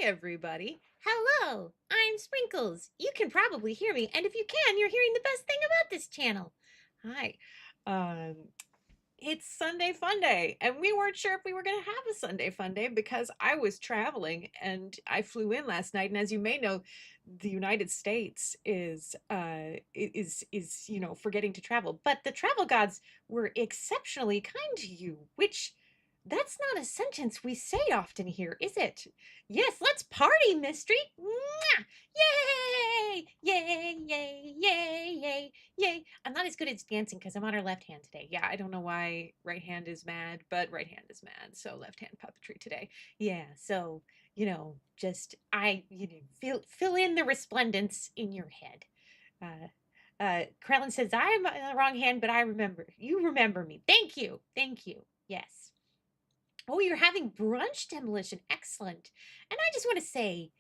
everybody. Hello, I'm Sprinkles. You can probably hear me, and if you can, you're hearing the best thing about this channel. Hi. Um, it's Sunday Fun Day, and we weren't sure if we were going to have a Sunday Fun Day because I was traveling and I flew in last night. And as you may know, the United States is forgetting to travel, but the travel gods were exceptionally kind to you, which that's not a sentence we say often here, is it? Yes, let's party, Mystery. Mwah! Yay! Yay! Yay! Yay! Yay! Yay! I'm not as good at dancing because I'm on her left hand today. Yeah, I don't know why right hand is mad, but right hand is mad. So left hand puppetry today. Yeah, so just fill in the resplendence in your head. Krellin says I'm on the wrong hand, but I remember. You remember me. Thank you. Thank you. Yes. Oh, you're having brunch demolition. Excellent. And I just want to say,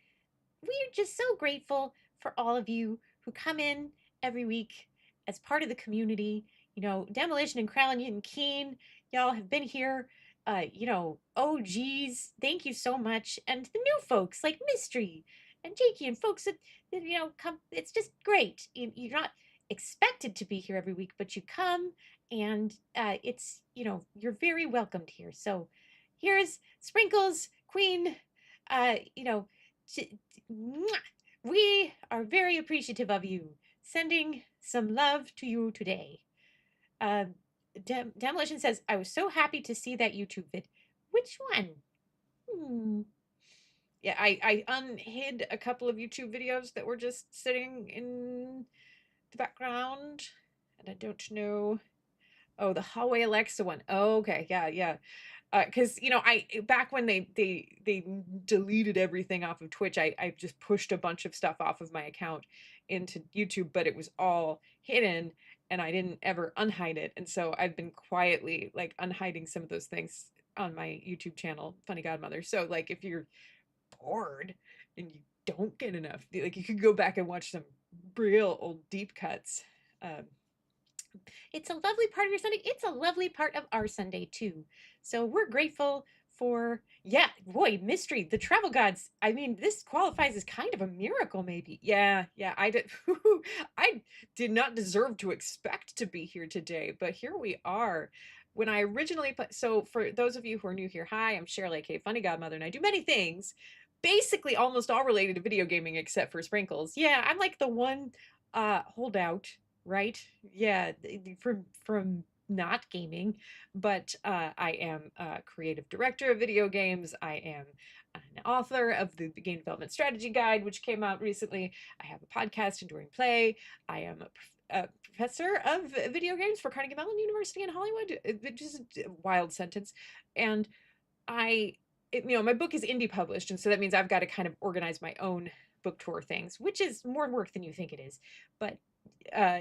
we're just so grateful for all of you who come in every week as part of the community. Demolition and Krellin and Keen, y'all have been here. Oh geez, thank you so much. And the new folks like Mystery and Jakey and folks that come. It's just great. You're not expected to be here every week, but you come, and you're very welcomed here. So here's Sprinkles, Queen. Uh, you know, we are very appreciative of you. Sending some love to you today. Uh, Demolition says, I was so happy to see that YouTube vid. Which one? Hmm. Yeah, I unhid a couple of YouTube videos that were just sitting in the background. And I don't know. Oh, the hallway Alexa one. Oh, okay. Yeah, yeah. Because I back when they deleted everything off of Twitch, I just pushed a bunch of stuff off of my account into YouTube, but it was all hidden and I didn't ever unhide it. And so I've been quietly like unhiding some of those things on my YouTube channel, Funny Godmother. So like if you're bored and you don't get enough, like you could go back and watch some real old deep cuts. Um, it's a lovely part of your Sunday. It's a lovely part of our Sunday too. So we're grateful for, yeah, boy, Mystery, the travel gods. I mean, this qualifies as kind of a miracle, maybe. Yeah, yeah, I did. I did not deserve to expect to be here today, but here we are. When I originally put, so for those of you who are new here, hi, I'm Cheryl, aka Funny Godmother, and I do many things, basically almost all related to video gaming except for Sprinkles. Yeah, I'm like the one holdout, right? Yeah, from not gaming, but I am a creative director of video games. I am an author of the Game Development Strategy Guide, which came out recently. I have a podcast, Enduring Play. I am a professor of video games for Carnegie Mellon University in Hollywood, which is a wild sentence. And my book is indie published, and so that means I've got to kind of organize my own book tour things, which is more work than you think it is. But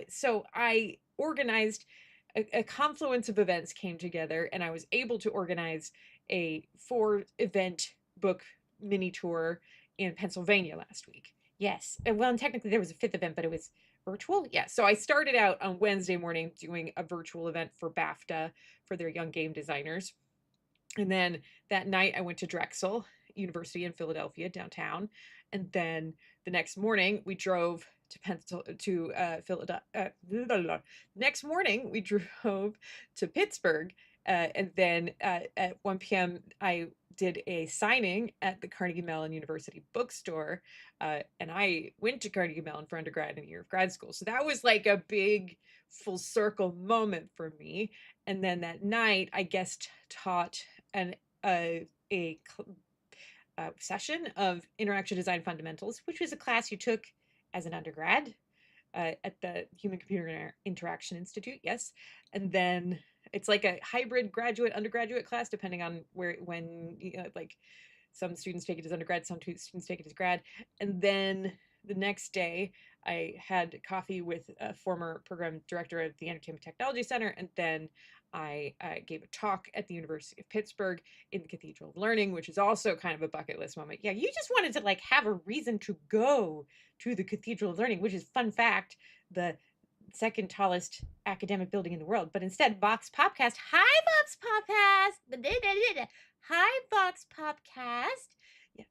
so I organized a confluence of events came together, and I was able to organize a 4 event book mini tour in Pennsylvania last week. Yes. Well, and technically there was a 5th event, but it was virtual. Yeah. So I started out on Wednesday morning doing a virtual event for BAFTA for their young game designers. And then that night I went to Drexel University in Philadelphia downtown. And then the next morning we drove to Philadelphia. Next morning we drove to Pittsburgh. And then at 1 p.m. I did a signing at the Carnegie Mellon University bookstore. And I went to Carnegie Mellon for undergrad and a year of grad school. So that was like a big full circle moment for me. And then that night I guest taught an a session of interaction design fundamentals, which was a class you took as an undergrad at the Human Computer Interaction Institute. Yes, and then it's like a hybrid graduate undergraduate class depending on like some students take it as undergrad, some students take it as grad, and then the next day I had coffee with a former program director at the Entertainment Technology Center, and then I gave a talk at the University of Pittsburgh in the Cathedral of Learning, which is also kind of a bucket list moment. Yeah, you just wanted to like have a reason to go to the Cathedral of Learning, which is, fun fact, the second tallest academic building in the world. But instead, Vox Popcast, hi Vox Popcast, hi Vox Popcast, Yeah,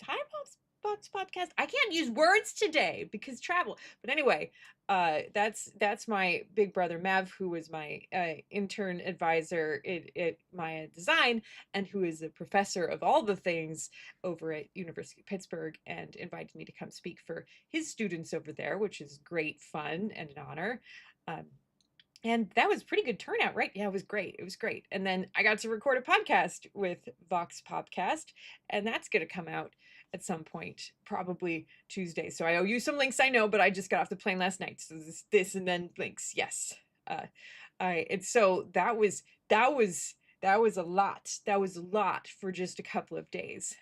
Time Box podcast. I can't use words today because travel. But anyway, that's my big brother Mav, who was my intern advisor at Maya Design, and who is a professor of all the things over at University of Pittsburgh, and invited me to come speak for his students over there, which is great fun and an honor. Um, and that was pretty good turnout, right? Yeah, it was great. It was great. And then I got to record a podcast with Vox Podcast, and that's going to come out at some point, probably Tuesday. So I owe you some links, I know, but I just got off the plane last night. So this and then links. Yes. And so that was a lot. That was a lot for just a couple of days.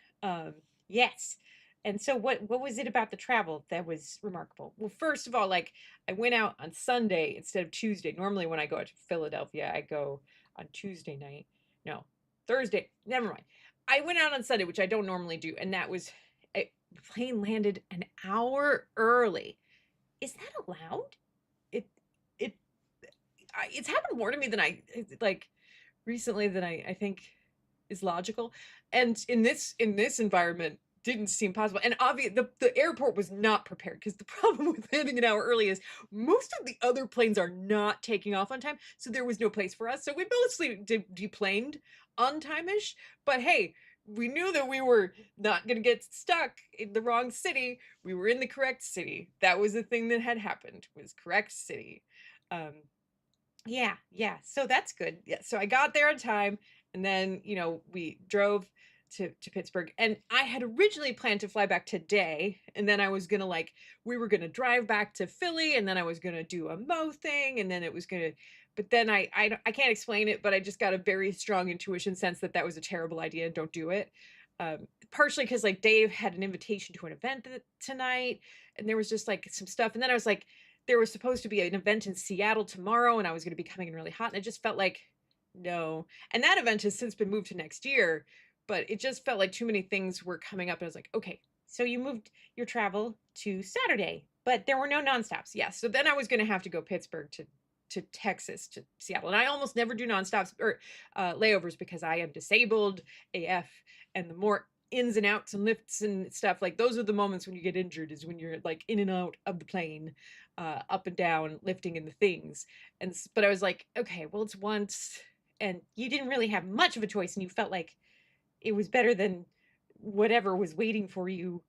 Yes. And so what was it about the travel that was remarkable? Well, first of all, like I went out on Sunday instead of Tuesday. Normally when I go out to Philadelphia, I go on Tuesday night. No, Thursday. Never mind. I went out on Sunday, which I don't normally do, and that was the plane landed an hour early. Is that allowed? It it it's happened more to me than I like recently than I think is logical. And in this environment didn't seem possible. And obvious the airport was not prepared because the problem with landing an hour early is most of the other planes are not taking off on time. So there was no place for us. So we mostly deplaned on time-ish. But hey, we knew that we were not going to get stuck in the wrong city. We were in the correct city. That was the thing that had happened, was correct city. Um, yeah, yeah. So that's good. Yeah. So I got there on time, and then, we drove to Pittsburgh, and I had originally planned to fly back today, and then I was gonna we were gonna drive back to Philly, and then I was gonna do a Mo thing, and then it was gonna, but then I can't explain it, but I just got a very strong intuition sense that that was a terrible idea. Don't do it. Partially because like Dave had an invitation to an event tonight, and there was just like some stuff, and then I was like, there was supposed to be an event in Seattle tomorrow, and I was going to be coming in really hot, and it just felt like no. And that event has since been moved to next year, but it just felt like too many things were coming up, and I was like, okay, so you moved your travel to Saturday, but there were no nonstops. Yes, so then I was going to have to go Pittsburgh to Texas to Seattle, and I almost never do nonstops or layovers because I am disabled AF, and the more ins and outs and lifts and stuff, like those are the moments when you get injured, is when you're like in and out of the plane, up and down, lifting in the things. But I was like, okay, well, it's once, and you didn't really have much of a choice, and you felt like it was better than whatever was waiting for you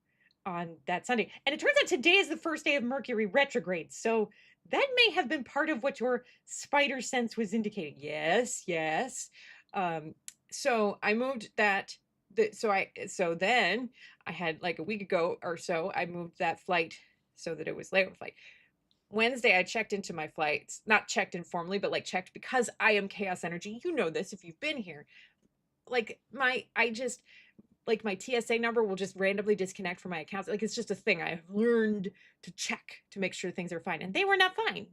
on that Sunday. And it turns out today is the first day of Mercury retrograde. So that may have been part of what your spider sense was indicating. Yes, yes. Um, so I moved that. So then I had like a week ago or so, I moved that flight so that it was layover flight. Wednesday, I checked into my flights, not checked informally, but like checked because I am chaos energy. You know this if you've been here. Like I just like my TSA number will just randomly disconnect from my accounts. Like it's just a thing I've learned to check to make sure things are fine. And they were not fine.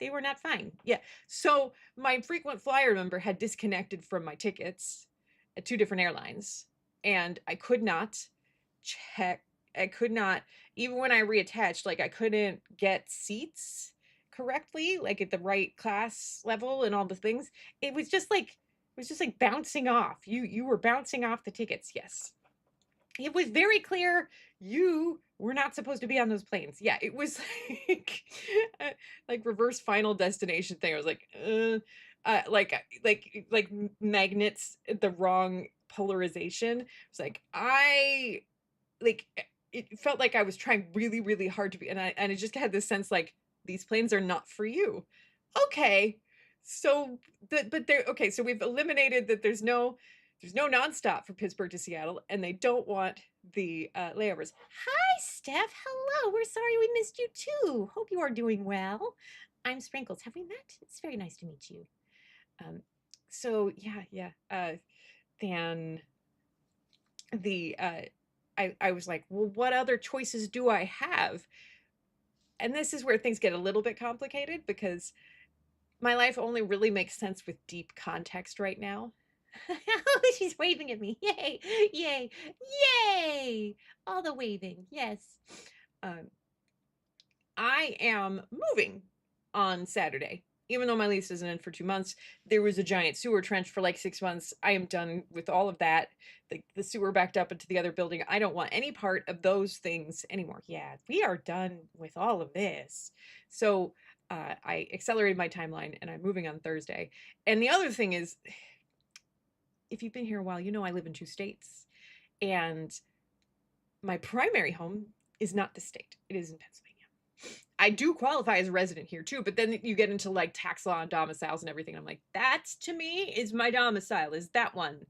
They were not fine. Yeah. So my frequent flyer number had disconnected from my tickets at two different airlines. And I could not check. I could not, even when I reattached, like I couldn't get seats correctly, like at the right class level and all the things. It was just like bouncing off. You were bouncing off the tickets. Yes. It was very clear you were not supposed to be on those planes. Yeah, it was like like reverse Final Destination thing. I was like, like magnets, the wrong polarization. It's like like it felt like I was trying really, really hard to be, and I just had this sense like these planes are not for you. Okay, so but they're okay. So we've eliminated that. There's no nonstop for Pittsburgh to Seattle, and they don't want the layovers. Hi, Steph. Hello. We're sorry we missed you too. Hope you are doing well. I'm Sprinkles. Have we met? It's very nice to meet you. Um, so yeah, yeah. Then the I was like, well, what other choices do I have? And this is where things get a little bit complicated because my life only really makes sense with deep context right now. She's waving at me. Yay, yay, yay! All the waving. Yes. Um, I am moving on Saturday even though my lease isn't in for 2 months, there was a giant sewer trench for like 6 months. I am done with all of that. The sewer backed up into the other building. I don't want any part of those things anymore. Yeah, we are done with all of this. So I accelerated my timeline and I'm moving on Thursday. And the other thing is, if you've been here a while, you know I live in 2 states. And my primary home is not the state, it is in Pennsylvania. I do qualify as a resident here too, but then you get into like tax law and domiciles and everything. I'm like, that to me is my domicile, is that one.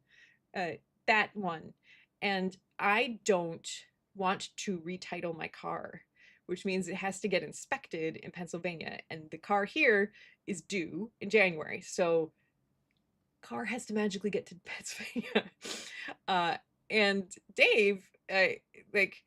Uh, that one. And I don't want to retitle my car, which means it has to get inspected in Pennsylvania. And the car here is due in January. So car has to magically get to Pennsylvania. Uh, and Dave, like,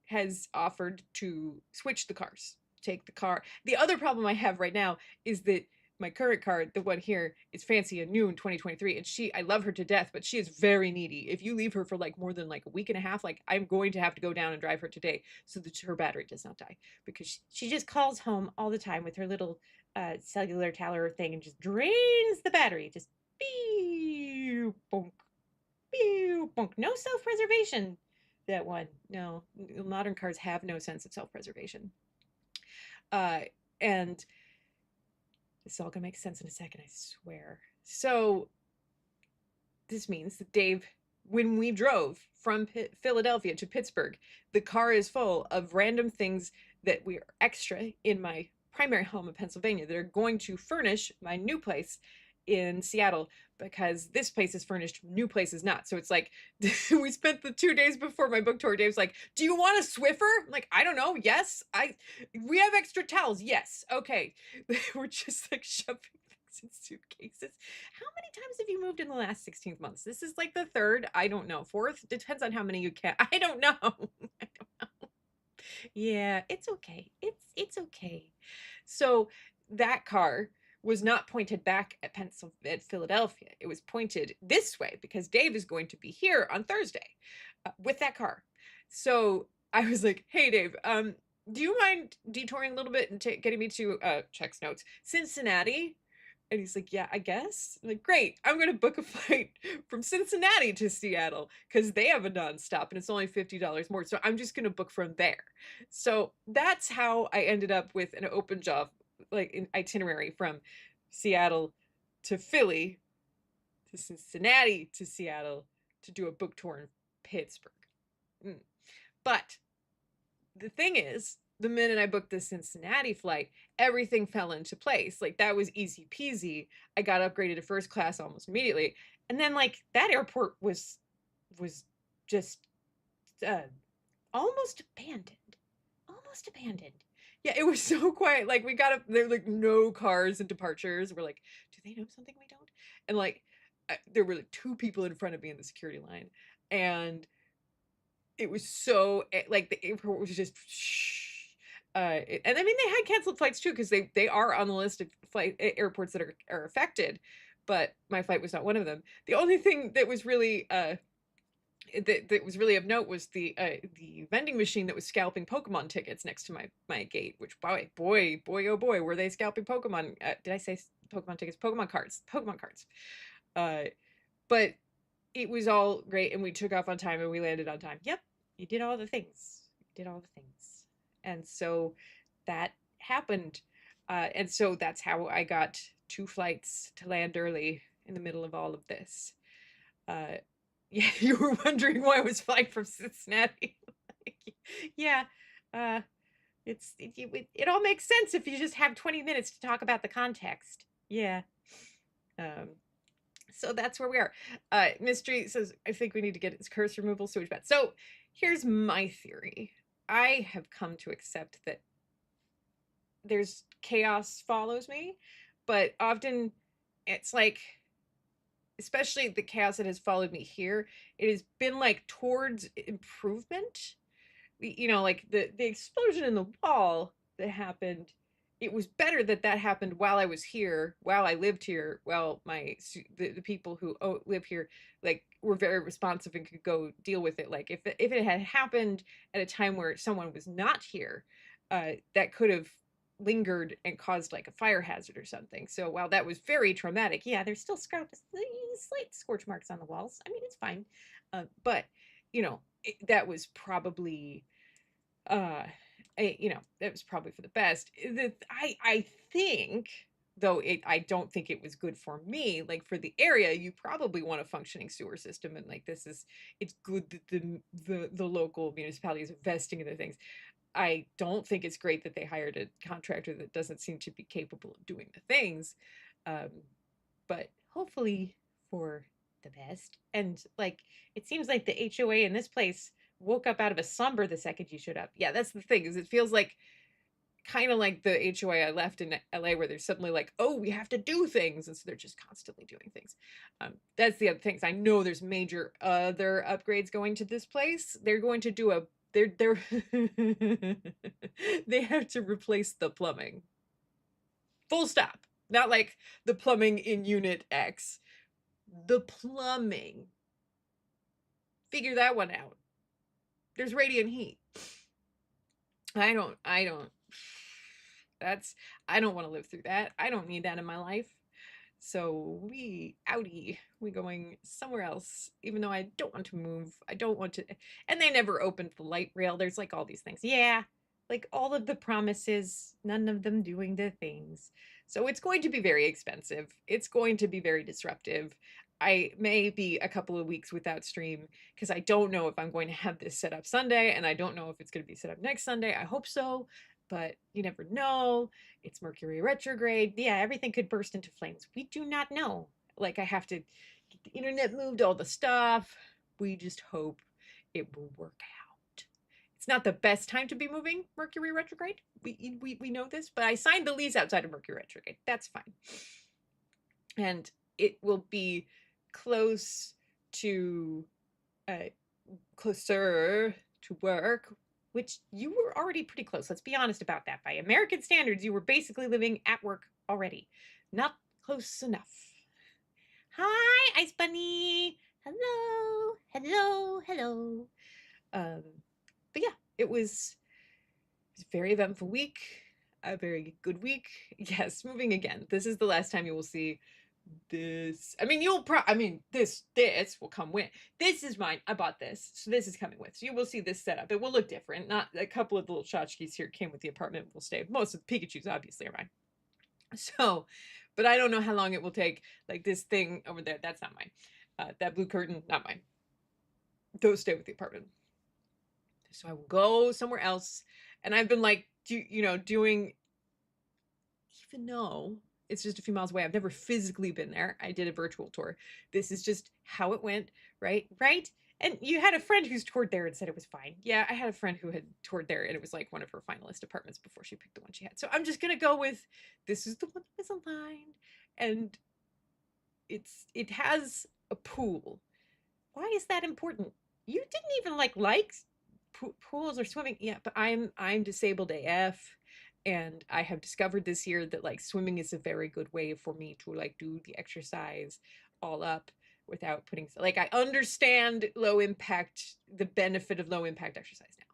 has offered to switch the cars, take the car. The other problem I have right now is that my current car, the one here, is fancy and new in 2023, and I love her to death, but she is very needy. If you leave her for like more than like a week and a half, like I'm going to have to go down and drive her today so that her battery does not die, because She just calls home all the time with her little cellular tower thing and just drains the battery. Just pew, bonk, pew, bonk. No self-preservation. That one. No, modern cars have no sense of self-preservation. And it's all gonna make sense in a second, I swear. So this means that Dave, when we drove from Philadelphia to Pittsburgh, the car is full of random things that we are extra in my primary home in Pennsylvania that are going to furnish my new place in Seattle, because this place is furnished, new place is not. So it's like, we spent the 2 days before my book tour. Dave's like, "Do you want a Swiffer?" I'm like, "I don't know. Yes, we have extra towels. Yes, okay." We're just like shoving things in suitcases. How many times have you moved in the last 16 months? This is like the third. I don't know. Fourth. Depends on how many you can. I don't know. I don't know. Yeah, it's okay. It's okay. So that car was not pointed back at Philadelphia. It was pointed this way because Dave is going to be here on Thursday with that car. So I was like, "Hey, Dave, do you mind detouring a little bit and getting me to checks notes Cincinnati?" And he's like, "Yeah, I guess." I'm like, "Great, I'm gonna book a flight from Cincinnati to Seattle because they have a nonstop and it's only $50 more. So I'm just gonna book from there." So that's how I ended up with an open job, like an itinerary from Seattle to Philly to Cincinnati to Seattle to do a book tour in Pittsburgh. Mm. But the thing is, the minute I booked the Cincinnati flight, everything fell into place. Like that was easy peasy. I got upgraded to first class almost immediately. And then like that airport was just uh, almost abandoned. Almost abandoned. Yeah, it was so quiet. Like we got up there, like no cars and departures. We're like, do they know something we don't? And like there were like two people in front of me in the security line, and it was so like the airport was just and I mean they had canceled flights too because they are on the list of airports that are affected, but my flight was not one of them. The only thing that was really that was really of note was the vending machine that was scalping Pokemon tickets next to my gate. Which boy oh boy were they scalping Pokemon? Did I say Pokemon tickets? Pokemon cards. Uh, but it was all great, and we took off on time and we landed on time. Yep, you did all the things. You did all the things, and so that happened. And so that's how I got 2 flights to land early in the middle of all of this. Uh, yeah, you were wondering why I was flying from Cincinnati. Yeah, uh, it all makes sense if you just have 20 minutes to talk about the context. Yeah. Um, so that's where we are. Mystery says, "I think we need to get his curse removal sewage bath." So here's my theory. I have come to accept that there's chaos follows me, but often it's like, especially the chaos that has followed me here, it has been like towards improvement. You know, like the explosion in the wall that happened, it was better that that happened while I was here, while I lived here, while the people who live here like were very responsive and could go deal with it. Like if it had happened at a time where someone was not here, that could have lingered and caused like a fire hazard or something. So while that was very traumatic, yeah, there's still slight scorch marks on the walls. I mean, it's fine. But that was probably that was probably for the best. I think, though I don't think it was good for me. Like for the area, you probably want a functioning sewer system, and like it's good that the local municipality is investing in the things. I don't think it's great that they hired a contractor that doesn't seem to be capable of doing the things. Um, but hopefully for the best. And like it seems like the HOA in this place woke up out of a slumber the second you showed up. Yeah, that's the thing, is it feels like kind of like the HOA I left in LA, where they're suddenly like, oh, we have to do things. And so they're just constantly doing things. That's the other things. I know there's major other upgrades going to this place. They're going to do they're they have to replace the plumbing. Full stop. Not like the plumbing in unit X. The plumbing. Figure that one out. There's radiant heat. I don't want to live through that. I don't need that in my life. So we going somewhere else, even though I don't want to move. I don't want to. And they never opened the light rail. There's like all these things. Yeah. Like all of the promises, none of them doing the things. So it's going to be very expensive. It's going to be very disruptive. I may be a couple of weeks without stream because I don't know if I'm going to have this set up Sunday, and I don't know if it's going to be set up next Sunday. I hope so, but you never know. It's Mercury retrograde. Yeah, everything could burst into flames. We do not know. Like I have to get the internet moved, all the stuff. We just hope it will work out. It's not the best time to be moving Mercury retrograde. We know this, but I signed the lease outside of Mercury retrograde. That's fine. And it will be closer to work, which you were already pretty close. Let's be honest about that. By American standards, you were basically living at work already. Not close enough. Hi, Ice Bunny. Hello, hello, hello. But yeah, it was a very eventful week, a very good week. Yes, moving again. This is the last time you will see this. I mean, this will come with. This is mine. I bought this, so this is coming with. So you will see this setup. It will look different. Not a couple of the little tchotchkes here came with the apartment. Will stay. Most of the Pikachus obviously are mine. So, but I don't know how long it will take. Like this thing over there, that's not mine. That blue curtain, not mine. Those stay with the apartment. So I will go somewhere else. And I've been like, doing, even though it's just a few miles away, I've never physically been there. I did a virtual tour. This is just how it went, right? Right? And you had a friend who's toured there and said it was fine. Yeah, I had a friend who had toured there, and it was like one of her finalist apartments before she picked the one she had. So I'm just gonna go with, this is the one that was aligned, and it has a pool. Why is that important? You didn't even like pools or swimming. Yeah, but I'm disabled AF, and I have discovered this year that like swimming is a very good way for me to like do the exercise all up without putting, like, I understand the benefit of low impact exercise now.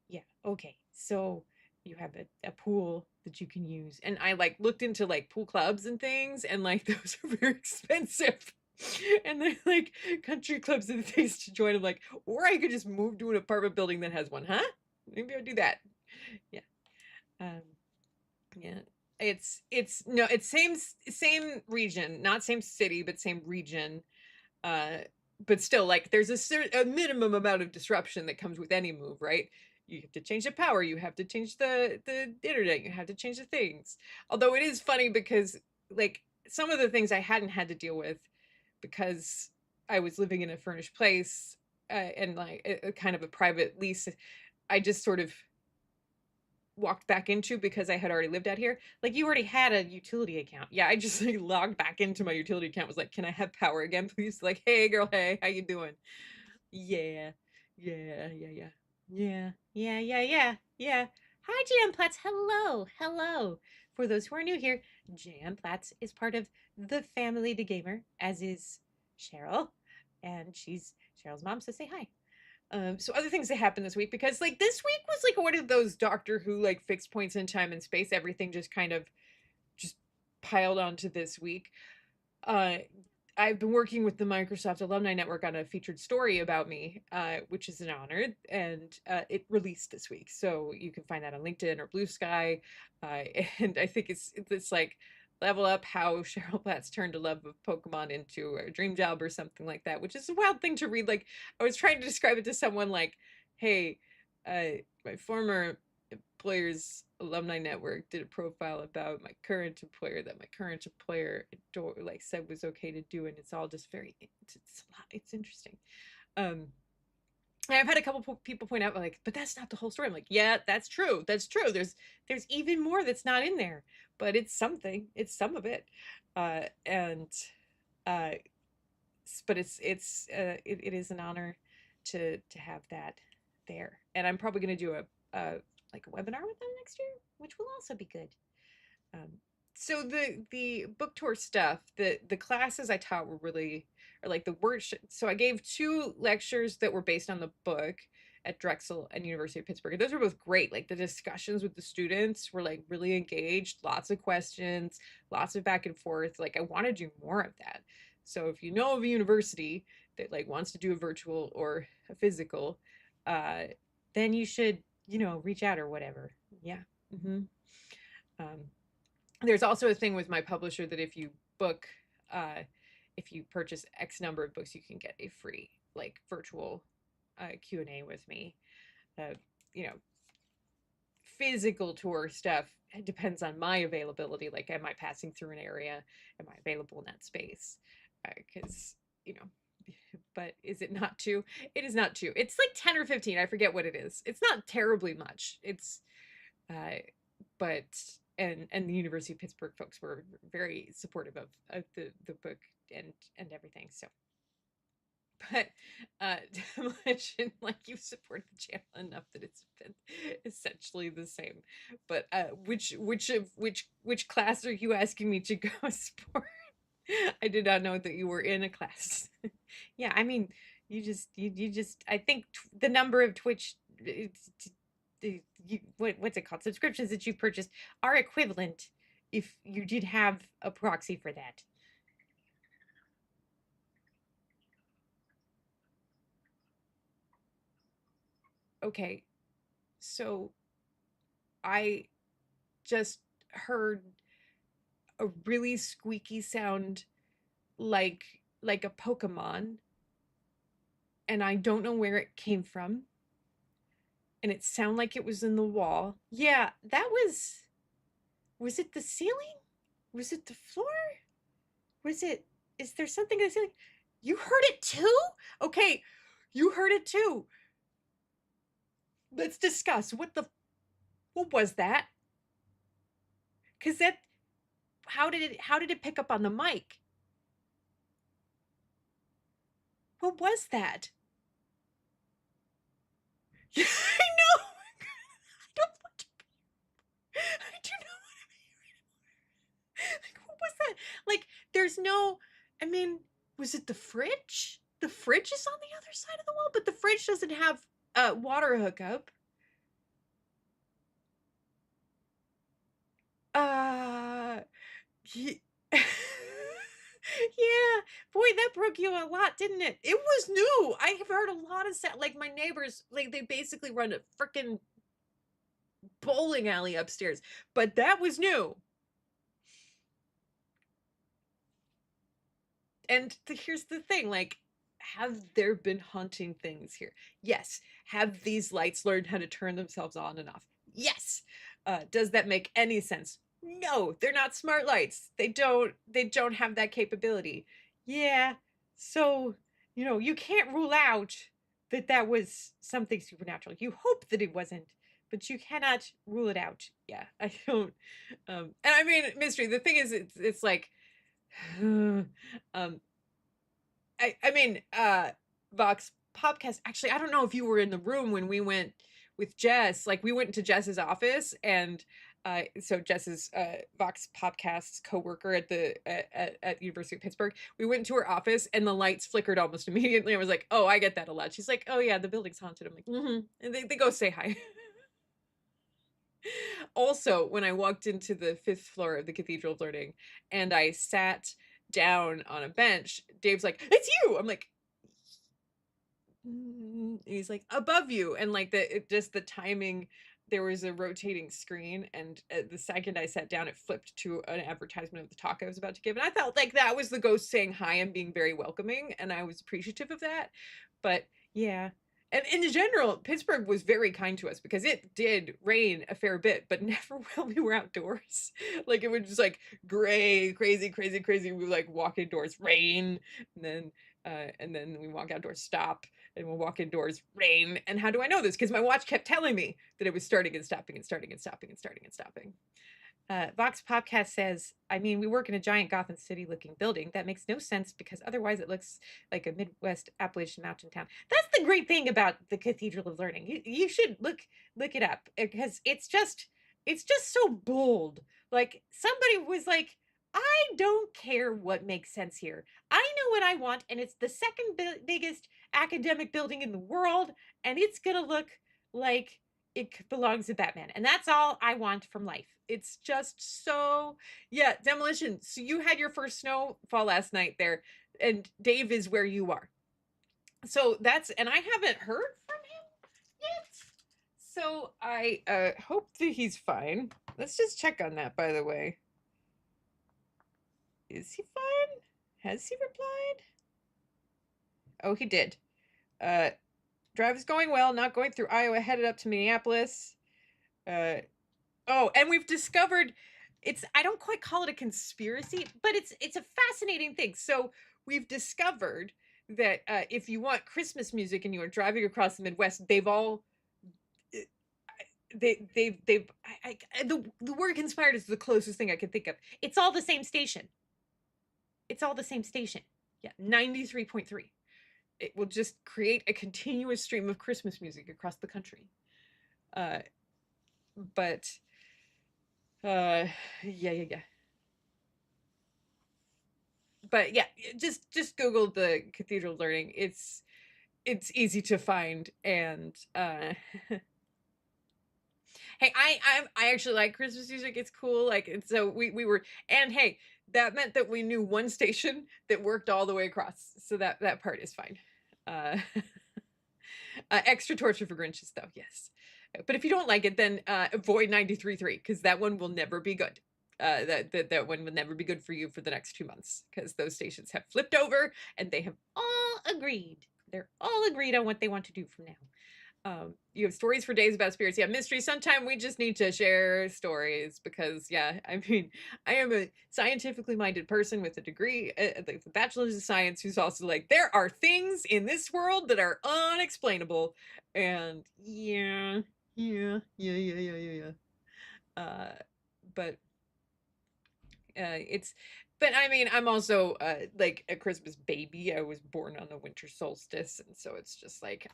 Yeah, okay. So you have a pool that you can use, and I like looked into like pool clubs and things, and like those are very expensive. And then like country clubs and things to join. I'm like, or I could just move to an apartment building that has one, huh? Maybe I'll do that. Yeah. Yeah. It's no, it's same region, not same city, but same region. But still, like, there's a minimum amount of disruption that comes with any move, right? You have to change the power, you have to change the internet, you have to change the things. Although it is funny because like some of the things I hadn't had to deal with because I was living in a furnished place, and like a kind of a private lease, I just sort of walked back into because I had already lived out here. Like, you already had a utility account. Yeah, I just like logged back into my utility account, was like, can I have power again, please? Like, hey girl, hey, how you doing? Yeah. Yeah, yeah, yeah. Yeah, yeah, yeah, yeah, yeah. Hi, Jan Platts. Hello, hello. For those who are new here, Jan Platts is part of the family to gamer, as is Cheryl, and she's Cheryl's mom, so say hi. So other things that happened this week, because like this week was like one of those Doctor Who like fixed points in time and space. Everything just kind of just piled onto this week. Uh, I've been working with the Microsoft Alumni Network on a featured story about me, which is an honor, and it released this week. So you can find that on LinkedIn or Blue Sky. And I think it's like level up how Cheryl Platt's turned a love of Pokemon into a dream job or something like that, which is a wild thing to read. Like I was trying to describe it to someone like, hey, my former employer's alumni network did a profile about my current employer that my current employer like said was okay to do, and it's all just very it's a lot, it's interesting. And I've had a couple people point out like, but that's not the whole story. I'm like, yeah, that's true, there's even more that's not in there, but it's something, it's some of it. And uh but it is an honor to have that there, and I'm probably going to do a like a webinar with them next year, which will also be good. Um, so the book tour stuff, the classes I taught were really, or like the workshop. So I gave 2 lectures that were based on the book at Drexel and University of Pittsburgh. And those were both great. Like the discussions with the students were like really engaged, lots of questions, lots of back and forth. Like I want to do more of that. So if you know of a university that like wants to do a virtual or a physical, Then you should, reach out or whatever. Yeah. mm-hmm. There's also a thing with my publisher that if you book, if you purchase X number of books, you can get a free like virtual Q&A with me. You know, physical tour stuff, it depends on my availability. Like, am I passing through an area? Am I available in that space? Because, but is it not 2? It is not 2. It's like 10 or 15. I forget what it is. It's not terribly much. It's, but and the University of Pittsburgh folks were very supportive of the book and everything. So, but Demolition, like you've supported the channel enough that it's been essentially the same. But which class are you asking me to go support? I did not know that you were in a class. Yeah, I mean, you just I think the number of Twitch what's it called, subscriptions that you've purchased are equivalent if you did have a proxy for that. Okay, so I just heard a really squeaky sound like a Pokemon, and I don't know where it came from, and it sounded like it was in the wall. Yeah, that was it the ceiling? Was it the floor? Is there something in the ceiling? You heard it too? Okay, you heard it too. Let's discuss what was that? Because how did it pick up on the mic? What was that? I know. I don't want to be. I do not want to be here anymore. Like, what was that? Like, there's no. I mean, was it the fridge? The fridge is on the other side of the wall, but the fridge doesn't have a water hookup. Yeah. Yeah, boy, that broke you a lot, didn't it? It was new. I have heard a lot of like my neighbors, like they basically run a freaking bowling alley upstairs, but that was new. And here's the thing, like, have there been haunting things here? Yes. Have these lights learned how to turn themselves on and off? Yes. Does that make any sense? No, they're not smart lights. They don't have that capability. Yeah. So, you can't rule out that was something supernatural. You hope that it wasn't, but you cannot rule it out. Yeah, I don't. And I mean, Mystery, the thing is, it's like, I mean, Vox Popcast, actually, I don't know if you were in the room when we went with Jess. Like, we went into Jess's office, and So Jess's Vox Popcast's coworker at the at University of Pittsburgh, we went to her office and the lights flickered almost immediately. I was like, "Oh, I get that a lot." She's like, "Oh yeah, the building's haunted." I'm like, "Mm-hmm." And they go say hi. Also, when I walked into the fifth floor of the Cathedral of Learning and I sat down on a bench, Dave's like, "It's you." I'm like, and he's like, "Above you," and like just the timing. There was a rotating screen, and the second I sat down, it flipped to an advertisement of the talk I was about to give, and I felt like that was the ghost saying hi and being very welcoming, and I was appreciative of that. But yeah, and in general, Pittsburgh was very kind to us because it did rain a fair bit, but never while we were outdoors. Like it was just like gray, crazy, crazy, crazy. We would like walk indoors, rain, and then we walk outdoors, stop, and we'll walk indoors, rain. And how do I know this? Because my watch kept telling me that it was starting and stopping and starting and stopping and starting and stopping. Vox Podcast says, I mean, we work in a giant Gotham City looking building. That makes no sense because otherwise it looks like a Midwest Appalachian mountain town. That's the great thing about the Cathedral of Learning. You should look it up because it's just so bold. Like somebody was like, I don't care what makes sense here. I know what I want, and it's the second biggest academic building in the world, and it's gonna look like it belongs to Batman. And that's all I want from life. It's just so, yeah, Demolition. So you had your first snowfall last night there, and Dave is where you are. So and I haven't heard from him yet. So I hope that he's fine. Let's just check on that, by the way. Is he fine? Has he replied? Oh, he did. Drive is going well, not going through Iowa, headed up to Minneapolis. Oh, and we've discovered I don't quite call it a conspiracy, but it's a fascinating thing. So we've discovered that if you want Christmas music and you are driving across the Midwest, they've all they've the word conspired is the closest thing I can think of. It's all the same station. It's all the same station. Yeah, 93.3. It will just create a continuous stream of Christmas music across the country. But yeah. But yeah, just Google the Cathedral of Learning. It's easy to find, and hey, I actually like Christmas music. It's cool. Like, and so we were, and hey, that meant that we knew one station that worked all the way across. So that part is fine. Uh, extra torture for Grinches, though, yes. But if you don't like it, then avoid 93.3 because that one will never be good. That one will never be good for you for the next 2 months because those stations have flipped over and they have all agreed. They're all agreed on what they want to do from now. You have stories for days about spirits. Yeah, mystery. Sometime we just need to share stories because, yeah, I mean, I am a scientifically minded person with a degree, a bachelor's of science, who's also like, there are things in this world that are unexplainable. And yeah. Uh, but it's, but I mean, I'm also like a Christmas baby. I was born on the winter solstice. And so it's just like,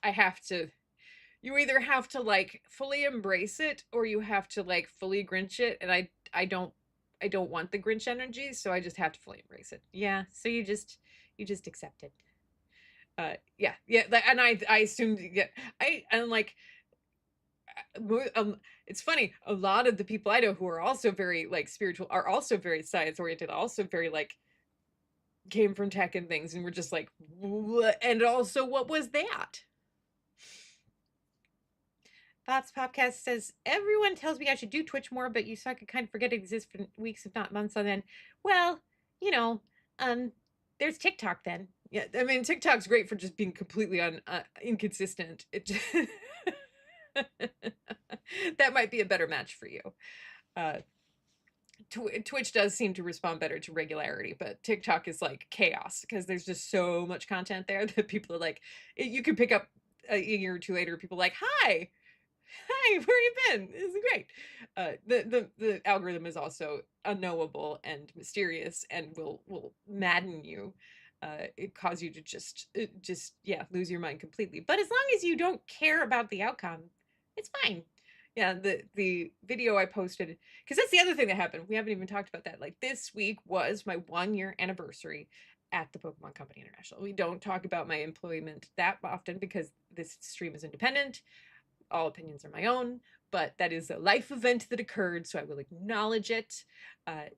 you either have to like fully embrace it or you have to like fully Grinch it, and I don't want the Grinch energy, so I just have to fully embrace it. Yeah, so you just accept it. Yeah, and I assumed, yeah, and like it's funny, a lot of the people I know who are also very like spiritual are also very science oriented, also very like came from tech and things, and we're just like, what? And also, what was that? Thoughts Podcast says, everyone tells me I should do Twitch more, but so I could kind of forget it exists for weeks, if not months on end. Well, you know, there's TikTok then. Yeah, I mean, TikTok's great for just being completely inconsistent. It just that might be a better match for you. Twitch does seem to respond better to regularity, but TikTok is like chaos because there's just so much content there that people are like, you can pick up a year or two later, people are like, hi, where you been? This is great. The algorithm is also unknowable and mysterious and will madden you. It cause you to just yeah, lose your mind completely. But as long as you don't care about the outcome, it's fine. Yeah, the video I posted, because that's the other thing that happened. We haven't even talked about that. Like this week was my 1 year anniversary at the Pokemon Company International. We don't talk about my employment that often because this stream is independent. All opinions are my own, but that is a life event that occurred, so I will acknowledge it.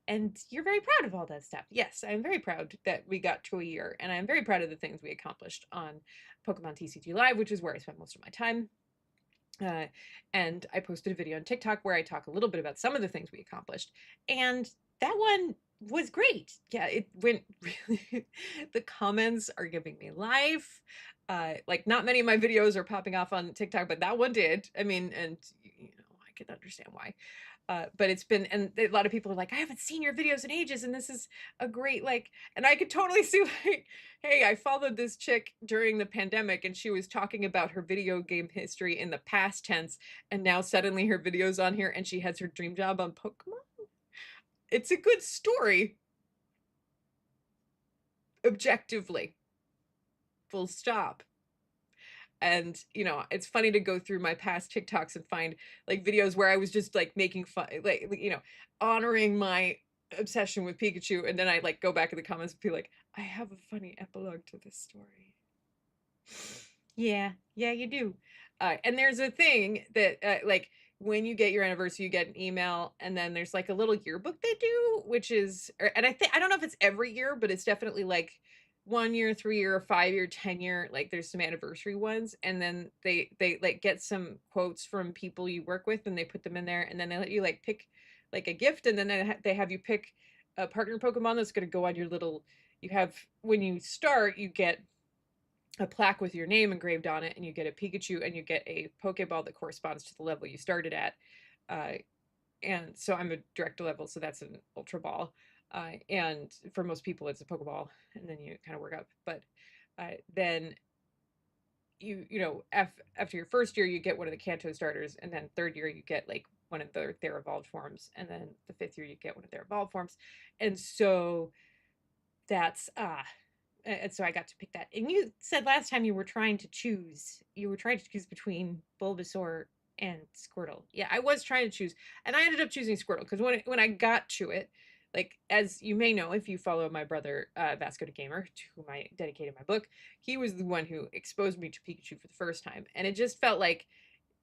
And you're very proud of all that stuff. Yes, I'm very proud that we got to a year, and I'm very proud of the things we accomplished on Pokemon TCG Live, which is where I spent most of my time. Uh, and I posted a video on TikTok where I talk a little bit about some of the things we accomplished. And that one was great. Yeah, it went really, the comments are giving me life. Like not many of my videos are popping off on TikTok, but that one did. I mean, and I can understand why. But it's been, and a lot of people are like, I haven't seen your videos in ages, and this is a great, like, and I could totally see, like, hey, I followed this chick during the pandemic, and she was talking about her video game history in the past tense, and now suddenly her video's on here, and she has her dream job on Pokemon. It's a good story, objectively, full stop. And it's funny to go through my past TikToks and find like videos where I was just like making fun, like honoring my obsession with Pikachu, and then I like go back in the comments and be like, I have a funny epilogue to this story. Yeah, yeah, you do. And there's a thing that like when you get your anniversary, you get an email, and then there's like a little yearbook they do, which is, and I don't know if it's every year, but it's definitely like 1 year, 3 year, 5 year, 10 year. Like there's some anniversary ones, and then they like get some quotes from people you work with, and they put them in there, and then they let you like pick like a gift, and then they have you pick a partner Pokemon that's going to go on your little. You have when you start, you get a plaque with your name engraved on it, and you get a Pikachu, and you get a Pokeball that corresponds to the level you started at. And so I'm a director level, so that's an Ultra Ball. And for most people, it's a Pokeball, and then you kind of work up. But then after your first year, you get one of the Kanto starters, and then third year you get like one of their evolved forms, and then the fifth year you get one of their evolved forms, and so that's and so I got to pick that. And you said last time you were trying to choose. You were trying to choose between Bulbasaur and Squirtle. Yeah, I was trying to choose, and I ended up choosing Squirtle because when I got to it, like as you may know if you follow my brother Vasco the Gamer, to whom I dedicated my book, he was the one who exposed me to Pikachu for the first time, and it just felt like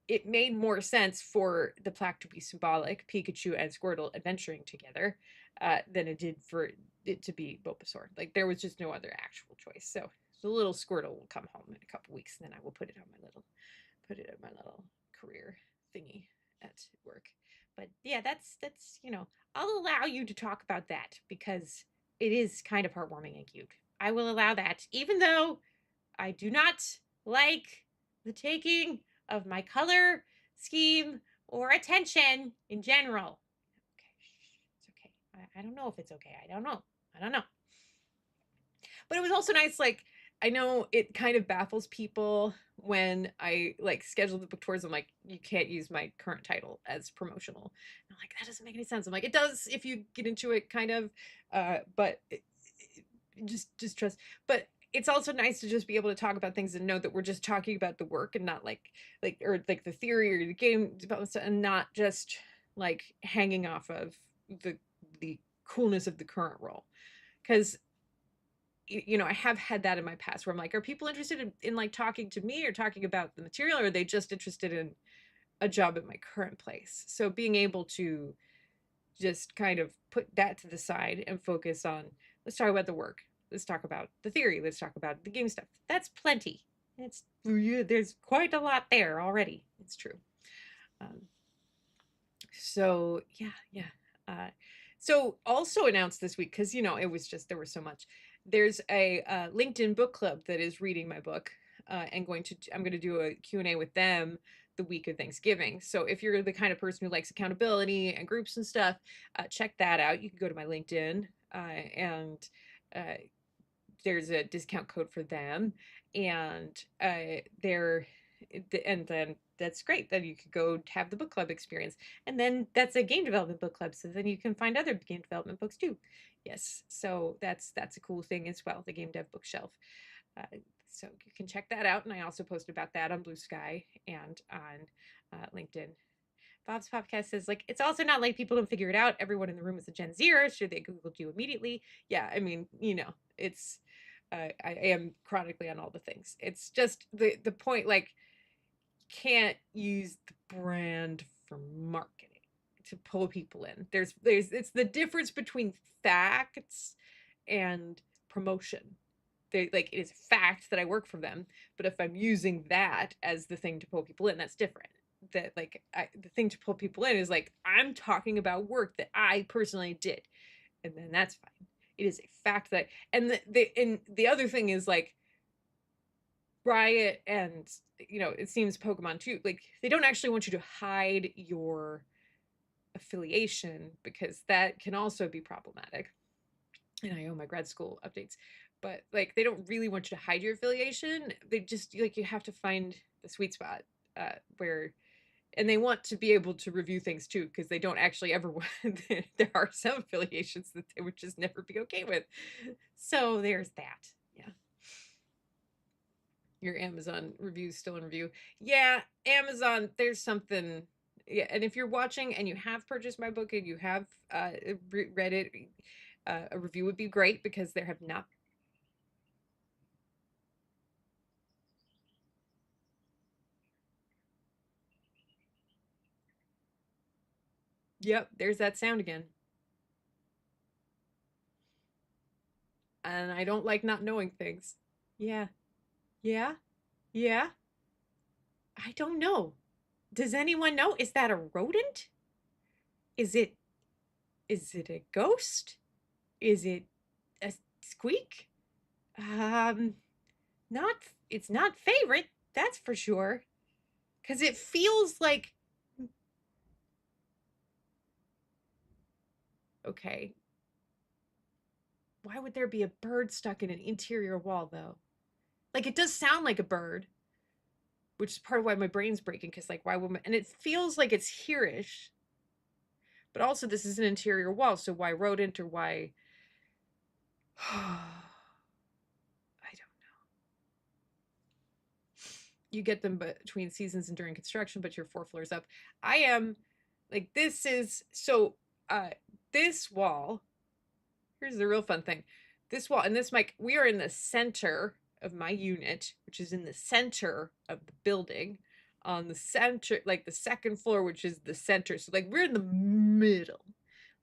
it made more sense for the plaque to be symbolic, Pikachu and Squirtle adventuring together, than it did for it to be Bulbasaur. Like there was just no other actual choice. So the little Squirtle will come home in a couple weeks, and then I will put it on my little career thingy at work. But yeah, that's I'll allow you to talk about that because it is kind of heartwarming and cute. I will allow that, even though I do not like the taking of my color scheme or attention in general. Okay, it's okay. I don't know if it's okay. I don't know. I don't know. But it was also nice, like, I know it kind of baffles people when I like schedule the book tours. I'm like, you can't use my current title as promotional. And I'm like, that doesn't make any sense. I'm like, it does if you get into it, kind of. But just trust. But it's also nice to just be able to talk about things and know that we're just talking about the work and not like or like the theory or the game development, and not just like hanging off of the coolness of the current role. Because I have had that in my past where I'm like, are people interested in like talking to me or talking about the material, or are they just interested in a job at my current place? So being able to just kind of put that to the side and focus on, let's talk about the work, let's talk about the theory, let's talk about the game stuff. That's plenty. It's there's quite a lot there already. It's true. um, so yeah. So also announced this week, because it was just there was so much. There's a LinkedIn book club that is reading my book, and I'm going to do a Q&A with them the week of Thanksgiving. So if you're the kind of person who likes accountability and groups and stuff, check that out. You can go to my LinkedIn, and there's a discount code for them, and and then that's great. Then you could go have the book club experience, and then that's a game development book club, so then you can find other game development books too. Yes, so that's a cool thing as well, the Game Dev Bookshelf. So you can check that out, and I also post about that on Blue Sky and on LinkedIn. Bob's podcast says, like, it's also not like people don't figure it out. Everyone in the room is a Gen Zer. Should they Googled you immediately? Yeah, I mean, it's I am chronically on all the things. It's just the point, like, can't use the brand for marketing to pull people in. There's it's the difference between facts and promotion. They like it is a fact that I work for them, but if I'm using that as the thing to pull people in, that's different. That like the thing to pull people in is like I'm talking about work that I personally did, and then that's fine. It is a fact that, and the other thing is like Riot and it seems Pokemon too, like they don't actually want you to hide your affiliation because that can also be problematic. And I owe my grad school updates, but like they don't really want you to hide your affiliation. They just like you have to find the sweet spot where, and they want to be able to review things too because they don't actually ever want. There are some affiliations that they would just never be okay with. So there's that. Yeah. Your Amazon reviews still in review. Yeah, Amazon, there's something. Yeah, and if you're watching and you have purchased my book and you have read it, a review would be great because there have not. Yep, there's that sound again. And I don't like not knowing things. Yeah, yeah, yeah. I don't know. Does anyone know? Is that a rodent? Is it a ghost? Is it a squeak? Um, not it's not favorite, that's for sure. Cuz it feels like okay. Why would there be a bird stuck in an interior wall though? Like it does sound like a bird, which is part of why my brain's breaking cuz like why would and it feels like it's hereish. But also this is an interior wall, so why rodent or why I don't know. You get them between seasons and during construction, but you're 4 floors up. I am like this is so this wall. Here's the real fun thing. This wall and this mic, we are in the center of my unit, which is in the center of the building, on the center, like the second floor, which is the center. So like we're in the middle.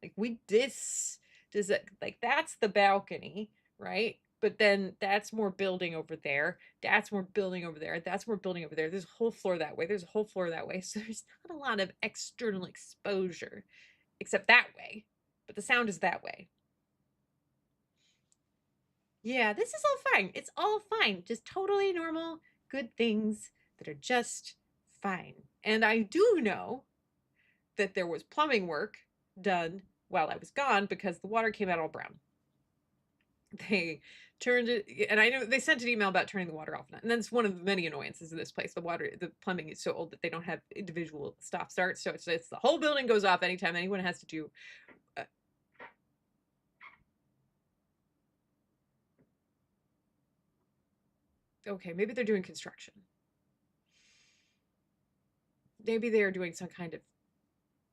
Like we does it like that's the balcony, right? But then that's more building over there. That's more building over there. That's more building over there. There's a whole floor that way. There's a whole floor that way. So there's not a lot of external exposure except that way. But the sound is that way. Yeah, this is all fine. It's all fine. Just totally normal, good things that are just fine. And I do know that there was plumbing work done while I was gone because the water came out all brown. They turned it, and I know they sent an email about turning the water off. And that's one of the many annoyances in this place. The plumbing is so old that they don't have individual stop starts. So it's the whole building goes off anytime anyone has to do okay, maybe they're doing construction. Maybe they are doing some kind of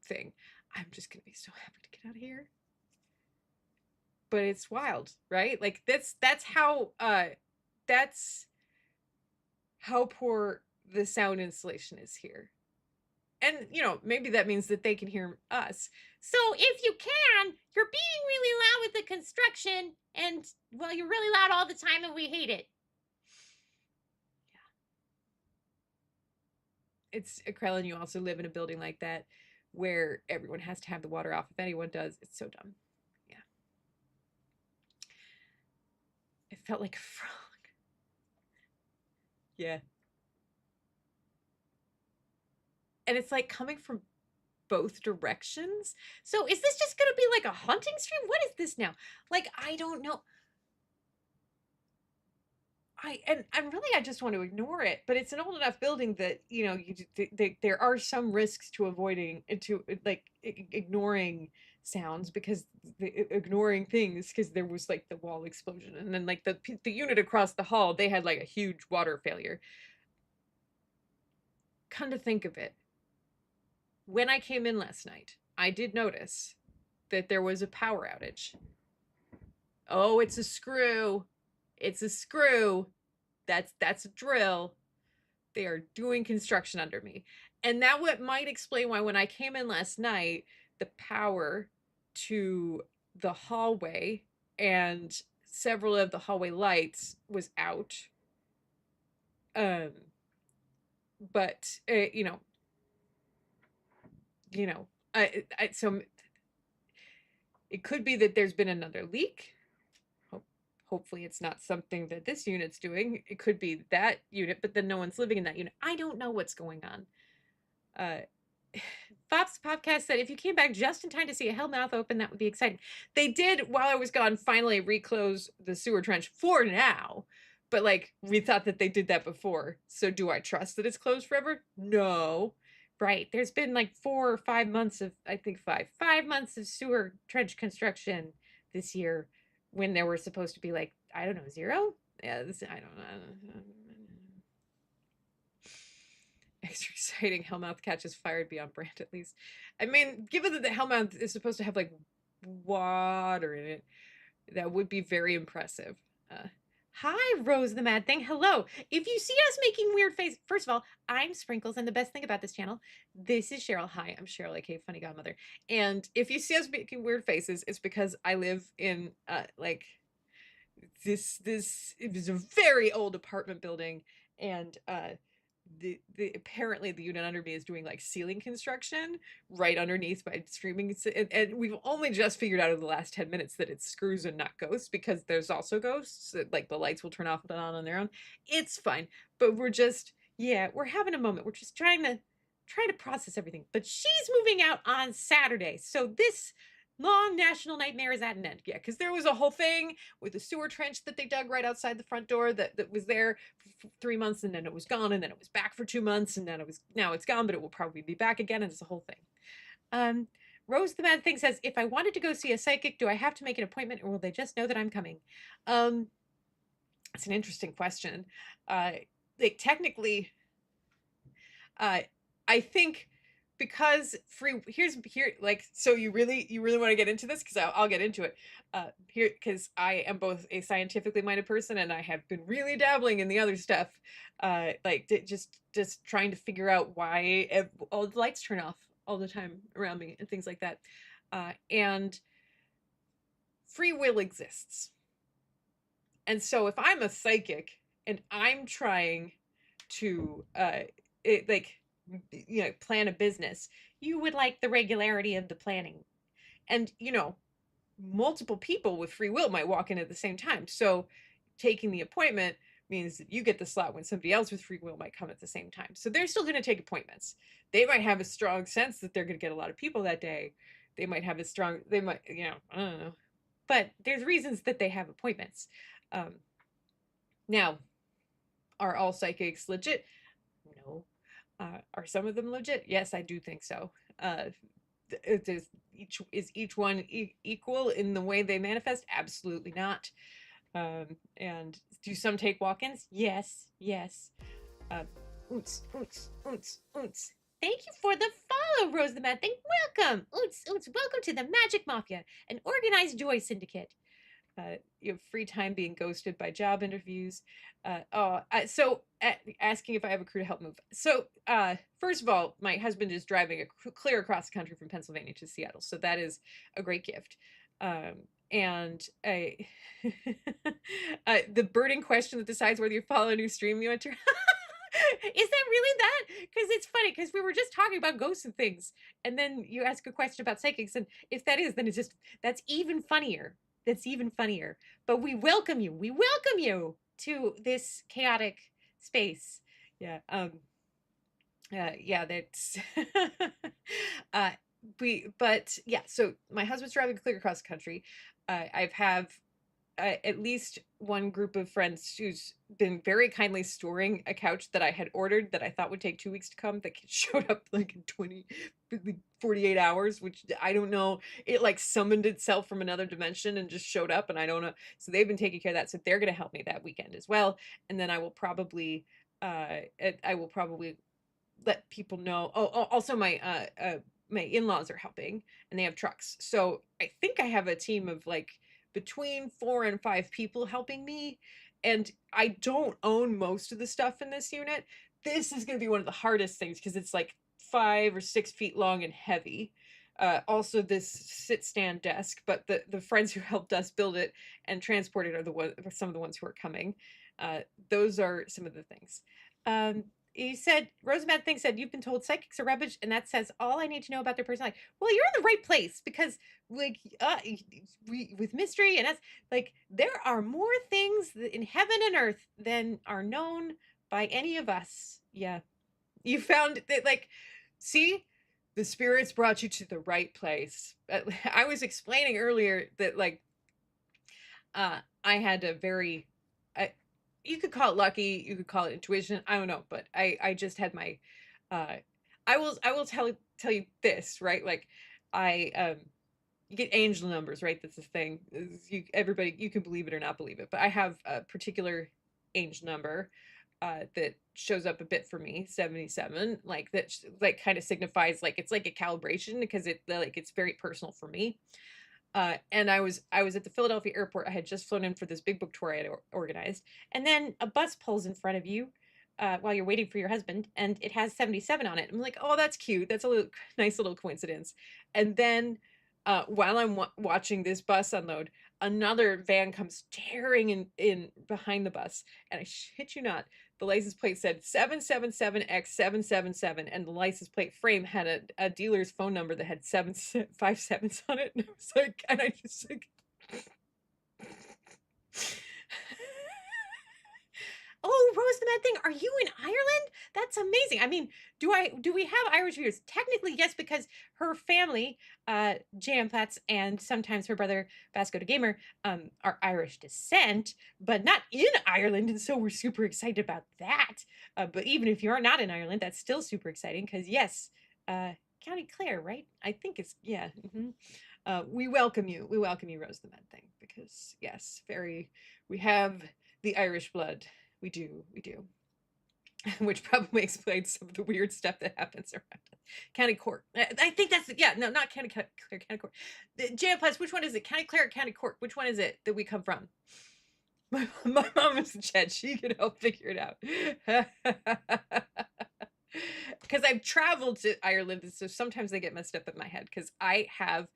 thing. I'm just gonna be so happy to get out of here. But it's wild, right? Like that's how poor the sound installation is here. And maybe that means that they can hear us. So if you can, you're being really loud with the construction, and well, you're really loud all the time, and we hate it. It's Krellin, you also live in a building like that where everyone has to have the water off. If anyone does, it's so dumb. Yeah. It felt like a frog. Yeah. And it's like coming from both directions. So is this just going to be like a hunting stream? What is this now? Like, I don't know. I just want to ignore it, but it's an old enough building that there are some risks to avoiding to like ignoring sounds because ignoring things because there was like the wall explosion and then like the unit across the hall they had like a huge water failure. Come to think of it, when I came in last night, I did notice that there was a power outage. Oh, it's a screw. It's a screw. That's a drill. They are doing construction under me. And that what might explain why when I came in last night, the power to the hallway and several of the hallway lights was out. Um, but you know, so it could be that there's been another leak. Hopefully it's not something that this unit's doing. It could be that unit, but then no one's living in that unit. I don't know what's going on. Fops Podcast said if you came back just in time to see a hellmouth open, that would be exciting. They did, while I was gone, finally reclose the sewer trench for now. But like, we thought that they did that before. So do I trust that it's closed forever? No. Right. There's been like 4 or 5 months of, I think 5 months of sewer trench construction this year when there were supposed to be like, I don't know, 0? Yeah, I don't know. Extra exciting. Hellmouth catches fired beyond brand, at least. I mean, given that the Hellmouth is supposed to have like water in it, that would be very impressive. Hi, Rose the Mad Thing. Hello. If you see us making weird faces, first of all, I'm Sprinkles, and the best thing about this channel, this is Cheryl. Hi, I'm Cheryl, aka Funny Godmother. And if you see us making weird faces, it's because I live in like this. It was a very old apartment building, and the apparently the unit under me is doing like ceiling construction right underneath my streaming, and we've only just figured out in the last 10 minutes that it's screws and not ghosts, because there's also ghosts that, like, the lights will turn off and on their own. It's fine, but we're just, yeah, we're having a moment. We're just trying to process everything. But she's moving out on Saturday, so this long national nightmare is at an end. Yeah, because there was a whole thing with the sewer trench that they dug right outside the front door that was there for 3 months, and then it was gone, and then it was back for 2 months, and then now it's gone, but it will probably be back again, and it's a whole thing. Rose the Mad Thing says, if I wanted to go see a psychic, do I have to make an appointment, or will they just know that I'm coming? It's an interesting question. Like, technically, I think because so you really want to get into this, because I'll get into it here, because I am both a scientifically minded person and I have been really dabbling in the other stuff, like just trying to figure out why all the lights turn off all the time around me and things like that, and free will exists. And so if I'm a psychic and I'm trying to plan a business, you would like the regularity of the planning. And, multiple people with free will might walk in at the same time. So taking the appointment means that you get the slot when somebody else with free will might come at the same time. So they're still going to take appointments. They might have a strong sense that they're going to get a lot of people that day. They might, I don't know. But there's reasons that they have appointments. Now, are all psychics legit? No. Are some of them legit? Yes, I do think so. Is each one equal in the way they manifest? Absolutely not. And do some take walk-ins? Yes. Oots. Thank you for the follow, Rose the Mad Thing. Welcome. Oots. Welcome to the Magic Mafia, an organized joy syndicate. You have free time being ghosted by job interviews. Asking if I have a crew to help move. So, first of all, my husband is driving clear across the country from Pennsylvania to Seattle. So that is a great gift. And the burning question that decides whether you follow a new stream you enter. Is that really that? Because it's funny, because we were just talking about ghosts and things, and then you ask a question about psychics, and if that is, then that's even funnier. But we welcome you to this chaotic space. Yeah. That's so my husband's driving clear across the country. I've at least one group of friends who's been very kindly storing a couch that I had ordered that I thought would take 2 weeks to come, that showed up like in 48 hours, which I don't know. It like summoned itself from another dimension and just showed up, and I don't know. So they've been taking care of that. So they're going to help me that weekend as well. And then I will probably let people know. Also my in-laws are helping and they have trucks. So I think I have a team of like between 4 and 5 people helping me, and I don't own most of the stuff in this unit. This is going to be one of the hardest things because it's like 5 or 6 feet long and heavy. Also this sit stand desk, but the friends who helped us build it and transport it are some of the ones who are coming. Those are some of the things. You said Rosemad thing said you've been told psychics are rubbish, and that says all I need to know about their personality. Well, you're in the right place because, like, with mystery and us, like, there are more things in heaven and earth than are known by any of us. Yeah, you found that, like, see, the spirits brought you to the right place. I was explaining earlier that, like, I had a very, you could call it lucky, you could call it intuition, I don't know, but I just had my, uh, I will tell you this, right? Like, I you get angel numbers, right? That's the thing. Everybody, you can believe it or not believe it, but I have a particular angel number that shows up a bit for me, 77. Like that, like kind of signifies like it's like a calibration because it's very personal for me. And I was at the Philadelphia airport. I had just flown in for this big book tour I had organized, and then a bus pulls in front of you while you're waiting for your husband, and it has 77 on it. I'm like, oh, that's cute. That's a little nice little coincidence. And then while I'm watching this bus unload, another van comes tearing in behind the bus, and I shit you not, the license plate said 777X777, and the license plate frame had a dealer's phone number that had 757s on it. And I was like, and I just like, oh, Rose the Mad Thing, are you in Ireland? That's amazing. I mean, do we have Irish viewers? Technically, yes, because her family, Jan Platts, and sometimes her brother Vasco the Gamer, are Irish descent, but not in Ireland, and so we're super excited about that. But even if you're not in Ireland, that's still super exciting because yes, County Clare, right? I think it's yeah. We welcome you. We welcome you, Rose the Mad Thing, because yes, we have the Irish blood. We do, we do. Which probably explains some of the weird stuff that happens around County Cork. I think that's yeah, no, not County Clare, County Cork. Jan Plus, which one is it? County Clare or County Cork? Which one is it that we come from? My mom is in chat. She can help figure it out. Because I've traveled to Ireland, so sometimes they get messed up in my head because I have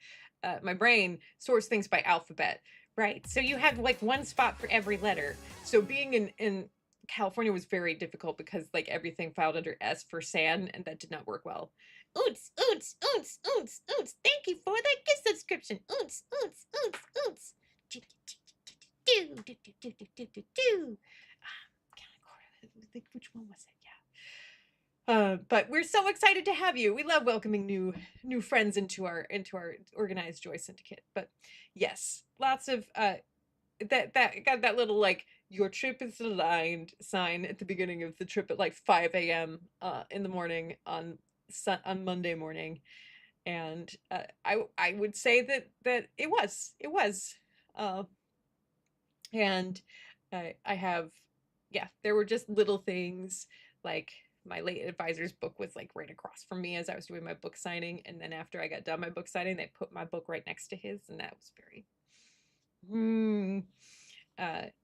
my brain sorts things by alphabet. Right. So you have like one spot for every letter. So being in California was very difficult because like everything filed under S for San, and that did not work well. Oots, oots, oots, oots, oots. Thank you for the gift subscription. Oots, oots, oots, oots. Do, do, do, do, do, do, do, do, do. Which one was it? Yeah. But we're so excited to have you. We love welcoming new friends into our organized joy syndicate. But yes, lots of that got that little like your trip is aligned sign at the beginning of the trip at like 5 a.m. In the morning on Monday morning, and I would say that it was, uh, and I have yeah, there were just little things like my late advisor's book was like right across from me as I was doing my book signing, and then after I got done my book signing, they put my book right next to his, and that was very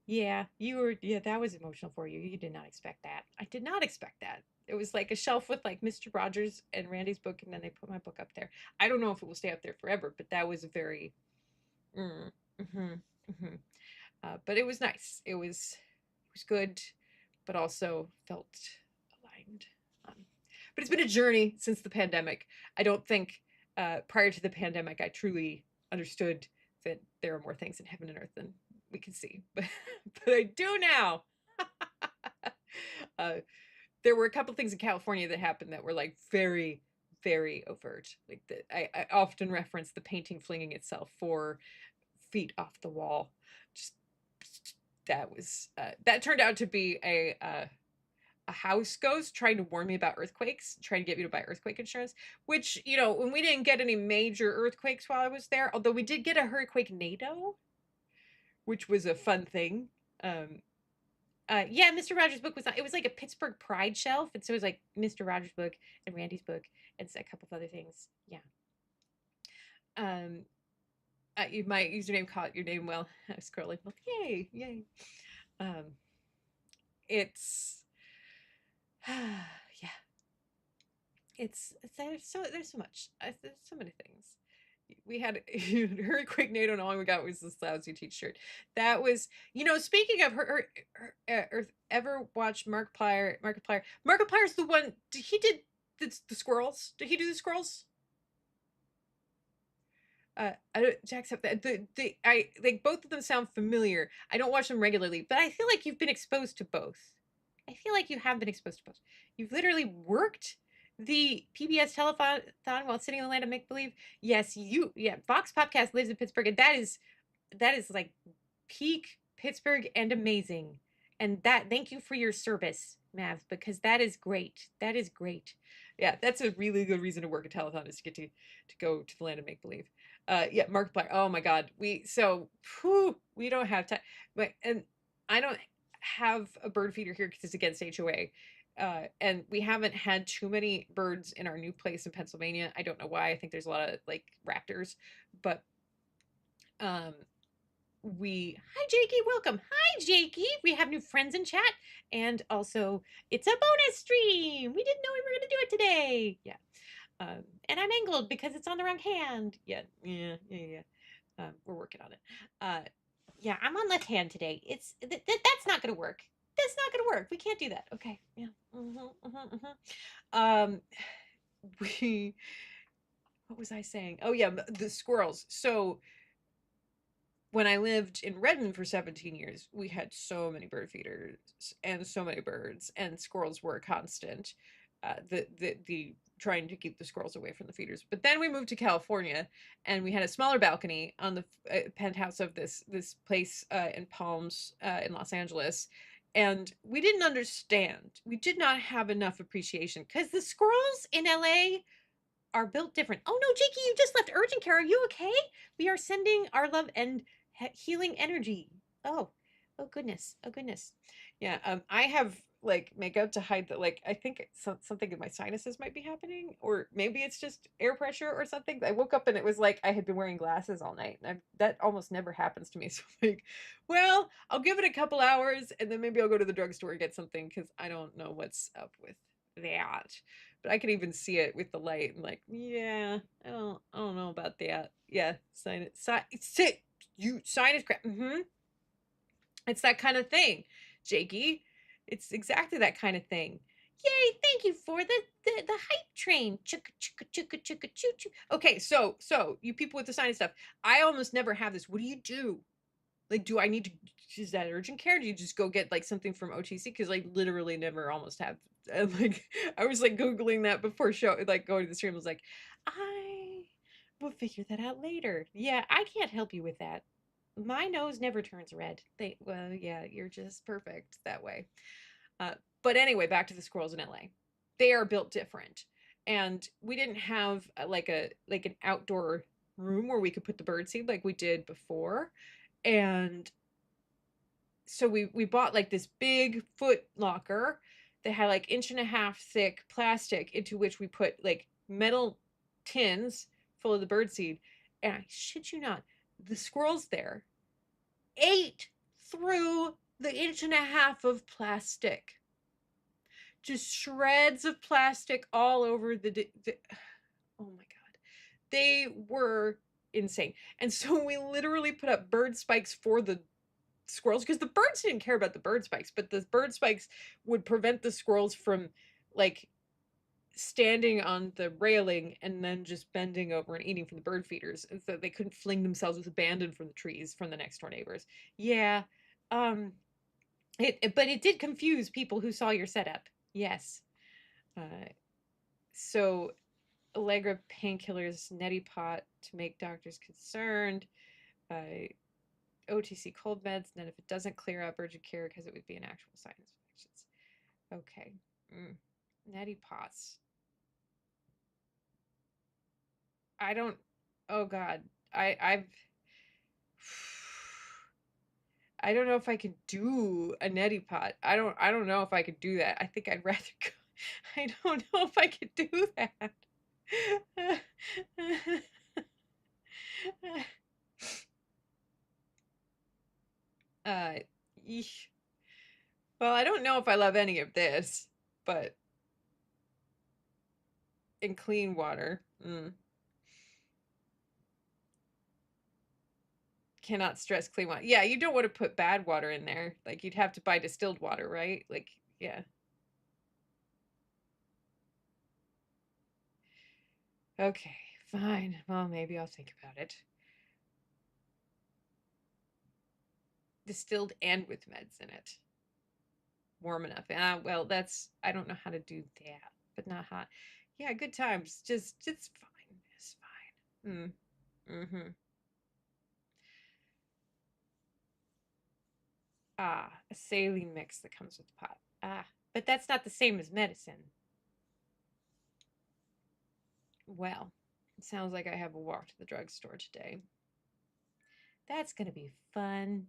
yeah, yeah, that was emotional for you. You did not expect that. I did not expect that. It was like a shelf with like Mr. Rogers and Randy's book, and then they put my book up there. I don't know if it will stay up there forever, but that was a very mm, hmm hmm but it was nice. It was good, but also felt aligned. But it's been a journey since the pandemic. I don't think prior to the pandemic I truly understood that there are more things in heaven and earth than we can see, but I do now. uh, there were a couple things in California that happened that were like very, very overt. Like I often reference the painting flinging itself 4 feet off the wall. Just that was that turned out to be a house ghost trying to warn me about earthquakes, trying to get me to buy earthquake insurance, which, when we didn't get any major earthquakes while I was there, although we did get a hurricane NATO, which was a fun thing. Um, Yeah, Mr. Rogers' book was not, it was like a Pittsburgh Pride shelf, and so it was like Mr. Rogers' book and Randy's book and a couple of other things. Yeah. Um, my username caught your name well. I was scrolling. Well, yay, yay. Um, it's yeah. It's there's so much. There's so many things. We had her quick Nate on all we got was this lousy t-shirt. That was, speaking of ever watch Markiplier? Markiplier's the one. He did the squirrels. Did he do the squirrels? I don't, Jacksepticeye. I like both of them sound familiar. I don't watch them regularly, but I feel like you've been exposed to both. I feel like you have been exposed to both. You've literally worked the PBS telethon while sitting in the land of make believe. Yes, yeah. Vox Podcast lives in Pittsburgh, and that is like peak Pittsburgh and amazing. And thank you for your service, Mav, because that is great. That is great. Yeah, that's a really good reason to work a telethon, is to get to go to the land of make believe. Yeah, Markiplier. Oh my God, we don't have time, but and I don't have a bird feeder here because it's against HOA. And we haven't had too many birds in our new place in Pennsylvania. I don't know why. I think there's a lot of like raptors, but um hi Jakey, welcome. Hi Jakey, we have new friends in chat, and also it's a bonus stream. We didn't know we were going to do it today. Yeah. And I'm angled because it's on the wrong hand. Yeah. We're working on it. Yeah, I'm on left hand today. That's not gonna work. That's not gonna work. We can't do that. Okay. Yeah. Um, we. What was I saying? Oh yeah, the squirrels. So when I lived in Redmond for 17 years, we had so many bird feeders and so many birds, and squirrels were a constant. The trying to keep the squirrels away from the feeders. But then we moved to California, and we had a smaller balcony on the penthouse of this place in Palms in Los Angeles. And we didn't understand. We did not have enough appreciation because the squirrels in LA are built different. Oh no, Jakey, you just left urgent care. Are you okay? We are sending our love and healing energy. Oh goodness. Oh goodness. Yeah. I have like makeup to hide that. Like I think something in my sinuses might be happening, or maybe it's just air pressure or something. I woke up and it was like I had been wearing glasses all night, and that almost never happens to me. So like, well, I'll give it a couple hours, and then maybe I'll go to the drugstore and get something because I don't know what's up with that. But I can even see it with the light and like, yeah, I don't know about that. Yeah, sinus crap. It's that kind of thing, Jakey. It's exactly that kind of thing. Yay, thank you for the hype train. Chugga chugga chugga chugga choo choo. Okay, so you people with the sinus stuff, I almost never have this. What do you do? Like, do I need to, is that urgent care? Do you just go get like something from OTC? Because I literally never almost have, like, I was like Googling that before show, like going to the stream. I was like, I will figure that out later. Yeah, I can't help you with that. My nose never turns red. Well, yeah, you're just perfect that way. Uh, but anyway, back to the squirrels in LA. They are built different. And we didn't have like an outdoor room where we could put the bird seed like we did before. And so we bought like this big foot locker that had like inch and a half thick plastic into which we put like metal tins full of the birdseed. And I shit you not, the squirrels there ate through the inch and a half of plastic. Just shreds of plastic all over oh my God. They were insane. And so we literally put up bird spikes for the squirrels because the birds didn't care about the bird spikes, but the bird spikes would prevent the squirrels from like standing on the railing and then just bending over and eating from the bird feeders, and so they couldn't fling themselves with abandon from the trees from the next door neighbors. Yeah. But it did confuse people who saw your setup. Yes. So Allegra painkillers, neti pot to make doctors concerned. OTC cold meds, and then if it doesn't clear up, urgent care because it would be an actual sinus infections. Okay. Neti pots. I don't. Oh God. I've. I don't know if I could do a neti pot. I don't know if I could do that. I think I'd rather go. I don't know if I could do that. uh, eesh. Well, I don't know if I love any of this, but in clean water. Cannot stress clean water. Yeah, you don't want to put bad water in there. Like you'd have to buy distilled water, right? Like, yeah. Okay, fine. Well, maybe I'll think about it. Distilled and with meds in it. Warm enough. Well, that's I don't know how to do that, but not hot. Yeah, good times. Just it's fine. It's fine. Mm-hmm. Ah, a saline mix that comes with the pot. Ah, but that's not the same as medicine. Well, it sounds like I have a walk to the drugstore today. That's gonna be fun.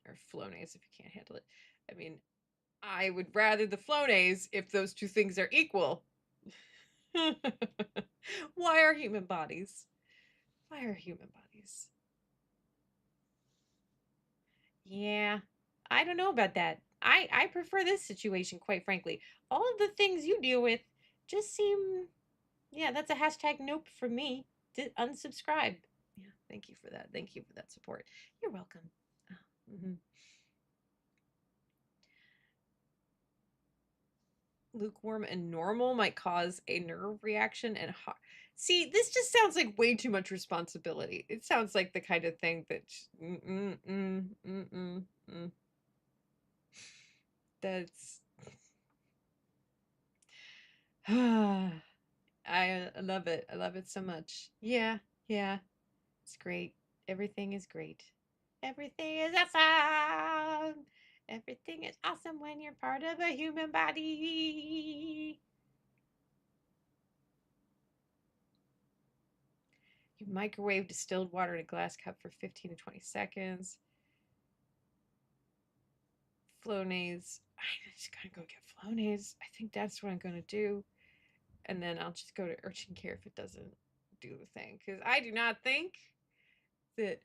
Or Flonase if you can't handle it. I mean, I would rather the Flonase if those two things are equal. Why are human bodies? Why are human bodies? Yeah, I don't know about that. I prefer this situation, quite frankly. All of the things you deal with just seem, yeah, that's a hashtag nope for me. Unsubscribe. Yeah, thank you for that. Thank you for that support. You're welcome. Mm-hmm. Lukewarm and normal might cause a nerve reaction and hot. See, this just sounds like way too much responsibility. It sounds like the kind of thing that that's I love it. I love it so much. Yeah, yeah. It's great. Everything is great. Everything is awesome. Everything is awesome when you're part of a human body. You microwave distilled water in a glass cup for 15 to 20 seconds. Flonase. I'm just gonna go get Flonase. I think that's what I'm gonna do. And then I'll just go to urgent care if it doesn't do the thing. Because I do not think that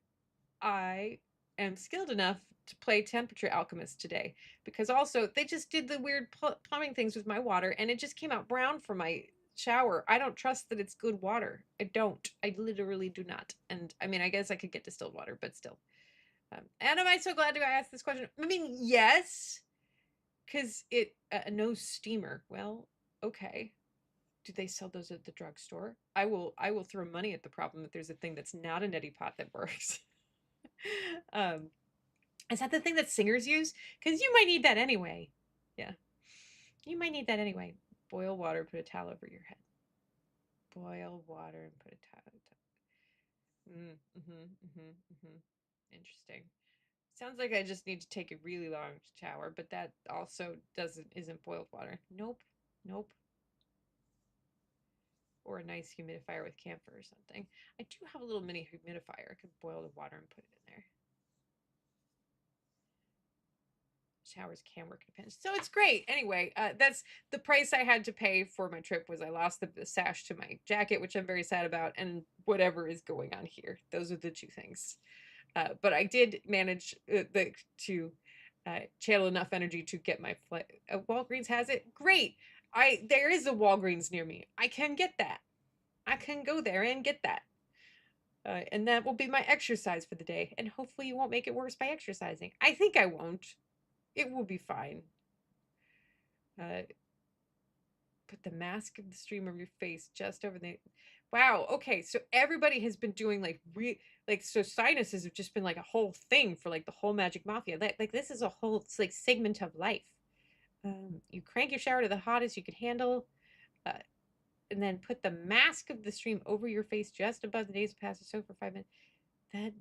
I am skilled enough to play temperature alchemist today. Because also, they just did the weird plumbing things with my water and it just came out brown from my shower. I don't trust that it's good water. I don't. I literally do not. And I mean, I guess I could get distilled water, but still. And am I so glad to ask this question? I mean, yes, because it no steamer. Well, okay. Do they sell those at the drugstore? I will throw money at the problem that there's a thing that's not a neti pot that works. um, is that the thing that singers use? Because you might need that anyway. Yeah, you might need that anyway. Boil water, put a towel over your head. Boil water and put a towel. Interesting. Sounds like I just need to take a really long shower, but that also isn't boiled water. Nope. Nope. Or a nice humidifier with camphor or something. I do have a little mini humidifier. I could boil the water and put it in there. Showers can work depends. So it's great. Anyway, that's the price I had to pay for my trip was I lost the sash to my jacket, which I'm very sad about, and whatever is going on here. Those are the two things. But I did manage to channel enough energy to get my flight. Walgreens has it. Great. There is a Walgreens near me. I can get that. I can go there and get that. And that will be my exercise for the day. And hopefully you won't make it worse by exercising. I think I won't. It will be fine. Put the mask of the stream of your face just over the. Wow. Okay. So everybody has been doing so sinuses have just been like a whole thing for like the whole Magic Mafia. Like this is a whole like segment of life. You crank your shower to the hottest you can handle. And then put the mask of the stream over your face just above the nasal passage. So for 5 minutes. That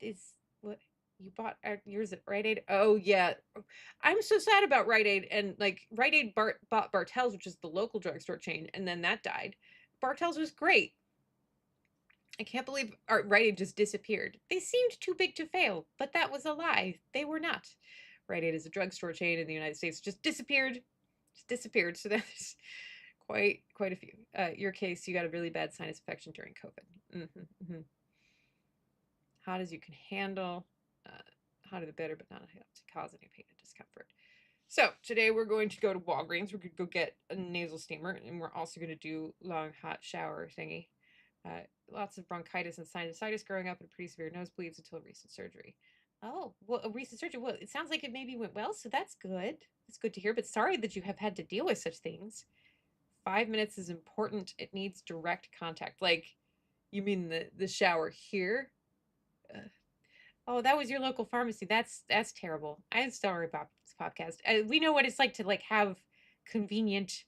is what you bought yours at Rite Aid. Oh yeah, I'm so sad about Rite Aid and like Rite Aid bought Bartell's, which is the local drugstore chain, and then that died. Bartell's was great. I can't believe Rite Aid just disappeared. They seemed too big to fail, but that was a lie. They were not. Rite Aid is a drugstore chain in the United States. Just disappeared. Just disappeared. So there's quite a few. Your case, you got a really bad sinus infection during COVID. Mm-hmm. Hot as you can handle. Hotter the better, but not enough to cause any pain and discomfort. So today we're going to go to Walgreens. We're going to go get a nasal steamer, and we're also going to do long hot shower thingy. Lots of bronchitis and sinusitis growing up and pretty severe nosebleeds until recent surgery. Oh, well, a recent surgery. Well, it sounds like it maybe went well, so that's good. It's good to hear, but sorry that you have had to deal with such things. 5 minutes is important. It needs direct contact. Like, you mean the shower here? Oh, that was your local pharmacy. That's terrible. I'm sorry about this podcast. We know what it's like to like have convenient,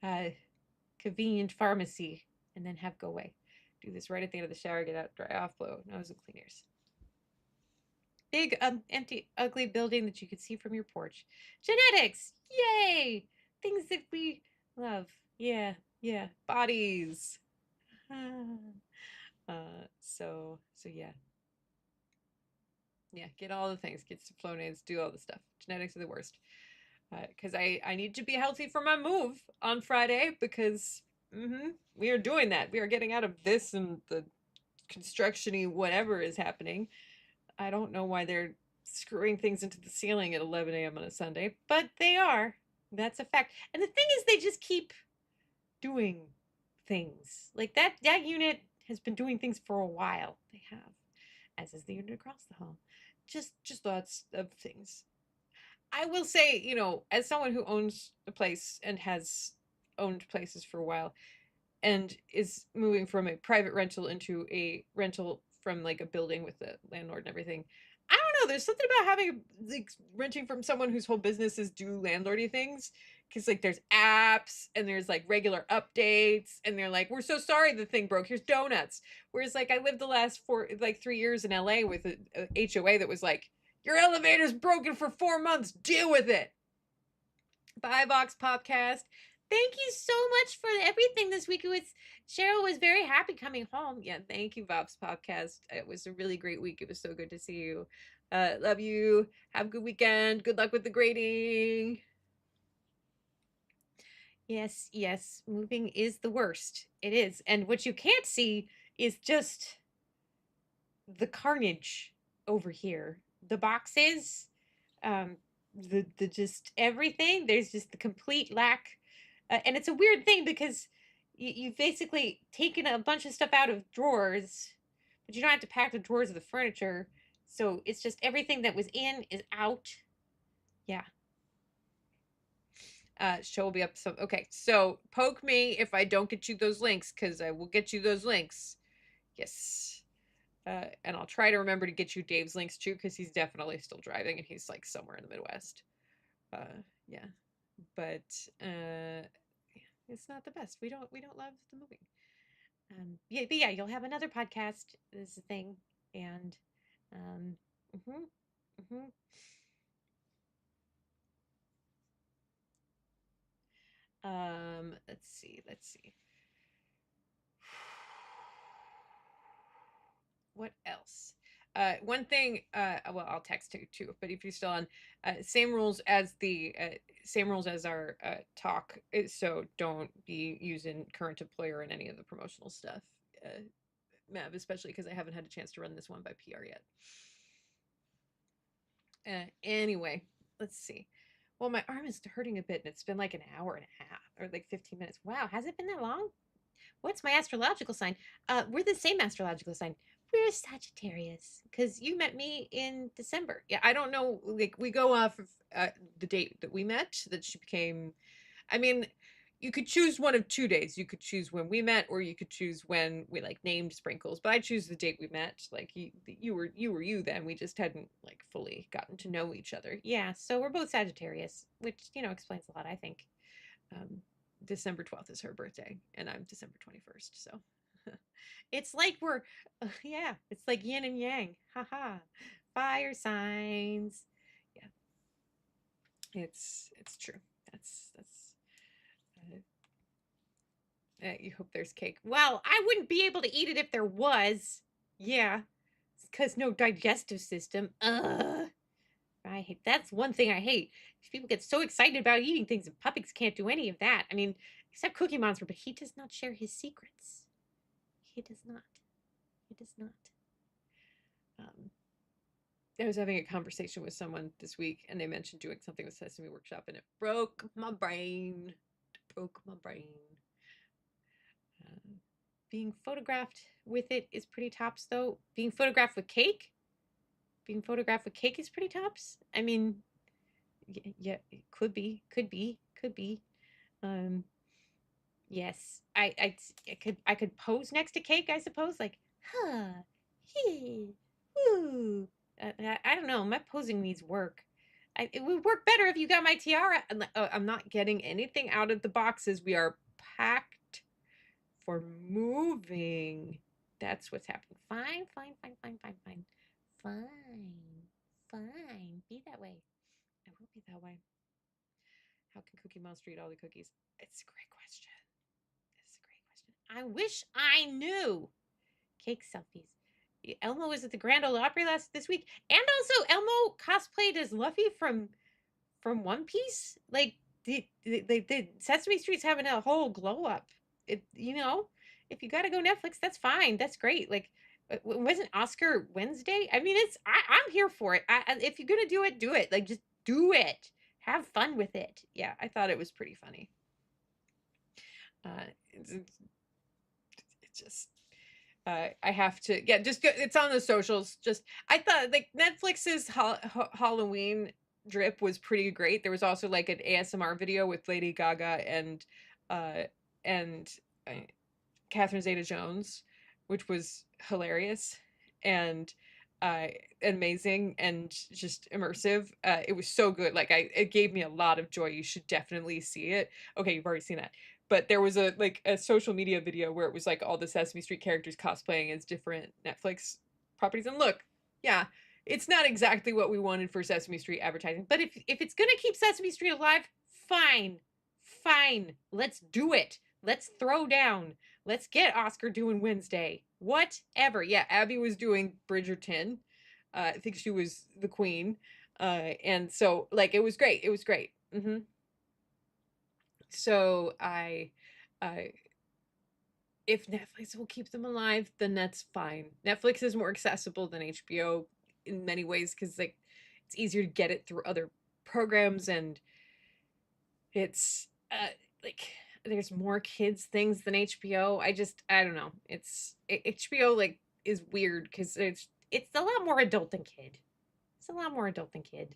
uh, convenient pharmacy and then have go away. Do this right at the end of the shower. Get out, dry off, blow nose and clean ears. Big, empty, ugly building that you can see from your porch. Genetics, yay! Things that we love. Yeah, yeah. Bodies. So yeah. Yeah, get all the things, get some Flonase, do all the stuff. Genetics are the worst. Because I need to be healthy for my move on Friday because we are doing that. We are getting out of this and the construction-y whatever is happening. I don't know why they're screwing things into the ceiling at 11 a.m. on a Sunday, but they are. That's a fact. And the thing is, they just keep doing things. Like that unit has been doing things for a while. They have, as is the unit across the hall. Just lots of things. I will say, as someone who owns a place and has owned places for a while and is moving from a private rental into a rental from like a building with the landlord and everything. I don't know, there's something about having like renting from someone whose whole business is do landlordy things because like there's apps and there's like regular updates and they're like, we're so sorry the thing broke, here's donuts. Whereas like I lived the last 3 years in LA with a HOA that was like, your elevator's broken for 4 months, deal with it. Bye, Vox Podcast. Thank you so much for everything this week. Cheryl was very happy coming home. Yeah, thank you, Vox Podcast. It was a really great week. It was so good to see you. Love you. Have a good weekend. Good luck with the grading. Yes. Moving is the worst. It is. And what you can't see is just the carnage over here. The boxes, the just everything. There's just the complete lack. And it's a weird thing because you've basically taken a bunch of stuff out of drawers, but you don't have to pack the drawers of the furniture. So it's just everything that was in is out. Yeah. Show will be up. So okay. So poke me if I don't get you those links, because I will get you those links. Yes. And I'll try to remember to get you Dave's links too, because he's definitely still driving and he's like somewhere in the Midwest. Yeah. But it's not the best. We don't love the moving. Yeah, but yeah, you'll have another podcast. This is a thing, and um, mhm, mhm. Let's see. What else? One thing. Well, I'll text you too. But if you're still on, same rules as our talk. So don't be using current employer in any of the promotional stuff. Mav, especially because I haven't had a chance to run this one by PR yet. Anyway, let's see. Well, my arm is hurting a bit, and it's been like an hour and a half, or like 15 minutes. Wow, has it been that long? What's my astrological sign? We're the same astrological sign. We're Sagittarius, because you met me in December. Yeah, I don't know. Like, we go off of the date that we met, that she became. I mean, you could choose one of 2 days. You could choose when we met, or you could choose when we like named Sprinkles. But I choose the date we met. Like you were you then. We just hadn't like fully gotten to know each other. Yeah, so we're both Sagittarius, which explains a lot, I think. December 12th is her birthday, and I'm December 21st. So it's like we're yeah, it's like yin and yang. Haha. Fire signs. Yeah. It's true. That's You hope there's cake. Well, I wouldn't be able to eat it if there was. Yeah, because no digestive system. Ugh. I hate that's one thing I hate. People get so excited about eating things, and puppies can't do any of that. I mean, except Cookie Monster, but he does not share his secrets. He does not. He does not. Um, I was having a conversation with someone this week, and they mentioned doing something with Sesame Workshop, and it broke my brain. It broke my brain. Being photographed with it is pretty tops, though. Being photographed with cake is pretty tops. I mean, yeah, it could be, could be. Um, yes, I could pose next to cake, I suppose, like, huh, he, woo. I don't know. My posing needs work. It would work better if you got my tiara. I'm not getting anything out of the boxes. We are packed for moving. That's what's happening. Fine, fine, fine, fine, fine, fine. Fine, fine. Be that way. I will be that way. How can Cookie Monster eat all the cookies? It's a great question. It's a great question. I wish I knew. Cake selfies. Elmo was at the Grand Ole Opry this week, and also Elmo cosplayed as Luffy from One Piece. Like the Sesame Street's having a whole glow up. If you got to go Netflix, that's fine. That's great. Like, wasn't Oscar Wednesday? I mean, I'm here for it. If you're gonna do it. Like, just do it. Have fun with it. Yeah, I thought it was pretty funny. It's just I have to just go, it's on the socials. Just I thought like Netflix's Halloween drip was pretty great. There was also like an ASMR video with Lady Gaga uh and Catherine Zeta-Jones, which was hilarious and amazing and just immersive. It was so good. Like it gave me a lot of joy. You should definitely see it. Okay, you've already seen that. But there was a social media video where it was like all the Sesame Street characters cosplaying as different Netflix properties. And look, yeah, it's not exactly what we wanted for Sesame Street advertising. But if it's gonna keep Sesame Street alive, fine. Fine. Let's do it. Let's throw down. Let's get Oscar doing Wednesday. Whatever. Yeah, Abby was doing Bridgerton. I think she was the queen. And so like it was great. It was great. So if Netflix will keep them alive, then that's fine. Netflix is more accessible than HBO in many ways because like it's easier to get it through other programs, and it's like there's more kids things than HBO. I don't know. HBO like is weird because it's a lot more adult than kid. It's a lot more adult than kid.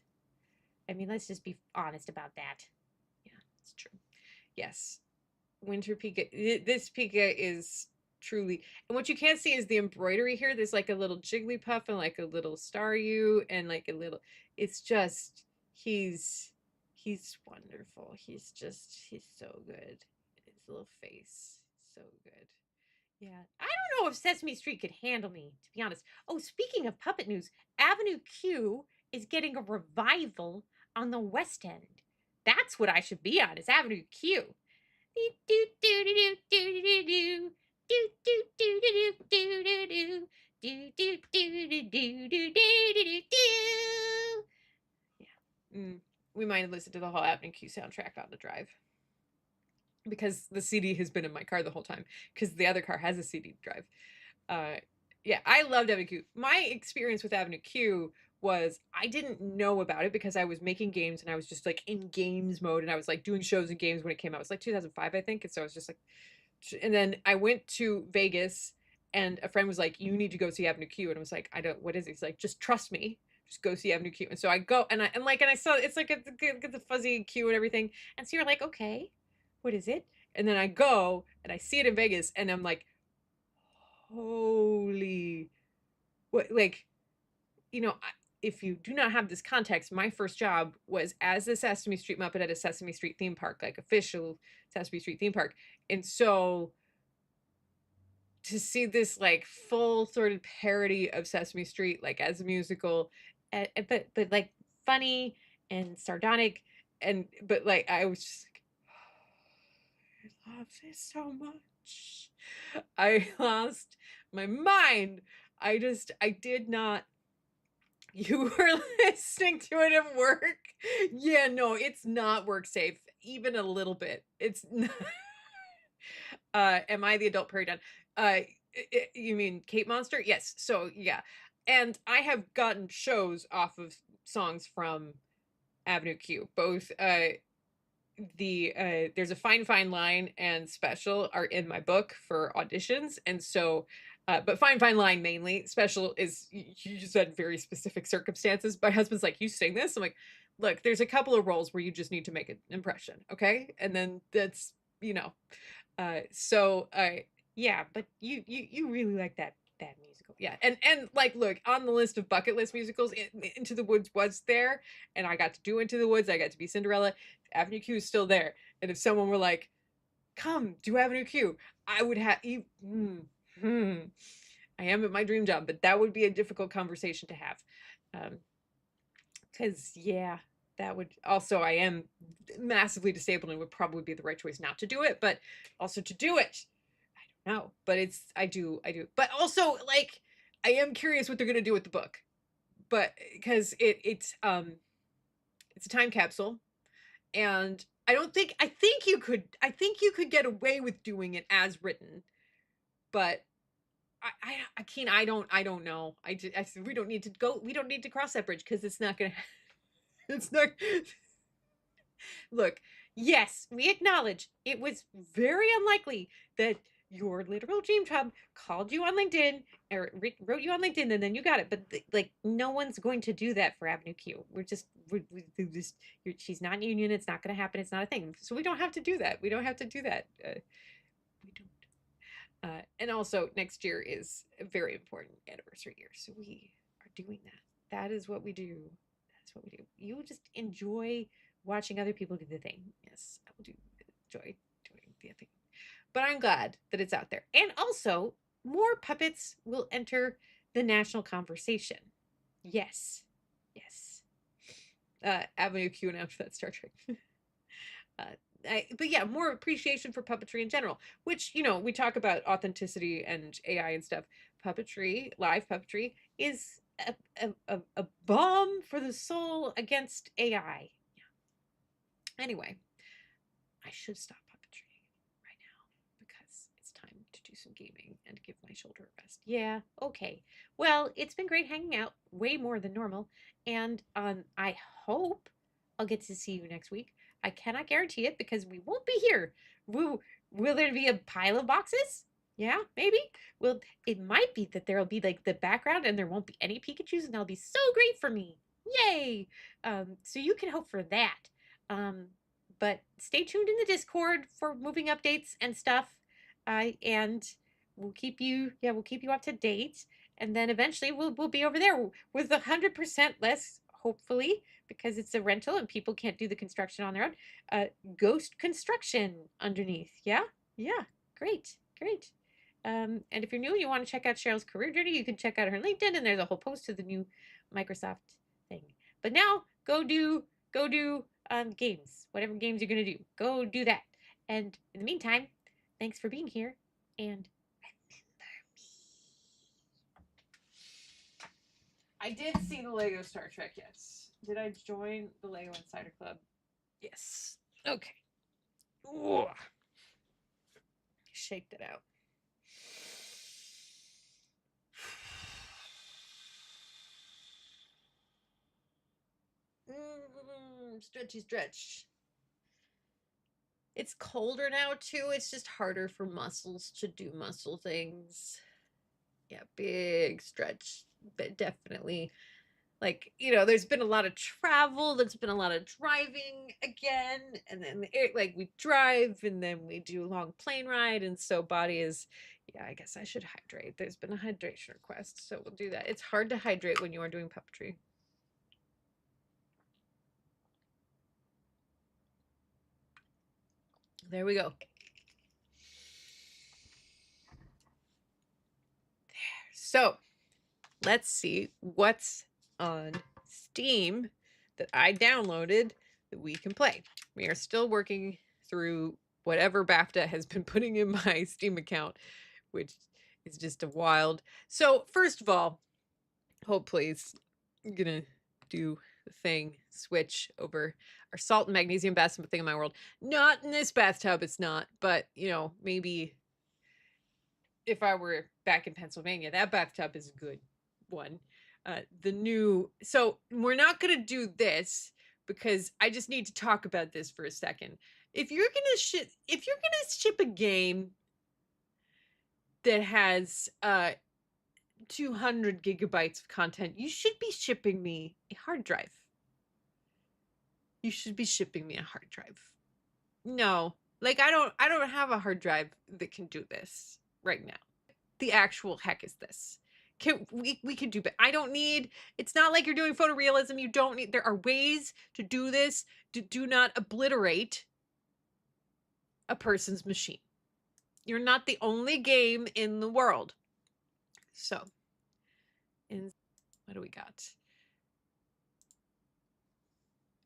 I mean, let's just be honest about that. Yeah, it's true. Yes. Winter Pika. This Pika is truly, and what you can't see is the embroidery here. There's like a little Jigglypuff and like a little Staryu and like a little. It's just he's wonderful. He's so good. His little face, so good. Yeah, I don't know if Sesame Street could handle me, to be honest. Oh, speaking of puppet news, Avenue Q is getting a revival on the West End. That's what I should be on, is Avenue Q. Yeah. We might listen to the whole Avenue Q soundtrack on the drive because the CD has been in my car the whole time because the other car has a CD drive. Yeah, I loved Avenue Q. My experience with Avenue Q was I didn't know about it because I was making games and I was just like in games mode and I was like doing shows and games when it came out. It was like 2005, I think. And so I was just like, and then I went to Vegas and a friend was like, you need to go see Avenue Q. And I was like, I don't, what is it? He's like, just trust me. Just go see Avenue Q. And so I go and I saw it's like the fuzzy Q and everything. And so you're like, okay, what is it? And then I go and I see it in Vegas and I'm like, holy, what, like, if you do not have this context, my first job was as a Sesame Street Muppet at a Sesame Street theme park, like official Sesame Street theme park. And so to see this like full sort of parody of Sesame Street, like as a musical, but like funny and sardonic, but like I was just like, love this so much. I lost my mind. I did not. You were listening to it at work? Yeah, no, it's not work safe, even a little bit. It's not. Am I the adult prairie dog? You mean Kate Monster? Yes. So yeah, and I have gotten shows off of songs from Avenue Q. Both there's a fine line and special are in my book for auditions, and so but fine line mainly. Special is you just had very specific circumstances. My husband's like, you sing this? I'm like, look, there's a couple of roles where you just need to make an impression, okay? And then that's you know so yeah, but you really like that musical. Yeah. And like look, on the list of bucket list musicals, Into the Woods was there, and I got to do Into the Woods. I got to be Cinderella. Avenue Q is still there. And if someone were like, "Come, do Avenue Q," I would have you I am at my dream job, but that would be a difficult conversation to have. Cuz yeah, that would also I am massively disabled and would probably be the right choice not to do it, but also to do it. I don't know, but I do. But also like I am curious what they're going to do with the book. But cuz it's a time capsule, and I think you could get away with doing it as written, but I don't know. I said we don't need to go. We don't need to cross that bridge because it's not gonna. It's not. Look, yes, we acknowledge it was very unlikely that your literal dream job called you on LinkedIn or wrote you on LinkedIn and then you got it. But like, no one's going to do that for Avenue Q. We just, she's not union. It's not going to happen. It's not a thing. So we don't have to do that. We don't have to do that. We don't. And also, next year is a very important anniversary year. So we are doing that. That is what we do. That's what we do. You just enjoy watching other people do the thing. Yes, I will enjoy doing the thing. But I'm glad that it's out there. And also, more puppets will enter the national conversation. Yes. Yes. Avenue Q and after that Star Trek. But yeah, more appreciation for puppetry in general, which, we talk about authenticity and AI and stuff. Puppetry, live puppetry, is a balm for the soul against AI. Yeah. Anyway, I should stop puppetry right now because it's time to do some gaming and give my shoulder a rest. Yeah, okay. Well, it's been great hanging out, way more than normal, and I hope I'll get to see you next week. I cannot guarantee it because we won't be here. Will there be a pile of boxes? Yeah, maybe. Well, it might be that there'll be like the background and there won't be any Pikachus, and that'll be so great for me. Yay! So you can hope for that. But stay tuned in the Discord for moving updates and stuff. And we'll keep you up to date. And then eventually we'll be over there with 100% less, hopefully, because it's a rental and people can't do the construction on their own. Ghost construction underneath. Yeah, yeah, great. And if you're new and you want to check out Cheryl's career journey, you can check out her LinkedIn, and there's a whole post to the new Microsoft thing. But now go do games, whatever games you're gonna do. Go do that. And in the meantime, thanks for being here, and I did see the Lego Star Trek, yes. Did I join the Lego Insider Club? Yes. Okay. Ooh. Shake that out. Stretchy stretch. It's colder now too. It's just harder for muscles to do muscle things. Yeah, big stretch, but definitely like, there's been a lot of travel, there's been a lot of driving again, and then like we drive and then we do a long plane ride, and so body is, yeah, I guess I should hydrate. There's been a hydration request, so we'll do that. It's hard to hydrate when you are doing puppetry. There we go. There. So let's see what's on Steam that I downloaded that we can play. We are still working through whatever BAFTA has been putting in my Steam account, which is just a wild. So first of all, hopefully it's gonna do the thing, switch over our salt and magnesium bath thing in my world. Not in this bathtub, it's not, but you know, maybe if I were back in Pennsylvania, that bathtub is a good one. So we're not gonna do this because I just need to talk about this for a second. If you're gonna ship a game that has 200 gigabytes of content, you should be shipping me a hard drive. You should be shipping me a hard drive. No, like I don't have a hard drive that can do this right now. The actual heck is this? We can do, but I don't need. It's not like you're doing photorealism. You don't need. There are ways to do this. Do not obliterate a person's machine. You're not the only game in the world. So, what do we got?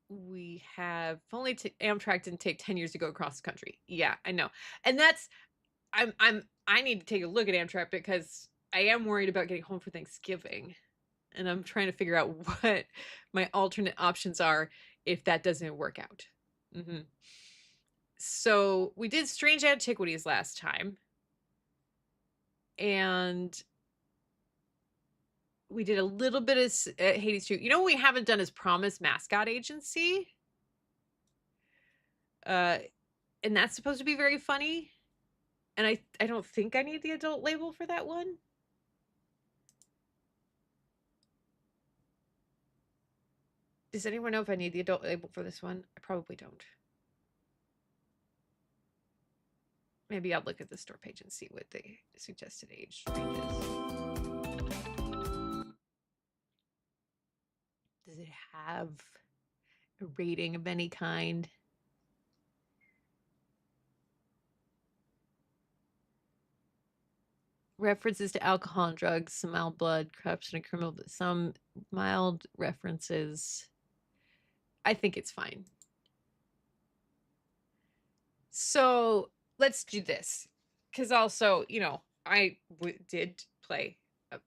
We have only Amtrak didn't take 10 years to go across the country. Yeah, I know. And that's I need to take a look at Amtrak because I am worried about getting home for Thanksgiving. And I'm trying to figure out what my alternate options are if that doesn't work out. So we did Strange Antiquities last time. And we did a little bit of Hades 2. You know what we haven't done is Promise Mascot Agency. And that's supposed to be very funny. And I don't think I need the adult label for that one. Does anyone know if I need the adult label for this one? I probably don't. Maybe I'll look at the store page and see what the suggested age range is. Does it have a rating of any kind? References to alcohol and drugs, some mild blood, corruption and criminal, but some mild references. I think it's fine. So let's do this. Because also, you know, I did play a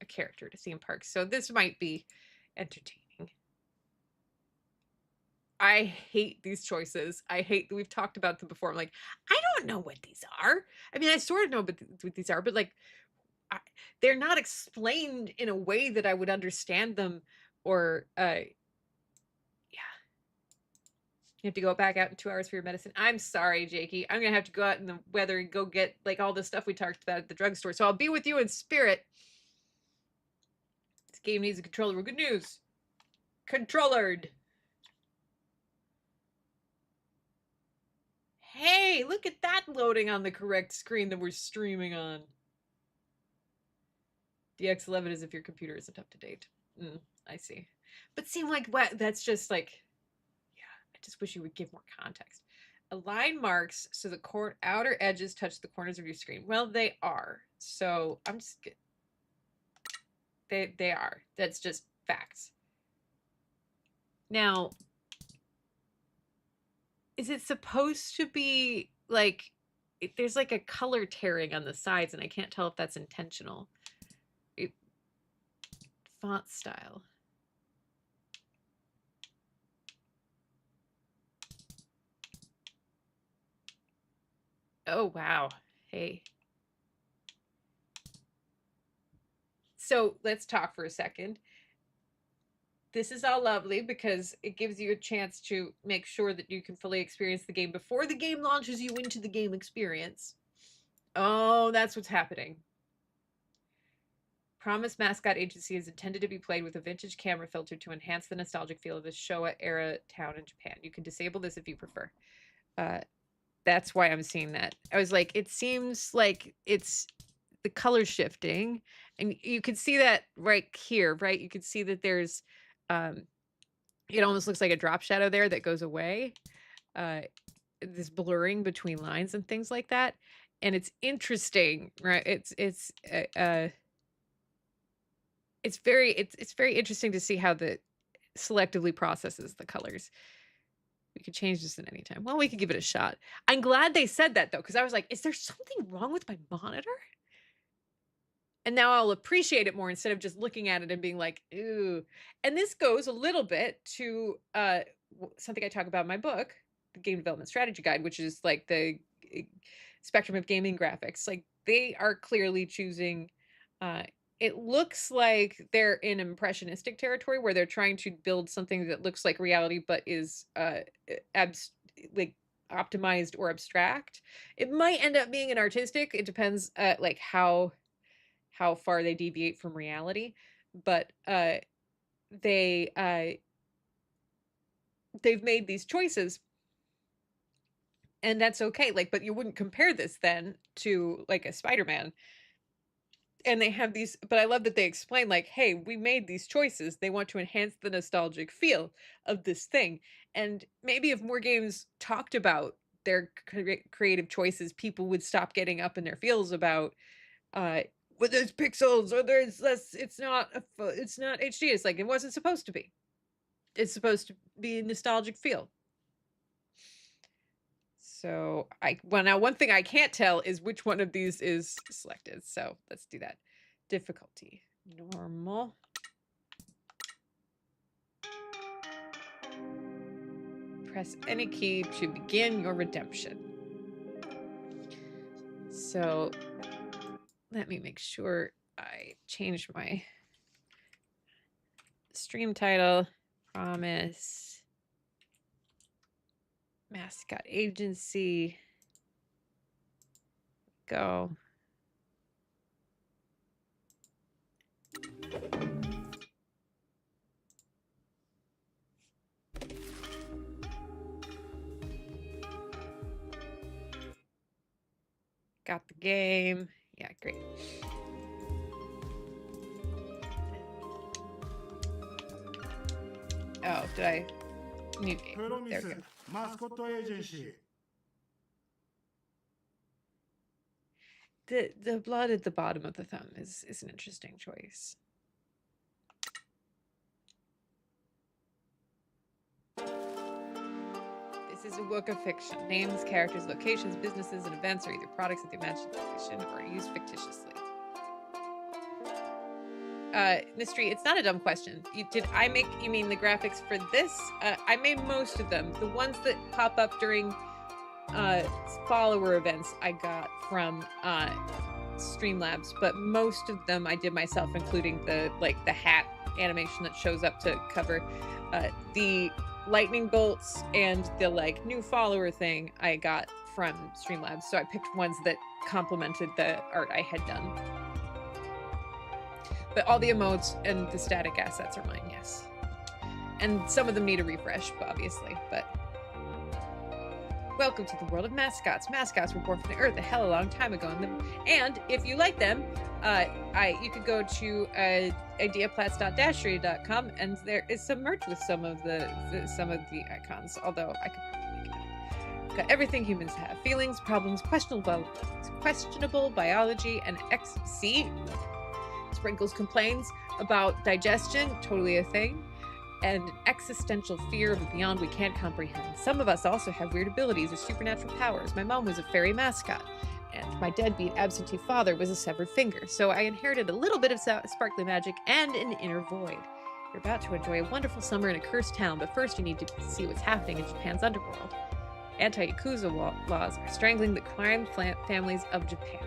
character to theme parks. So this might be entertaining. I hate these choices. I hate that we've talked about them before. I'm like, I don't know what these are. I mean, I sort of know what these are, but like, they're not explained in a way that I would understand them. Or, yeah, you have to go back out in 2 hours for your medicine. I'm sorry, Jakey. I'm gonna have to go out in the weather and go get like all the stuff we talked about at the drugstore. So I'll be with you in spirit. This game needs a controller. Good news. Controllered. Hey, look at that loading on the correct screen that we're streaming on. DX11 is if your computer isn't up to date. I see. But seem like what? That's just like, yeah, I just wish you would give more context. Align marks so the outer edges touch the corners of your screen. Well, they are. So I'm just they are. That's just facts. Now, is it supposed to be like there's like a color tearing on the sides and I can't tell if that's intentional. Font style. Oh, wow. Hey. So let's talk for a second. This is all lovely because it gives you a chance to make sure that you can fully experience the game before the game launches you into the game experience. Oh, that's what's happening. Promise Mascot Agency is intended to be played with a vintage camera filter to enhance the nostalgic feel of the Showa-era town in Japan. You can disable this if you prefer. That's why I'm seeing that. I was like, it seems like it's the color shifting. And you can see that right here, right? You can see that there's it almost looks like a drop shadow there that goes away. This blurring between lines and things like that. And it's interesting, right? It's very interesting to see how the selectively processes the colors. We could change this at any time. Well, we could give it a shot. I'm glad they said that though, because I was like, is there something wrong with my monitor? And now I'll appreciate it more instead of just looking at it and being like, ooh. And this goes a little bit to something I talk about in my book, the Game Development Strategy Guide, which is like the spectrum of gaming graphics. Like they are clearly choosing, it looks like they're in impressionistic territory where they're trying to build something that looks like reality but is like optimized or abstract. It might end up being an artistic. It depends like how far they deviate from reality, but they've made these choices, and that's okay. Like, but you wouldn't compare this then to like a Spider-Man. And they have these, but I love that they explain like, hey, we made these choices. They want to enhance the nostalgic feel of this thing. And maybe if more games talked about their creative choices, people would stop getting up in their feels about well, there's pixels or there's less. It's not HD. It's like it wasn't supposed to be. It's supposed to be a nostalgic feel. So now one thing I can't tell is which one of these is selected. So let's do that. Difficulty, normal. Press any key to begin your redemption. So let me make sure I change my stream title. Promise. Mascot agency. Go. Got the game. Yeah, great. Oh, did I? New game. There we go. Mascot agency. The blood at the bottom of the thumb is an interesting choice. This is a work of fiction. Names, characters, locations, businesses, and events are either products of the imagination or used fictitiously. Mystery, it's not a dumb question. You mean the graphics for this? I made most of them. The ones that pop up during follower events I got from Streamlabs, but most of them I did myself, including the hat animation that shows up to cover the lightning bolts and the new follower thing I got from Streamlabs. So I picked ones that complemented the art I had done. But all the emotes and the static assets are mine, yes. And some of them need a refresh, obviously, but... Welcome to the world of mascots. Mascots were born from the earth a hell of a long time ago. And if you like them, you could go to ideaplats.dashery.com, and there is some merch with some of the icons, although I could probably make it up. Got everything humans have. Feelings, problems, questionable biology, and XC. Sprinkles complains about digestion, totally a thing, and existential fear of a beyond we can't comprehend. Some of us also have weird abilities or supernatural powers. My mom was a fairy mascot, and my deadbeat absentee father was a severed finger, so I inherited a little bit of sparkly magic and an inner void. You're about to enjoy a wonderful summer in a cursed town, but first you need to see what's happening in Japan's underworld. Anti-Yakuza laws are strangling the crime families of Japan.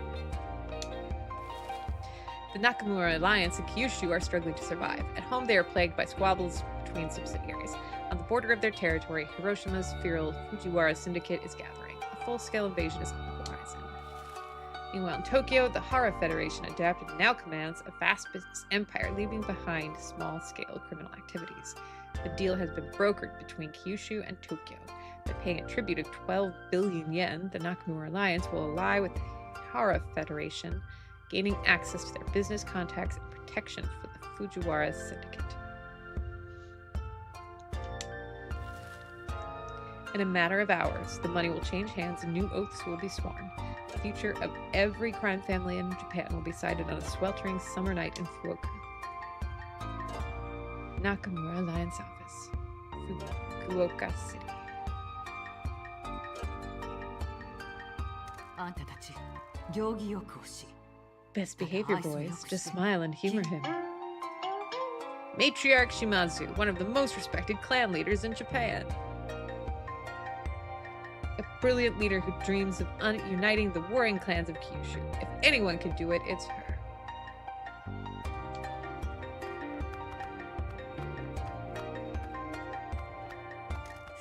The Nakamura Alliance and Kyushu are struggling to survive. At home, they are plagued by squabbles between subsidiaries. On the border of their territory, Hiroshima's feral Fujiwara syndicate is gathering. A full-scale invasion is on the horizon. Meanwhile, in Tokyo, the Hara Federation adapted and now commands a vast business empire, leaving behind small-scale criminal activities. A deal has been brokered between Kyushu and Tokyo. By paying a tribute of 12 billion yen, the Nakamura Alliance will ally with the Hara Federation, gaining access to their business contacts and protection for the Fujiwara syndicate. In a matter of hours, the money will change hands and new oaths will be sworn. The future of every crime family in Japan will be decided on a sweltering summer night in Fukuoka. Nakamura Alliance Office, Fukuoka City. Best behavior, boys. Just smile and humor him. Matriarch Shimazu, one of the most respected clan leaders in Japan. A brilliant leader who dreams of uniting the warring clans of Kyushu. If anyone can do it, it's her.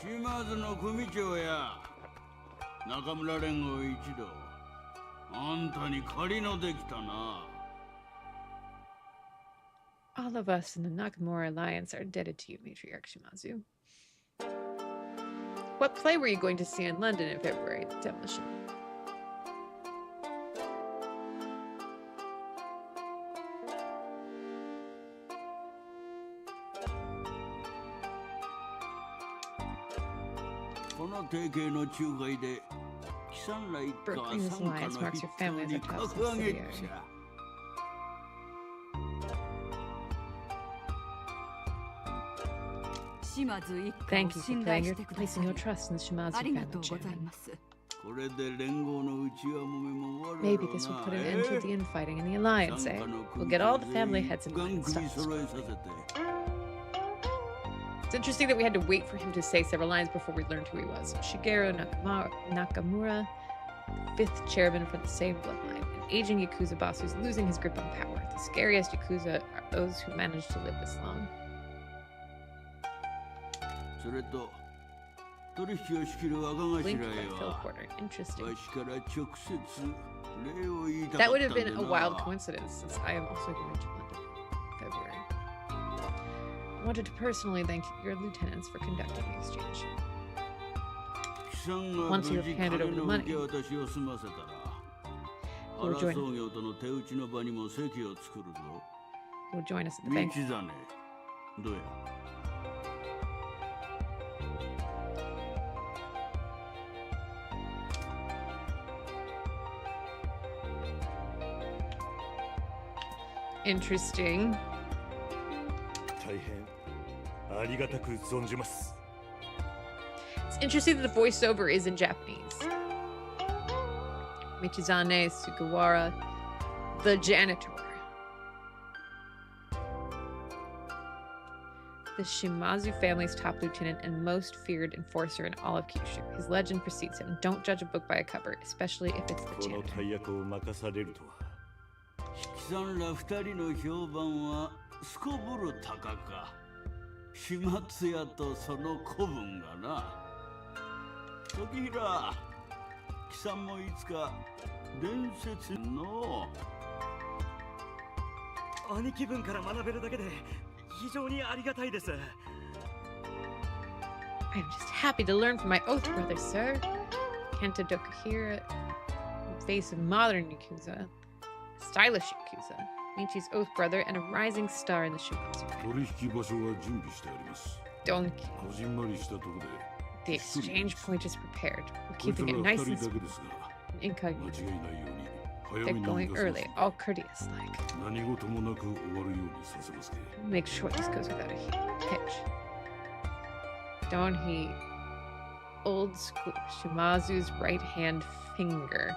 島津の組長や中村連合一同あんたに借りのできたな All of us in the Nakamura Alliance are indebted to you, Matriarch Shimazu. What play were you going to see in London in February? Demolition. Brooklyn Alliance marks your family as a top subsidiary. Thank you for placing your trust in the Shimazu family, Chairman. Maybe this will put an end to the infighting in the Alliance, eh? We'll get all the family heads in line and stop this conflict. It's interesting that we had to wait for him to say several lines before we learned who he was. Shigeru Nakamura, fifth chairman from the same bloodline, an aging Yakuza boss who's losing his grip on power. The scariest Yakuza are those who manage to live this long. Linked by Phil Porter. Interesting. That would have been a wild coincidence, since I am also going to London in February. I wanted to personally thank your lieutenants for conducting the exchange. Once you have handed over the money, you'll join us at the bank. Interesting. It's interesting that the voiceover is in Japanese. Michizane Sugawara, the janitor. The Shimazu family's top lieutenant and most feared enforcer in all of Kyushu. His legend precedes him. Don't judge a book by a cover, especially if it's the janitor. さんら二人の評判はすこぶる高か始末屋とその子分がな時平貴さんもいつか伝説の兄貴分から学べるだけで非常にありがたいです I'm just happy to learn from my oath brother, sir. Kenta Dokuhira, face of modern Yakuza. Stylish Yakuza, Michi's oath brother, and a rising star in the Shimazu. Donki. The exchange point is prepared. We're keeping it nice and smooth. Incognito. They're going early, all courteous-like. Make sure this goes without a hitch. Donki, old school Shimazu's right-hand finger.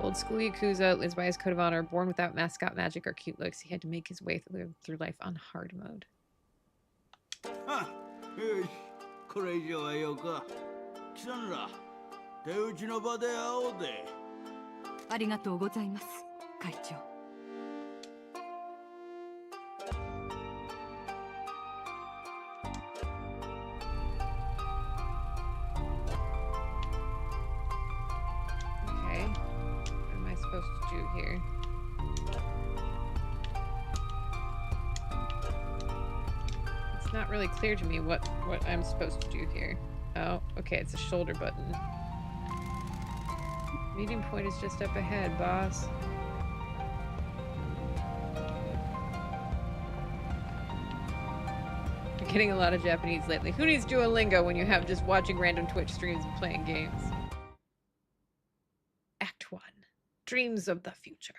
Old school Yakuza lives by his code of honor. Born without mascot magic or cute looks, he had to make his way through life on hard mode. Supposed to do here? It's not really clear to me what I'm supposed to do here. Oh, okay, it's a shoulder button. Meeting point is just up ahead, boss. You're getting a lot of Japanese lately. Who needs Duolingo when you have just watching random Twitch streams and playing games? Act 1. Dreams of the future.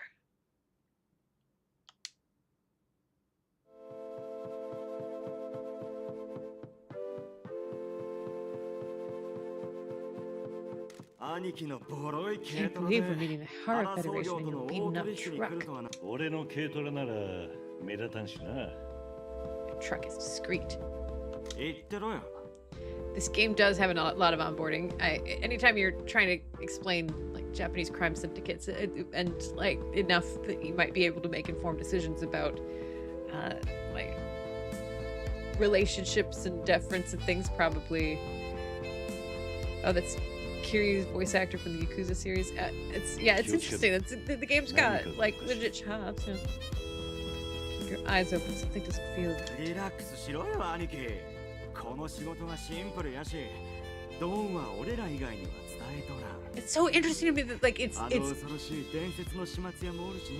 兄貴のボロい軽 Can't トラ believe で we're meeting the Horror 争う Federation 業 in と your の beaten 大 up 取引に来る truck. とはな。俺の軽トラなら目立たんしな。 Truck is discreet. 言ってろよ。 This game does have a lot of onboarding. Anytime you're trying to explain like Japanese crime syndicates and like enough that you might be able to make informed decisions about like relationships and deference and things, probably. Oh, that's Kiryu's voice actor from the Yakuza series. It's interesting. The game's got like legit shots. Yeah. Keep your eyes open. Something doesn't feel. リラックスしろよ兄貴。この仕事がシンプルやし、ドンは俺ら以外には伝えとらん。 It's so interesting to me that like it's あの恐ろしい伝説の始末屋もおるしな。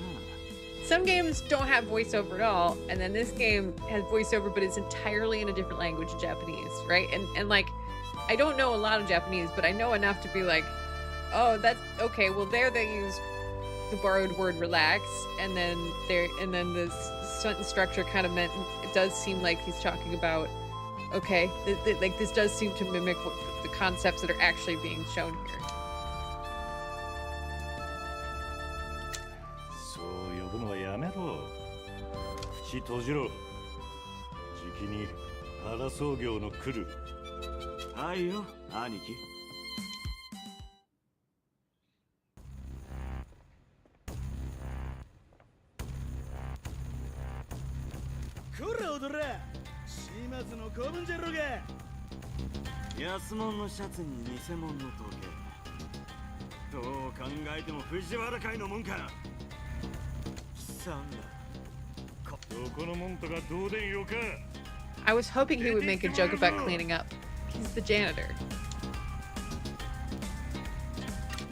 some games don't have voiceover at all, and then this game has voiceover, but it's entirely in a different language, Japanese, right? And like, I don't know a lot of Japanese, but I know enough to be like, oh, that's okay. Well, there they use the borrowed word "relax," and then the sentence structure kind of meant it does seem like he's talking about, okay, like this does seem to mimic what the concepts that are actually being shown here. そう呼ぶのはやめろ。口閉じろ。じきに原総業の来る。はいよ、兄貴。こら踊れ、島津の子分じゃろが。安物のシャツに偽物の時計。どう考えても藤原会のもんか。悲惨だ。どこのもんとかどうでんよか。 I was hoping he would make a joke about cleaning up. He's the janitor.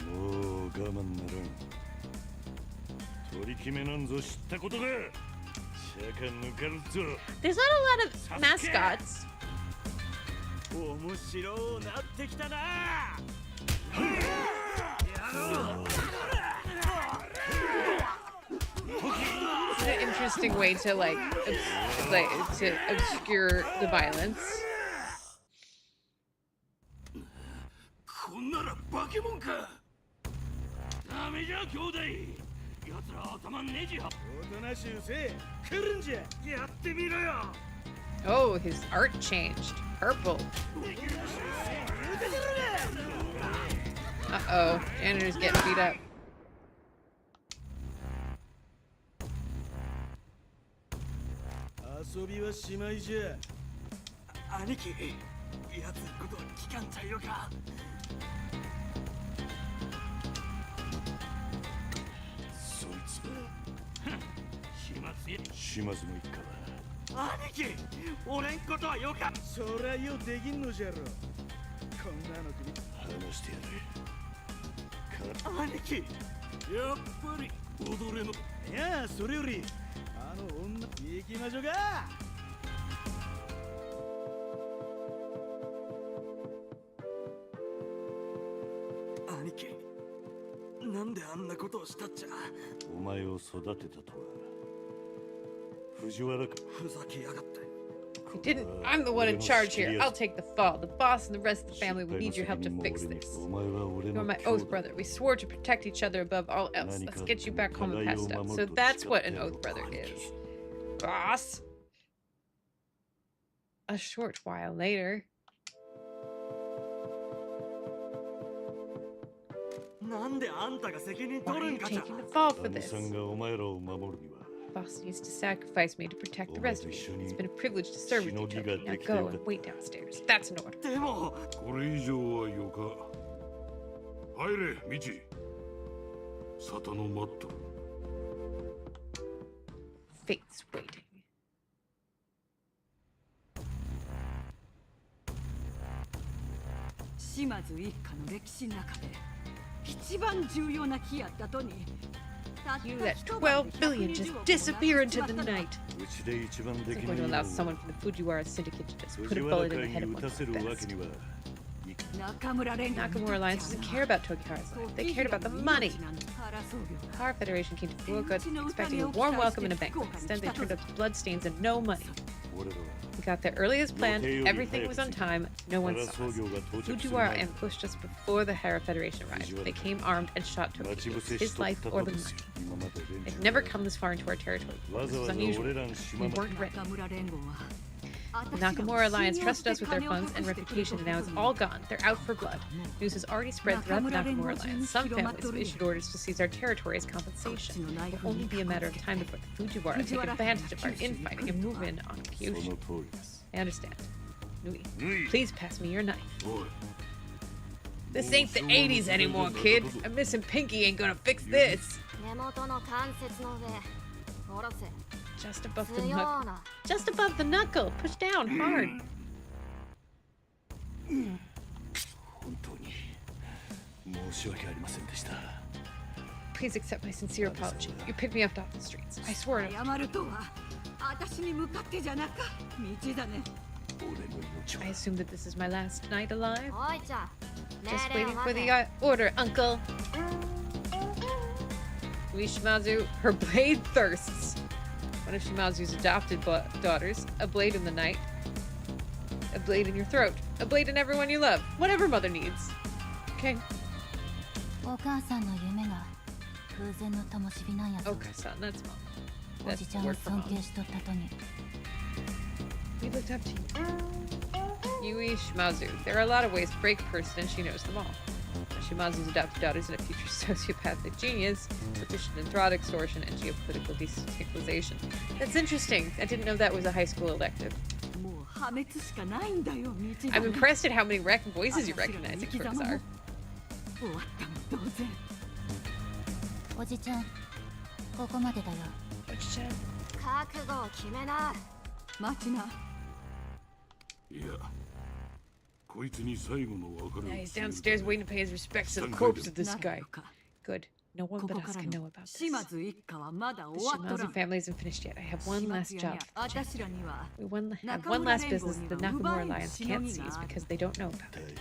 もう我慢ならん。取り決めなんぞ知ったことが。シャカ抜かるぞ。 There's not a lot of mascots. 面白なってきたな。 It's an interesting way to like to obscure the violence. こんなら化け物か。ダメじゃ兄弟。奴ら頭ネジは。おとなしゅうせ、来るんじゃ。やってみろよ。 Oh, his art changed. Purple. Uh-oh. Janitor's getting beat up. 遊びはしまいじゃ。兄貴、やつのことは聞かんちゃいよか。そいつは始末や。島津の一家は。兄貴、俺んことはよか。そらよできんのじゃろ。こんなの首。話してやる。兄貴、やっぱり踊れの。いや、それより、あの女、行きましょうか。兄貴、なんであんなことをしたっちゃ。お前を育てたとは。藤原か。ふざけやがって。 You didn't. I'm the one in charge here. I'll take the fall. The boss and the rest of the family will need your help to fix this. お前は俺 You're の my 兄 oath 弟 brother. We swore to protect each other above all else. Let's get you back home and patched up. So that's what an oath brother is. Boss. A short while later. なんであんたが責任 Why 取 are る you んかじゃ。 taking the fall for 姉 this? さんがお前らを守るには。 Boss needs to sacrifice me to protect the rest of you. It's been a privilege to serve with you, Toki. Now go and wait downstairs. That's an order. でも、これ以上はよか。入れ、道。沙汰のマット。 Fate's waiting. 島津一家の歴史の中で一番重要な日やったとに。 You let 12 billion just disappear into the night. うちで一番 It's で like き going な to い allow の someone from the Fujiwara syndicate to just put 藤 a 原 bullet in the 会 head に of 打 one たせ of る the わけ best. には。 Nakamura Nakamura Alliance doesn't care about Tokihara's life. They cared about the money. The Power Federation came to Fukuoka expecting a warm welcome and a banquet. Instead, they turned up to bloodstains and no money. 俺らは got there early as planned. 予定より Everything was on time. No ハ one ラ saw 操 us. 業が到着する Fujiwara 前 and pushed us before the Hera Federation arrived. They came armed and shot 待 Toki. ち It 伏 was せし his とっ life た or と the です money. 今まで連 They've 中 never come this far into our territory. わ This ざ was わざ unusual. 俺らの島 We まで weren't ready. 中村連合は The Nakamura Alliance trusted us with their funds and reputation, and now it's all gone. They're out for blood. News has already spread throughout the Nakamura Alliance. Some families have issued orders to seize our territory as compensation. It will only be a matter of time before the Fujiwara take advantage of our infighting and move in on そ Kyushu. の通りです I understand. Nui, ぬい please pass me your knife. おい This ain't the 80s anymore, kid. A missing pinky ain't gonna fix this. 根元の関節の上下ろせ Just above the 強 knuckle. な Just above the knuckle. Push down hard. 本当に申し訳ありませんでした Please accept my sincere apology. You picked me up off the streets. I swear to. 謝るとは私に向かってじゃなか道だね俺の命は I assume that this is my last night alive. おいちゃん Just 命令を waiting 待 for て the order, Uncle. Shimazu, her blade thirsts. One of Shimazu's adopted daughters. A blade in the night. A blade in your throat. A blade in everyone you love. Whatever mother needs. Okay. お母さんの夢が空前の灯火なんやぞ Oka-san, that's mom. お That's じち the ゃんを word for 尊 mom. 敬しとったとに We looked up to you. Yui Shimazu. There are a lot of ways to break a person, and she knows them all. Shimazu's adopted daughters and a future sociopathic genius, proficient in throat extortion and geopolitical destabilization. That's interesting. I didn't know that was a high school elective. もう破滅しかないんだよ道だ I'm ね impressed at how many voices you recognize in 私らの生き様 Kurozar. も終わったも同然おじちゃんここまでだよ What 覚悟を決めな待ちないやこいつに最後の別れを He's 告げる downstairs waiting to pay his respects to the Stand corpse by of this なる guy. のか Good. No one こ but こ us から can の know about this. 島津一家はまだ The 終わっとら Shimazu ん family isn't finished yet. I have one 島 last 津屋 job に for the 私らには We have Nakamura one last 連合 business に the は Nakamura 奪い Alliance しの can't ぎ seize がある because they don't know about it.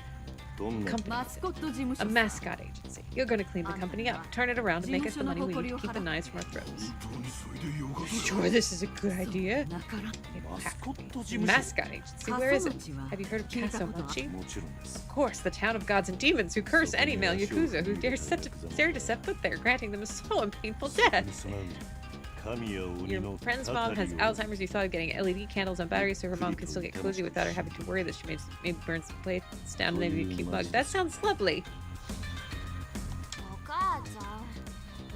どんな Company マスコット事務 A 所さ mascot agency. You're going to clean the company up, turn it around, and make us the money we need to keep the knives from our throats. 本当にそれでよかった Sure, this is a good idea. なからん It will マス have コ to ット be. 事務所 Mascot agency. Where is it? Have you heard of Kasomochi? もちろんです Of course, the town of gods and demons who curse any male yakuza who dare to set foot there, granting them a slow and painful そこ death. に備える神や鬼 Your の friend's た mom た has りを Alzheimer's. You thought of getting LED candles on batteries so her mom can still get cozy without her having to worry that she maybe burns the plates down and maybe a cute mug. That sounds lovely. お母ちゃん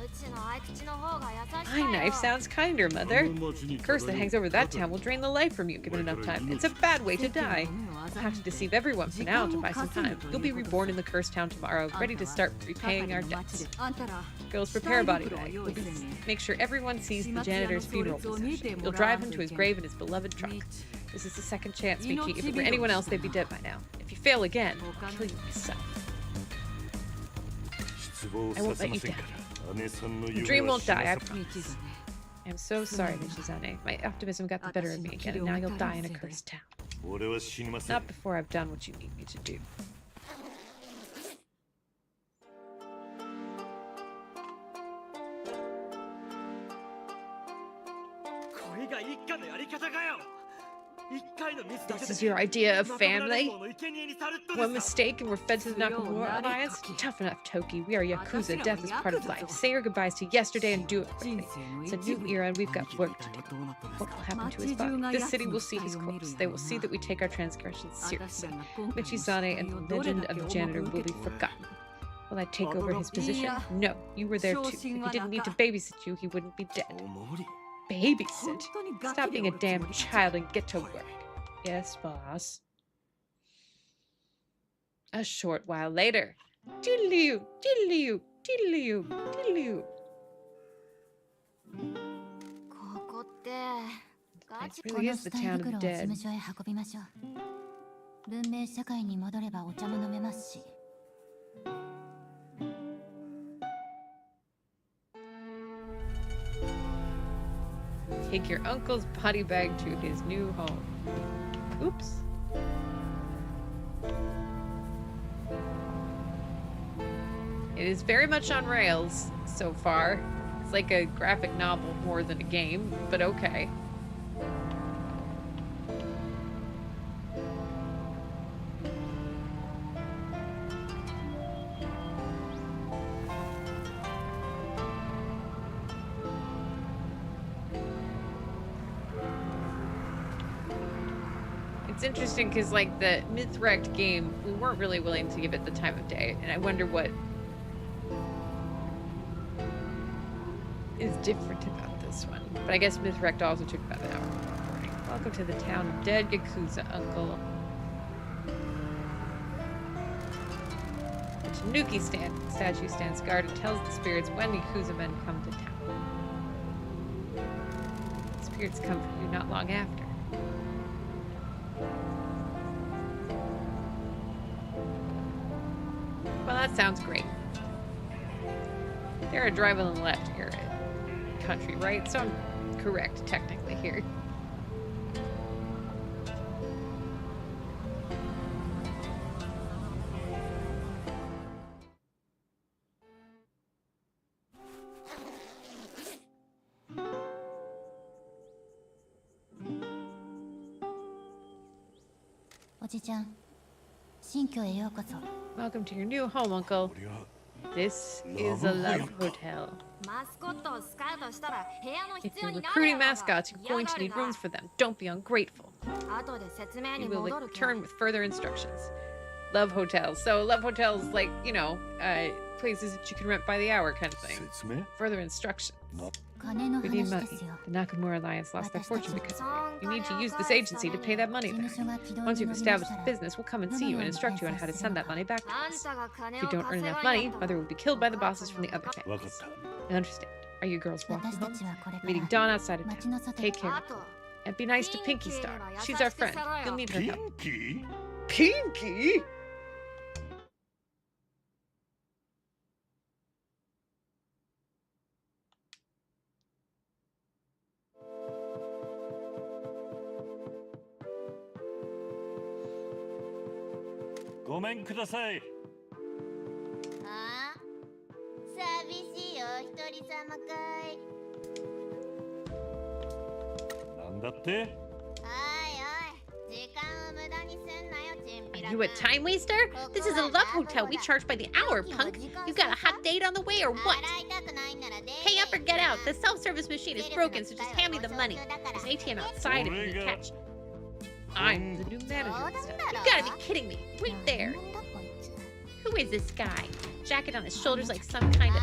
うちの合口の方が優し My さ knife よ sounds kinder, あ mother. の町に The curse that hangs over that 漂 town will drain the life from you given enough time. It's a bad way to die. You'll have to deceive everyone for now to buy some time. You'll be reborn in the cursed town tomorrow, ready to start repaying our debts. あんたら Girls, prepare a body bag. We'll make sure everyone sees the janitor's funeral procession. You'll drive him to his grave in his beloved truck. This is the second chance, Miki. If it were anyone else, they'd be dead by now. If you fail again, I'll kill you myself. 失望 I won't させ let ま you せんから姉さんの The 夢 dream は won't 死 die, な I さ promise. 道だね I'm so sorry, Michizane. My optimism got the better of me again, and now you'll die in a cursed town. 俺は死にません Not before I've done what you need me to do. これが一家のやり方かよ一回のミスだけ This で is your idea of 中村連 family? 合の生贄にされっと One です mistake and we're fed to the Nakamura Alliance? Tough enough, Toki. We are Yakuza. Death is part of life. Say your goodbyes to yesterday and do it 人 quickly. 生の It's a 一 new 部 era and we've got work to do. どうなったんです What か will happen to his body? This city will see his corpse. They will see that we take our transgressions 私 seriously. らが今回の Michizane and the legend of the janitor will be forgotten. Will I take over his position? No, you were there too. If he didn't need to babysit you, he wouldn't be dead. おもり Babysit? 本当にガ Stop キで being a おるつもり damn だ child and get to work. Yes, boss. A short while later. Diddly-oo, diddly-oo, diddly-oo, diddly-oo. ここってガ This チ really この is ス the タイ town 袋 of を the 事務 dead. 所へ運びましょう文明社会に戻ればお茶も飲めますし Take your uncle's body bag to his new home. Oops. It is very much on rails so far. It's like a graphic novel more than a game, but okay. It's interesting because, like, the Mythwrecked game, we weren't really willing to give it the time of day, and I wonder what is different about this one. But I guess Mythwrecked also took about an hour. Welcome to the town of dead Yakuza, Uncle. The Tanuki statue stands guard and tells the spirits when Yakuza men come to town. Spirits come for you not long after. Well, that sounds great. They're a drive on the left here at Country, right? So I'm correct, technically, here. Welcome to your new home, Uncle. This is a love hotel. If you're recruiting mascots, you're going to need rooms for them. Don't be ungrateful. You will return with further instructions. Love hotels. So love hotels, like, you know, places that you can rent by the hour kind of thing. Further instructions. We need money. The Nakamura Alliance lost their fortune because of it. You need to use this agency to pay that money back. Once you've established the business, we'll come and see you and instruct you on how to send that money back to us. If you don't earn enough money, Mother will be killed by the bosses from the other families. I understand. Are you girls walking home? Meeting Dawn outside of town. Take care of her. And be nice to Pinky Star. She's our friend. You'll need her help. Pinky? Pinky? Gomen kudasai. ああ、寂しいお一人様かい。なんだって？おいおい、時間を無駄にすんなよ、チンピラ You a time waster? This is a love hotel. We charge by the hour, punk. You got a hot date on the way or what? Pay up or get out. The self-service machine is broken, so just hand me the money. There's an ATM outside if you need cash. I'm the new manager this time. You gotta be kidding me. Right there. Who is this guy? Jacket on his shoulders like some kind of...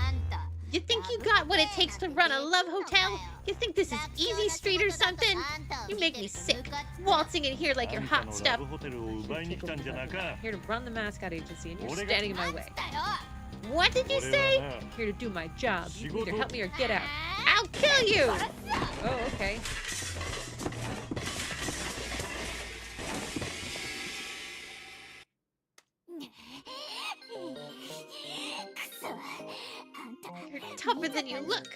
You think you got what it takes to run a love hotel? You think this is Easy Street or something? You make me sick. Waltzing in here like you're hot stuff. Here to run the mascot agency and you're standing in my way. What did you say? Here to do my job. You can either help me or get out. I'll kill you! Oh, okay. You're tougher than you look.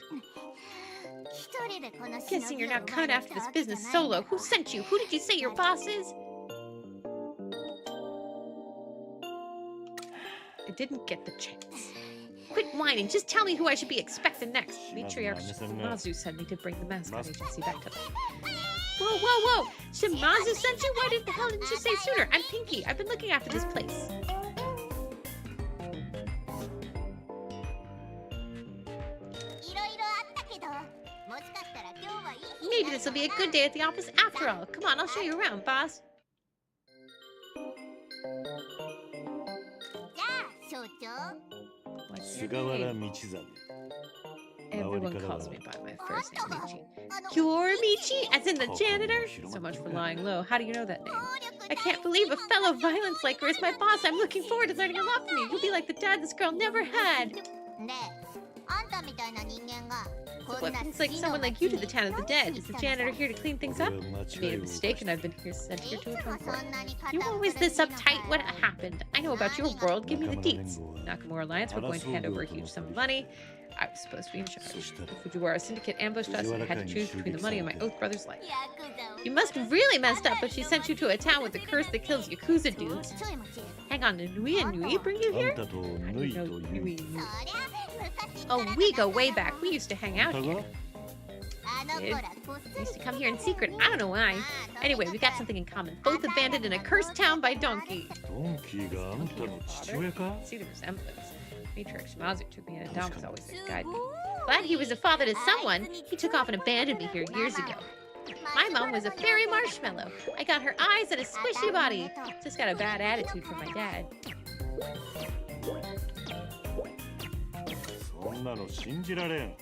Guessing you're not coming after this business solo. Who sent you? Who did you say your boss is? I didn't get the chance. Quit whining. Just tell me who I should be expecting next. Matriarch Shimazu sent me to bring the mascot agency back to life. Whoa, whoa, whoa! Shimazu sent you? Why the hell didn't you say sooner? I'm Pinky. I've been looking after this place. Maybe this will be a good day at the office after all. Come on, I'll show you around, boss. What's your name? Everyone calls me by my first name, Michi. You're Michi? As in the janitor? So much for lying low. How do you know that name? I can't believe a fellow violence liker is my boss. I'm looking forward to learning a lot from you. You'll be like the dad this girl never had. What brings like someone like you to the town of the dead? Is the janitor here to clean things up? You made a mistake and I've been sent here to atone for it. You're always this uptight. What happened? I know about your world. Give me the deets. Nakamura Alliance, we're going to hand over a huge sum of money. I was supposed to be in charge. The Fujiwara Syndicate ambushed us and I had to choose between the money and my Oath Brother's life. You must have really messed up if she sent you to a town with a curse that kills Yakuza dudes. Hang on, did Nui and Nui bring you here? I didn't know Nui and Nui. Oh, we go way back. We used to hang out here. We used to come here in secret. I don't know why. Anyway, we got something in common. Both abandoned in a cursed town by Donkey. See the resemblance. Matriarch Shimazu took me in and Dom was always his guide. Glad he was a father to someone. He took off and abandoned me here years ago. My mom was a fairy marshmallow. I got her eyes and a squishy body. Just got a bad attitude for my dad. そんなの信じられん。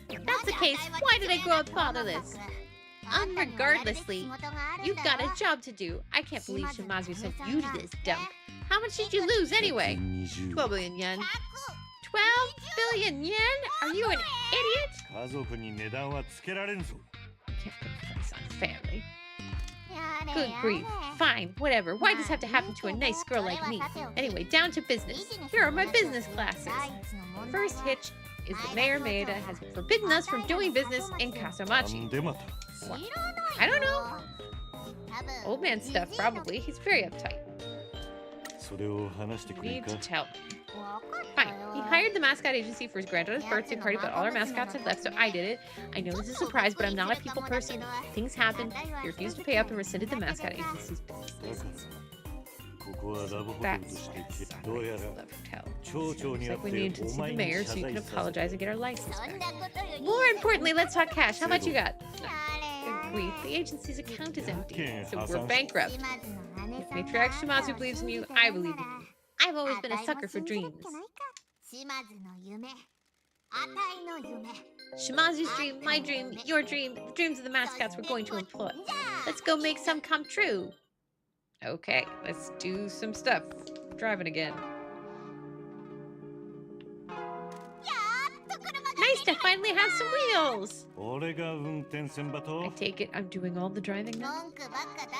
If that's the case, why did I grow up fatherless? Unregardlessly, you've got a job to do. I can't believe Shimazu sent you to this dump. How much did you lose anyway? 12 billion yen. 12 billion yen? Are you an idiot? 家族に値段はつけられんぞ。 Can't put a price on family. Good grief. Fine, whatever. Why does this have to happen to a nice girl like me? Anyway, down to business. Here are my business classes. First hitch is that Mayor Maeda has forbidden us from doing business in な Kasomachi. んでまた。 I don't know. Old man stuff, probably. He's very uptight. それを話して You くれ need る to か。 tell. Fine. He hired the mascot agency for his granddaughter's birthday party, but all our mascots had left, so I did it. I know this is a surprise, but I'm not a people person. Things happened. He refused to pay up and rescinded the mascot agency's だ business からここはラブホテル That's としてい that's てどうやら Love Hotel. 町長に Looks 会 like we っ need て to お see 前 the に mayor 謝 so you 罪 can させ apologize and get our license back. More importantly, let's talk cash. How much you got? Good grief. The agency's account is empty, so we're bankrupt. If Matriarch Shimazu believes in you, I believe in you. I've always been a sucker for dreams. Shimazu's dream, my dream, your dream, the dreams of the mascots we're going to employ. Let's go make some come true. Okay, let's do some stuff. Driving again. Nice to finally have some wheels. 俺が運転せんばと I take it I'm doing all the driving now.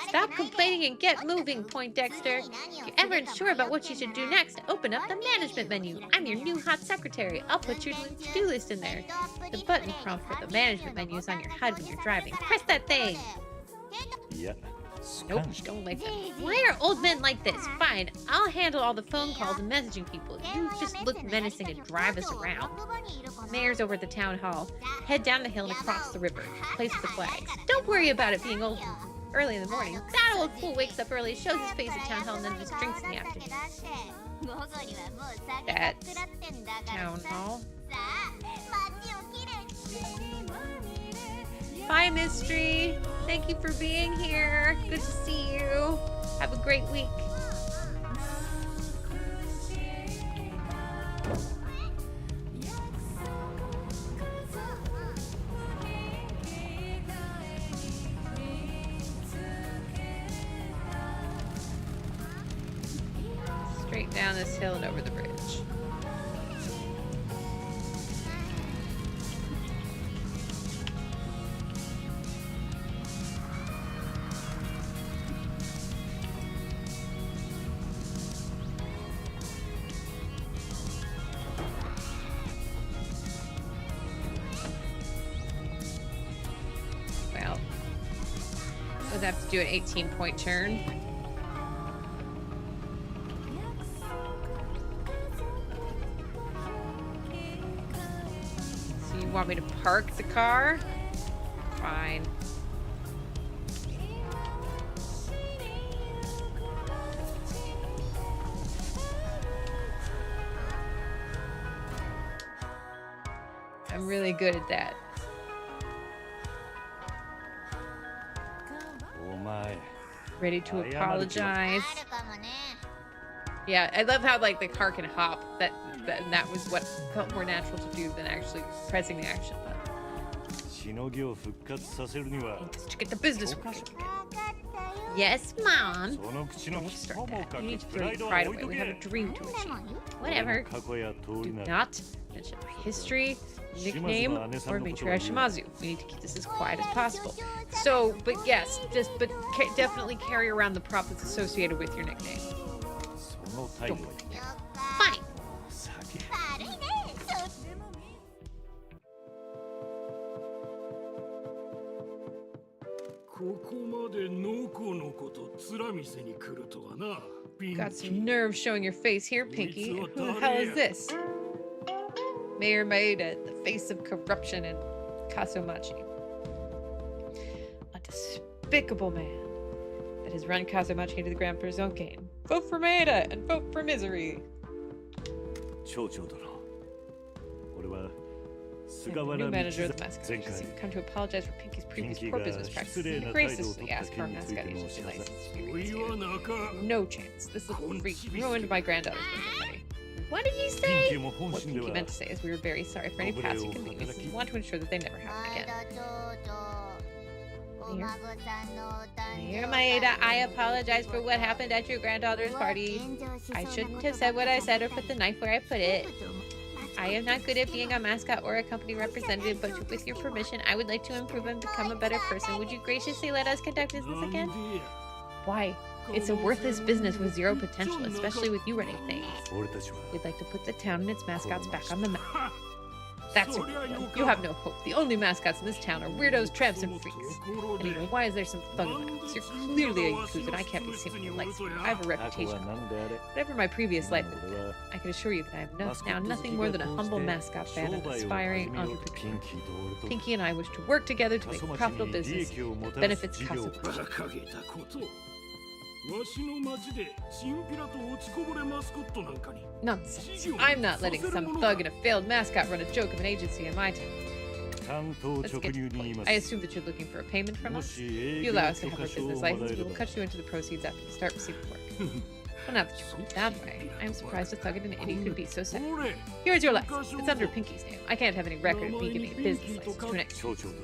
Stop complaining and get moving, Poindexter. If you're ever unsure about what you should do next, open up the management menu. I'm your new hot secretary. I'll put your to-do list in there. The button prompt for the management menu is on your HUD when you're driving. Press that thing. いやスカ Nope, ンし don't like that. Why are old men like this? Fine, I'll handle all the phone calls and messaging people. You just look menacing and drive us around. Mayor's over at the town hall. Head down the hill and across the river. Place the flags. Don't worry about it being old early in the morning. That old fool wakes up early, shows his face at town hall, and then just drinks in the afternoon. That's town hall. Bye, Mystery. Thank you for being here. Good to see you. Have a great week. Straight down this hill and over the bridge. Well, we'll have to do an 18-point turn. So you want me to park the car? Fine. I'm really good at that. お前 Ready to I am apologize. Yeah, I love how like the car can hop. That was what felt more natural to do than actually pressing the action button. しのぎを復活させるには To get the business working again. Yes, Mom. その口の Don't き start とも that. か You く need to プ throw ラ your イドは pride 置い away. と We have a け dream to achieve. 俺 Whatever. の過去や通 Do りな not mention my history, nickname, or matriarch Shimazu. We need to keep this as quiet as possible. So, but yes, definitely carry around the prop that's associated with your nickname. その態度 Fine. 酒 ここまでのこのこと面見せに来るとはな、ピン Got キ some nerve showing your face here, Pinky. Who the hell is this? Mayor Maeda, the face of corruption in Kasomachi. A despicable man that has run Kasomachi into the ground for his own gain. Vote for Maeda and vote for misery. 町長殿俺は菅 And the 原 new 道 manager of 真 the mascot 前 agency 回 come to apologize for Pinky's previous Pinky poor が business practices 失礼 and な態度を取 graciously った asked for a 件につい mascot て申 agency しなさい license. おいは中 No chance. This little freak ruined my granddaughter's birthday party. What did you ピン say? キーも本 What 心で Pinky は meant to say is we were very sorry for any past inconveniences and want to ensure that they never happen 前 again. 田町長お孫さんのお誕生 Dear Maeda, I apologize for what happened at your granddaughter's party. I shouldn't have said what I said or put the knife where I put it. I am not good at being a mascot or a company representative, but with your permission, I would like to improve and become a better person. Would you graciously let us conduct business なんで again? や Why? It's a worthless business with zero potential, especially with you running things. 俺たちは We'd like to put the town and its mascots back on the map. は That's そりゃ your よ point. か You have no hope. The only mascots in this town are weirdos, tramps, and freaks. ところで Anyway, why is there some thug amounts? You're clearly a yakuza, and I can't be seen with your lights. I have a 過去 reputation. は何であれ Whatever my previous life has 俺 been, は I can assure you that I am now マスコット好 nothing き more が than a 高 humble じて mascot 商 fan and 売を aspiring 始めようと entrepreneur. ピンキーと俺と Pinky and I wish to work together to 過 make 疎 a 町 profitable に利 business 益をもたら benefits す事業 Kasu. 馬鹿げたことわしの町でチンピラと落ちこぼれマスコットなんかに Nonsense. I'm not letting some thug and a failed mascot run a joke of an agency in my town. 担当 Let's 直 get to 入 the に言い point. ます I assume that you're looking for a payment from も us. し If 営 you 業 allow us to 許 have 可 our 証を business もらえ license, れ we ば will cut you into the proceeds after you start receiving work. Well, not that you feel that way. I'm surprised a thug and an idiot could be so sad. ほれ Here's your license. It's under Pinky's name. I can't have any record of me giving a business license to an ex. 町長殿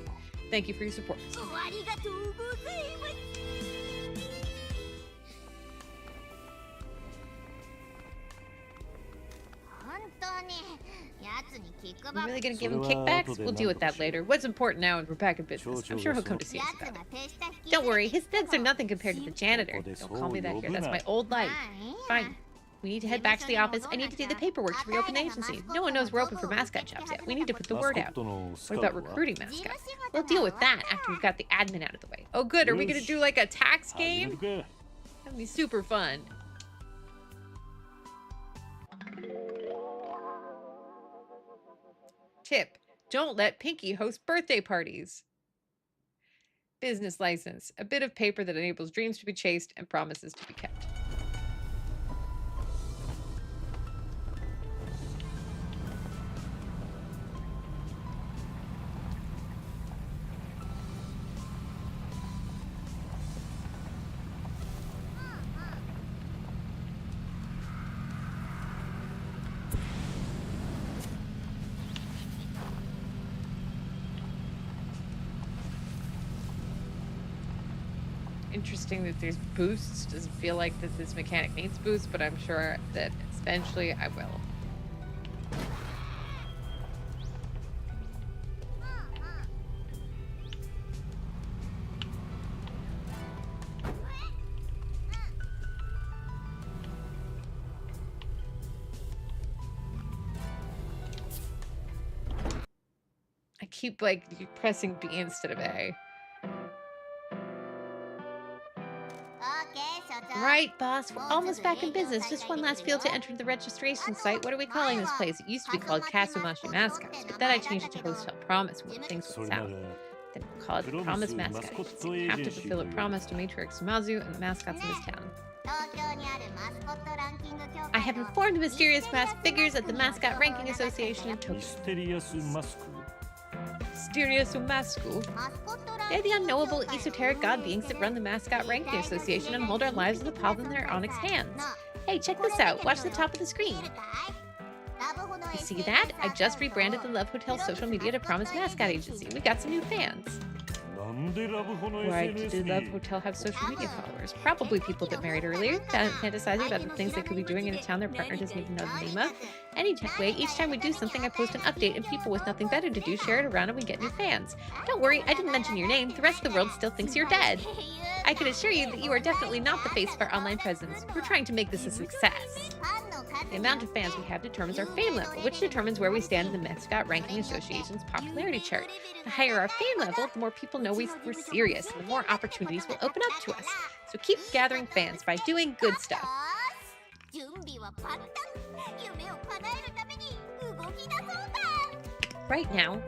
Thank you for your support. ありがとうございます。本当にやつにキック We're バック really gonna give him それは kickbacks? 後で We'll deal with 何とか that しよう。 later. What's important now is we're back in business. I'm sure he'll come to see us やつ about が it. 手下引き Don't worry, his thugs are nothing compared to the janitor. People, Don't call me that here. That's my they old まあ life. いいや Fine. We need to head back to the office. I need to do the paperwork to reopen the agency. No one knows we're open for mascot jobs yet. We need to put the マス word コッ out. トのス What カ about ウトは recruiting mascots? We'll deal with that after we've got the admin out of the way. Oh, good. Are we gonna do like a tax 始める game? か That'd be super fun. Tip: don't let Pinky host birthday parties. Business license: a bit of paper that enables dreams to be chased and promises to be kept. Interesting that there's boosts. Doesn't feel like that this mechanic needs boosts, but I'm sure that eventually I will. I keep like pressing B instead of A. OK 所長 Right, boss. We're almost back in business. Just one last field to enter the registration site. What are we calling this place? It used to be called Kasumashi Mascots, but then I changed it to Hotel Promise when things そ went れな south. ら Then we'll call it the Promise Mascot Agency. We have to fulfill a promise to Matrix Sumazu and the mascots in this town. 東京にあるマスコットランキング協 I 会 have の informed the mysterious masked figures at the Mascot Ranking Association in ミ Tokyo. ステリアスマスク Mysterious Umasku. マスコットラン They're キ the ング協 unknowable 会の esoteric god beings that run the Mascot Ranking Association and hold our lives in the palm of their onyx hands. Hey, check this out. Watch the top of the screen. 見るかいラブホの You see SNS that? I アカウン just トを rebranded the Love Hotel social media to Promise Mascot Agency. We got some new fans. なんでラブホの Why did SNS the Love に Hotel have social media followers? Probably people that married earlier, fantasizing about the things they could be doing in a town their partner doesn't even know the name of. Anyway, each time we do something, I post an update, and people with nothing better to do share it around, and we get new fans. Don't worry, I didn't mention your name. The rest of the world still thinks you're dead. I can assure you that you are definitely not the face of our online presence. We're trying to make this a success. The amount of fans we have determines our fame level, which determines where we stand in the Mascot Ranking Association's popularity chart. The higher our fame level, the more people know we're serious, and the more opportunities will open up to us. So keep gathering fans by doing good stuff. 準備は万端夢を叶えるために動き出そうだ Right now,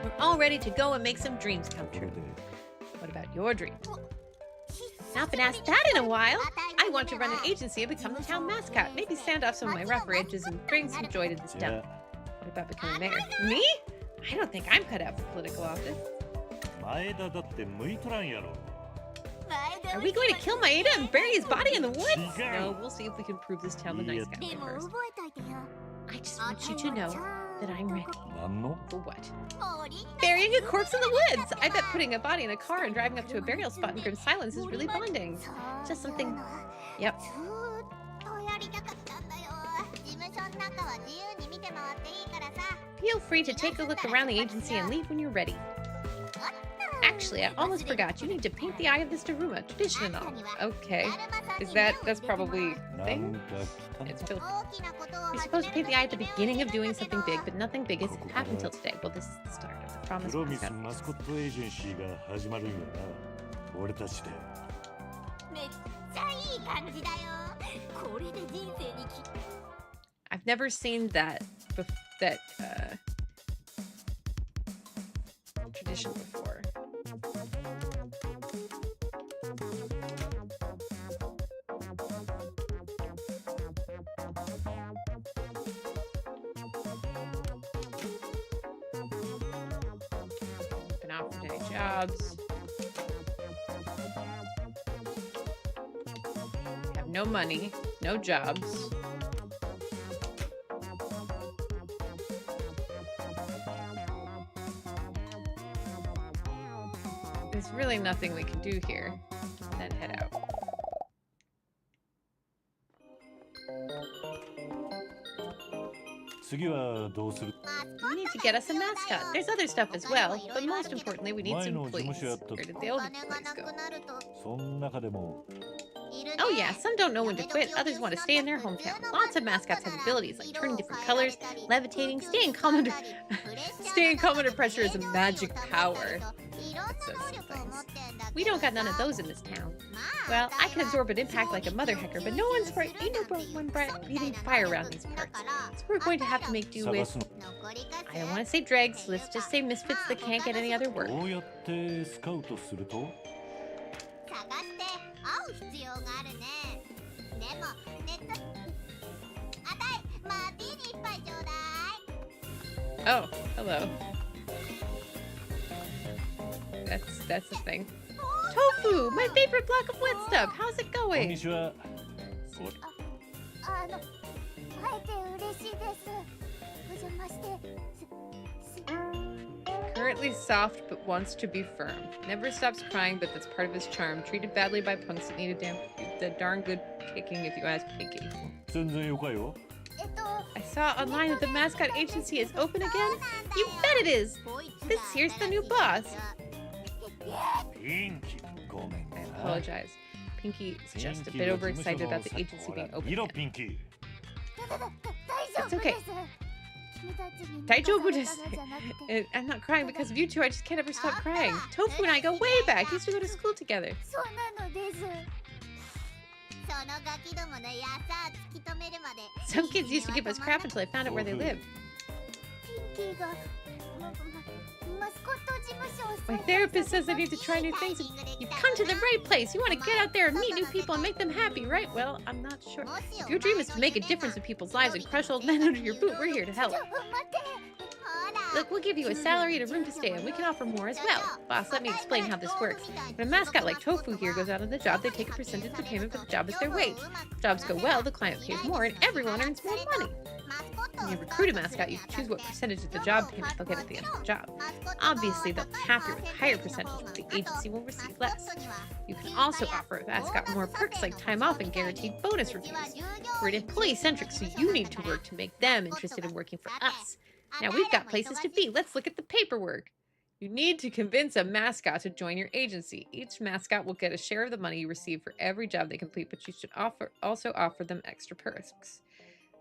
we're all ready to go and make some dreams come これ true. で What about your dreams? Not been asked that in a while. I want to run an agency and become the town mascot. Maybe stand off some of my rougher edges and bring some joy to this じ town. ゃ What about becoming mayor? Me? I don't think I'm cut out for political office. 前田だって向いとらんやろ。 Are we going to kill Maeda and bury his body in the woods? Chica. No, we'll see if we can prove this town the nice guy でも first. 覚えといてよ I just want you to know that I'm ready. なんの For what? もうリン Burying a corpse in the woods! I bet putting a body in a car and driving up to a burial spot in grim silence is really bonding. そう Just something. なの Yep. ずーっとやりたかったんだよ事務所の中は自由に見て回っていいからさ Feel free to take a look around the agency and leave when you're ready. Actually, I almost forgot. You need to paint the eye of this Daruma. Traditional. Okay. That's probably a な thing? んか汚い It's built. 大きなことを You're 始 supposed to め paint る the eye at the んだけど beginning of doing something big, but nothing big has happened till today. Well, this is the start of the プ promise. ロミス Mascot. マスコットエージェンシーが始まるんやな。俺たちで。めっちゃいい感じだよこれで人生にき I've never seen that tradition before. Been offered any jobs. Have no money, no jobs. There's really nothing we can do here. Then head out. We need to get us a mascot. There's other stuff as well, but most importantly, we need some employees. Where did the old お金が employees な go? くなるとそん中でも いるね Oh yeah, some don't know when to quit, others want to stay in their hometown. Lots of mascots have abilities like turning different colors, levitating, staying calm under pressure is a magic power. So some things. We don't got none of those in this town. Well, I can absorb an impact like a mother hecker, but ain't no one breathing fire around these parts. So we're going to have to make do 探 with, すの。 I don't want to say dregs, so let's just say misfits that can't get any other work. どうやってスカウトすると探して会う必要があるねでもネットあたいマーティーニ一杯ちょうだい Oh, hello. That's the thing. Tofu, my favorite block of wet stuff. How's it こんに going? ちは。会えて嬉しいですお邪魔して Currently soft, but wants to be firm. Never stops crying, but that's part of his charm. Treated badly by punks that need a darn good kicking if you ask Pinky. 全然よかよ。 I saw online that the mascot agency is open again. You bet it is. This here's the new boss. ピンキー、ごめん I な。 apologize. Pinky is ピ just ン a キー bit は事務所 overexcited の about the サポ agency ー being ト open 見ろ again. ピンキー。 It's okay. 大丈夫です. I'm not crying because of you two. I just can't ever stop crying. Tofu and I go way back. We used to go to school together. そうなのですそのガキどものやさ突き止めるまで Some kids used to give us crap until I found out where they lived. ピンキーがマスコット事務所を My therapist says I need to try new things. You've come to the right place. You want to get out there and meet new people and make them happy, right? Well, I'm not sure. If your dream is to make a difference in people's lives and crush old men under your boot, we're here to help. ちょ待ってほら Look, we'll give you a salary and a room to stay in. We can offer more as well. Boss, let me explain how this works. When a mascot like Tofu here goes out on the job, they take a percentage of the payment, but the job is their wage. If jobs go well, the client pays more, and everyone earns more money. When you recruit a mascot, you can choose what percentage of the job payment they'll get at the end of the job. Obviously, they'll be happier with a higher percentage, but the agency will receive less. You can also offer a mascot more perks like time off and guaranteed bonus reviews. We're an employee-centric, so you need to work to make them interested in working for us. Now we've got places to be. Let's look at the paperwork. You need to convince a mascot to join your agency. Each mascot will get a share of the money you receive for every job they complete, but you should also offer them extra perks.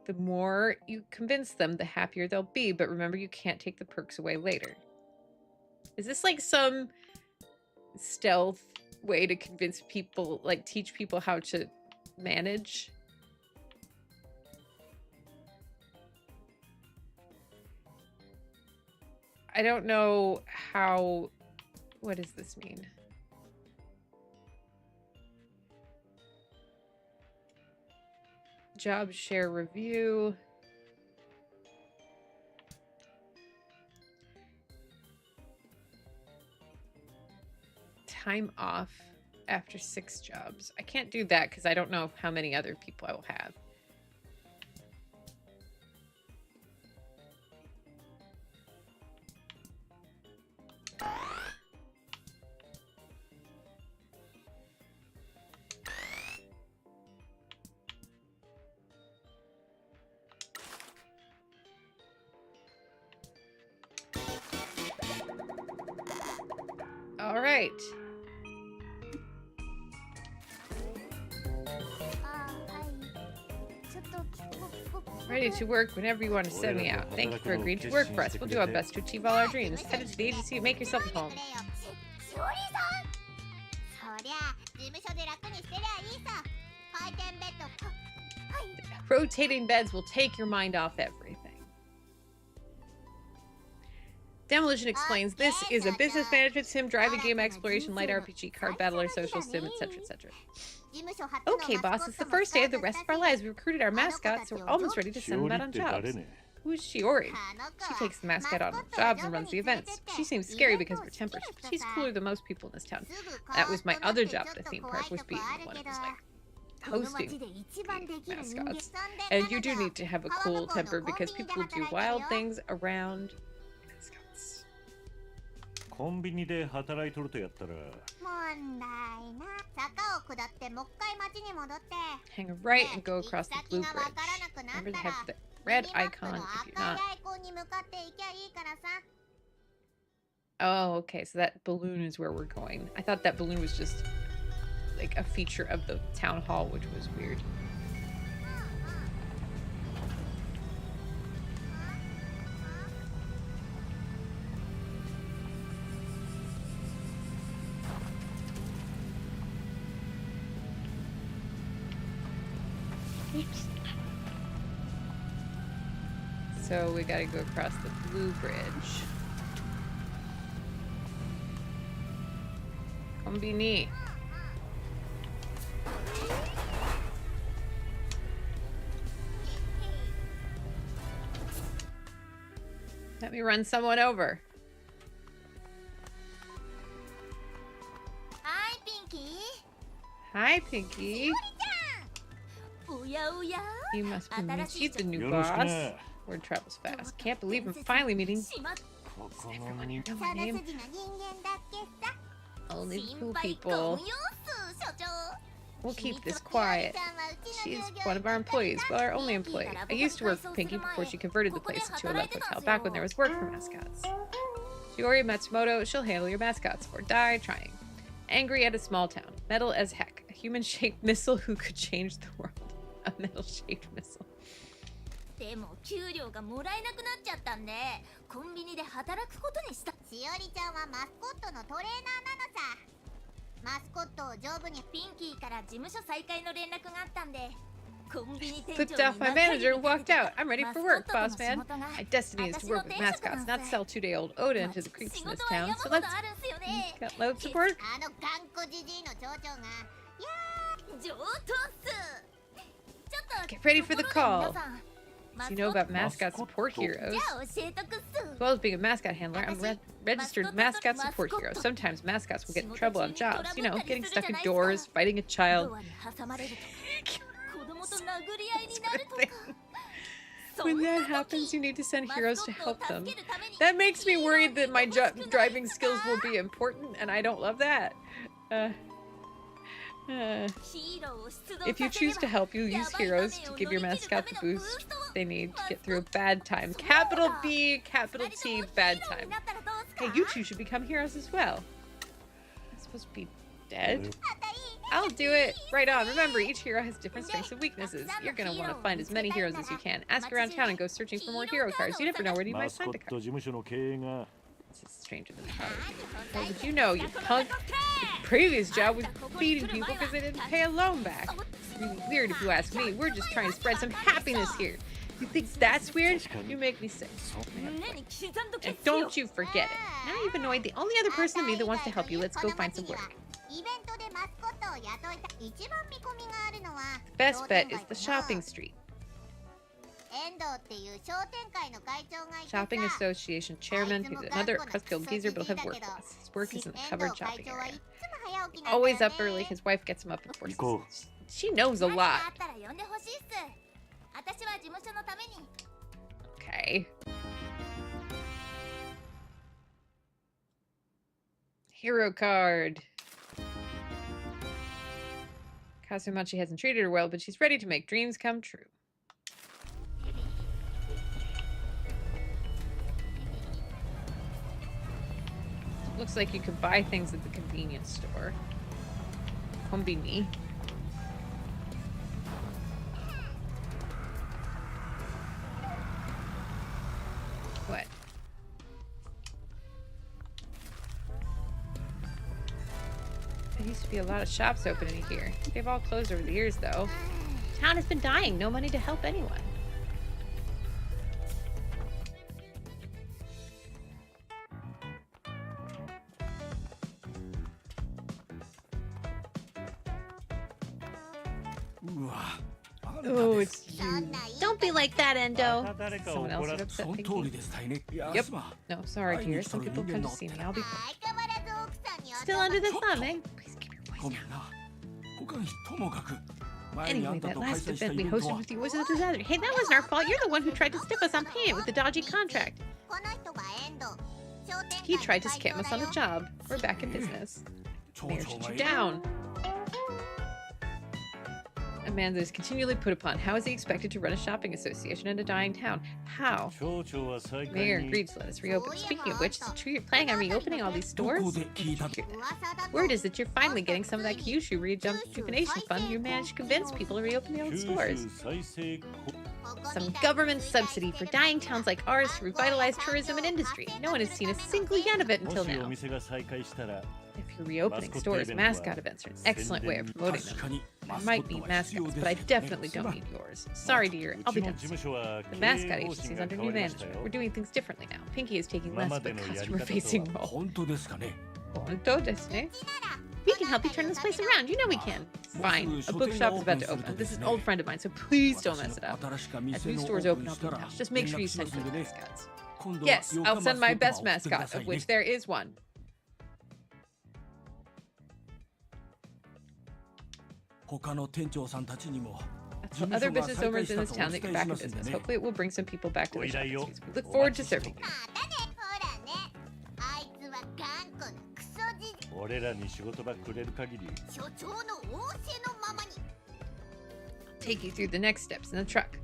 The more you convince them, the happier they'll be, but remember you can't take the perks away later. Is this like some stealth way to convince people, like teach people how to manage? I don't know how... What does this mean? Job share review. time off after 6 jobs. I can't do that because I don't know how many other people I will have. All right. Ready to work whenever you want to send me out. Thank you for agreeing to work for us. We'll do our best to achieve all our dreams. Headed to the agency and make yourself at home. しおりさん、そりゃ事務所で楽にしてりゃいいさ。回転ベッド。はい。 Rotating beds will take your mind off everything. Demolition explains this is a business management sim, driving game exploration, light RPG, card battler, social sim, etc., etc. Okay, boss, it's the first day of the rest of our lives. We recruited our mascot, so we're almost ready to send them out on jobs. Who's Shiori? She takes the mascot on jobs and runs the events. She seems scary because of her temper, but she's cooler than most people in this town. That was my other job at the theme park, was being the one who was like hosting the mascots. And you do need to have a cool temper because people do wild things around mascots. コンビニで働いとるとやったら 問題な。坂を下ってもう一回町に戻って。 Hang a right and go across the blue bridge. Remember to have the red icon if you're not. Oh, okay, so that balloon is where we're going. I thought that balloon was just like a feature of the town hall, which was weird. Oops. So we gotta go across the blue bridge. Combini. Let me run someone over. Hi, Pinky. Hi, Pinky. You must be Michi, the new boss. Word travels fast. Can't believe I'm finally meeting. Does everyone here know my name? Only cool people. We'll keep this quiet. She's one of our employees, well, our only employee. I used to work for Pinky before she converted the place into a love hotel back when there was work for mascots. Shiori Matsumoto, she'll handle your mascots or die trying. Angry at a small town. Metal as heck. A human-shaped missile who could change the world. A metal-shaped missile. でも給料がもらえなくなっちゃったんで、コンビニで働くことにした。しおりちゃんはマスコットのトレーナーなのさ。マスコットを丈夫に。ピンキーから事務所再開の連絡があったんで、コンビニ店長に。 Flipped off my manager and walked out. I'm ready for work, boss man. My destiny is to work with mascots, not sell 2-day-old Oda into the creeps in this town. So let's got loads of work. あの頑固じじいの町長が、いやー、上等っす。 Get ready for the call. So you know about mascot support heroes. As well as being a mascot handler, I'm a registered mascot support hero. Sometimes mascots will get in trouble on jobs. You know, getting stuck in doors, fighting a child. When that happens, you need to send heroes to help them. That makes me worried that my driving skills will be important, and I don't love that. If you choose to help, you use heroes to give your mascot the boost they need to get through a bad time. Capital B, capital T, bad time. Hey, you two should become heroes as well. I'm supposed to be dead? I'll do it. Right on. Remember, each hero has different strengths and weaknesses. You're gonna want to find as many heroes as you can. Ask around town and go searching for more hero cards. You never know where you might find a card. This is stranger than the How did you know, you punk? The previous job was feeding people because they didn't pay a loan back. It's really weird if you ask me. We're just trying to spread some happiness here. You think that's weird? You make me sick. And don't you forget it. Now you've annoyed the only other person in me that wants to help you. Let's go find some work. The best bet is the shopping street. Shopping Association chairman, who's another Crust Guild geezer, but he'll have work with us. His work is in the covered shopping area. 早起きなんだよね。 Always up early. His wife gets him up before. Go. She knows a 何か lot. あったら呼んでほしいっす。私は事務所のために。 Okay. Hero card. Kasumachi hasn't treated her well, but she's ready to make dreams come true. Looks like you could buy things at the convenience store. Kombini. What? There used to be a lot of shops opening here. They've all closed over the years, though. Town has been dying. No money to help anyone. Oh, it's you. Don't be like that, Endo. Someone else would upset Pinky. Yep. No, sorry, dear. Some people come to see me. I'll be 相変わらず奥さんに Still 頭 under the thumb, eh? Please keep your voice ごめん down. な。他にともかく。前にあ Anyway, んた that と開 last 催した event イ we ベント hosted は with you was a disaster. Hey, that wasn't our fault. You're the one who tried to stiff us on payment with the dodgy contract. この人がエンド。商店 He 街 tried の to scam 会 us 長 on だ a よ。 job. We're back in business. 町 Mayor 長 shut が you いる。 down. Amanda is continually put upon. How is he expected to run a shopping association in a dying town? How? 町長は再開 Mayor に agreed to let us reopen. Speaking of which, is it true you're planning on reopening all these どこ stores? で聞いたと。 噂だと Word is that you're finally getting some of that Kyushu rejuvenation fund. You managed to convince people to reopen the old 九 stores. 州再生ここみ Some たいに government subsidy for dying towns like ours to revitalize tourism and industry. No one has seen a single yen of it も until しお now. 店が再開したら If you're reopening stores, mascot events are an excellent way of promoting 確 them. かに I might need mascots, but I definitely don't need yours. Sorry, dear. う I'll ち be の done 事 soon. 務所は The 経 mascot 営方 agency 針 is が under 変 new わりました management. よ We're doing things differently now. Pinky is taking less of a 今までのやり方とは customer-facing role. 本当ですかね。 Honto desu ne? We can help you turn this place around. You know we can. Fine. A bookshop is about to open. This is an old friend of mine, so please don't mess it up. 新しく As 店 new の stores オー open, プン I'll し be た in ら touch. Just make 連 sure you 絡しま send す good のでね。 mascots. 今度は Yes, よ I'll か send my マスコッ best トを送ってくだ mascot, さい of ね which there is one. 他の店長さんたちにも So other business owners in this town that get back in business. Hopefully it will bring some people back to the shopping streets. We look forward to serving you. またね。ほらね。あいつは頑固なクソじじ。俺らに仕事ばくれる限り所長の仰せのままに。 Take you through the next steps in the truck.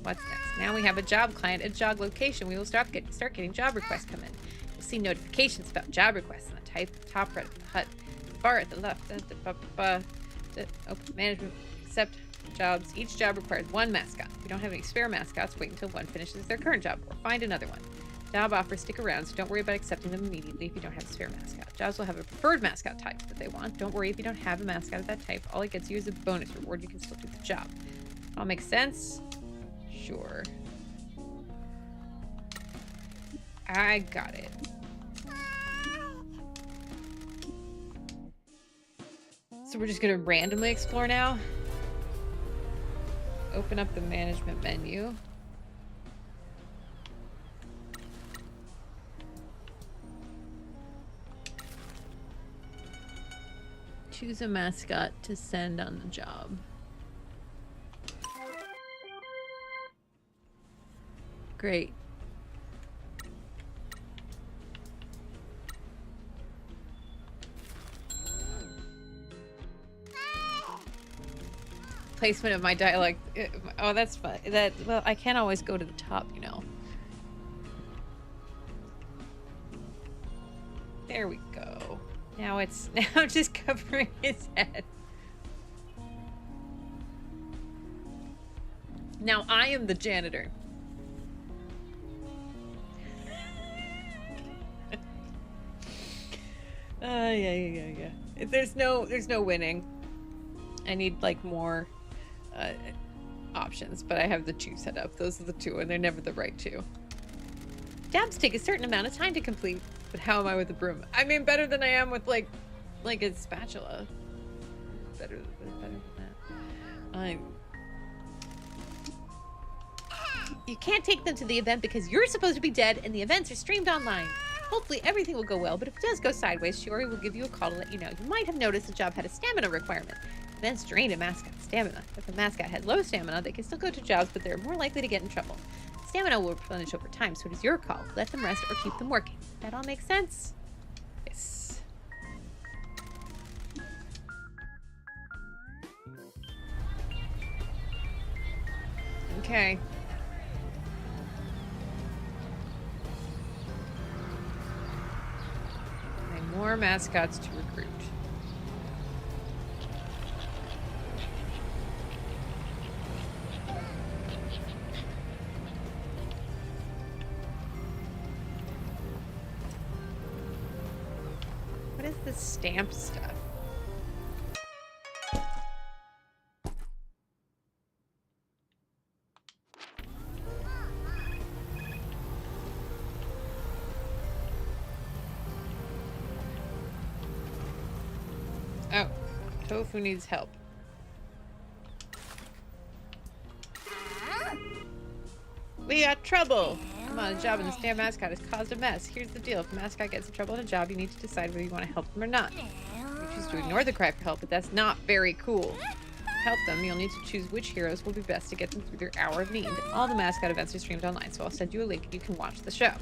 What's next? Now we have a job client at a job location. We will start getting job requests come in. You'll see notifications about job requests in the top right of the hut. Bar at the left. Open management. Accept jobs. Each job requires one mascot. If you don't have any spare mascots, wait until one finishes their current job or find another one. Job offers stick around, so don't worry about accepting them immediately if you don't have a spare mascot. Jobs will have a preferred mascot type that they want. Don't worry if you don't have a mascot of that type. All it gets you is a bonus reward. You can still do the job. All makes sense? Sure. I got it. So we're just gonna randomly explore now? Open up the management menu. Choose a mascot to send on the job. Great. Placement of my dialect. Oh, that's fun. Well, I can't always go to the top, you know. There we go. Now it's now just covering his head. Now I am the janitor. Yeah. There's no winning. I need like more options, but I have the two set up. Those are the two, and they're never the right two. Dabs take a certain amount of time to complete, but how am I with the broom? I mean, better than I am with like a spatula. Better than that. You can't take them to the event because you're supposed to be dead, and the events are streamed online. Hopefully everything will go well, but if it does go sideways, Shiori will give you a call to let you know. You might have noticed the job had a stamina requirement. Events drain a mascot's stamina. If a mascot has low stamina, they can still go to jobs, but they're more likely to get in trouble. Stamina will replenish over time, so it is your call. Let them rest or keep them working. That all makes sense? Yes. Okay. And more mascots to recruit. What is this stamp stuff? Oh, Tofu needs help. We got trouble! Come on, a job in the stamp mascot has caused a mess. Here's the deal. If a mascot gets in trouble in a job, you need to decide whether you want to help them or not. You choose to ignore the cry for help, but that's not very cool. To help them, you'll need to choose which heroes will be best to get them through their hour of need. All the mascot events are streamed online, so I'll send you a link and you can watch the show.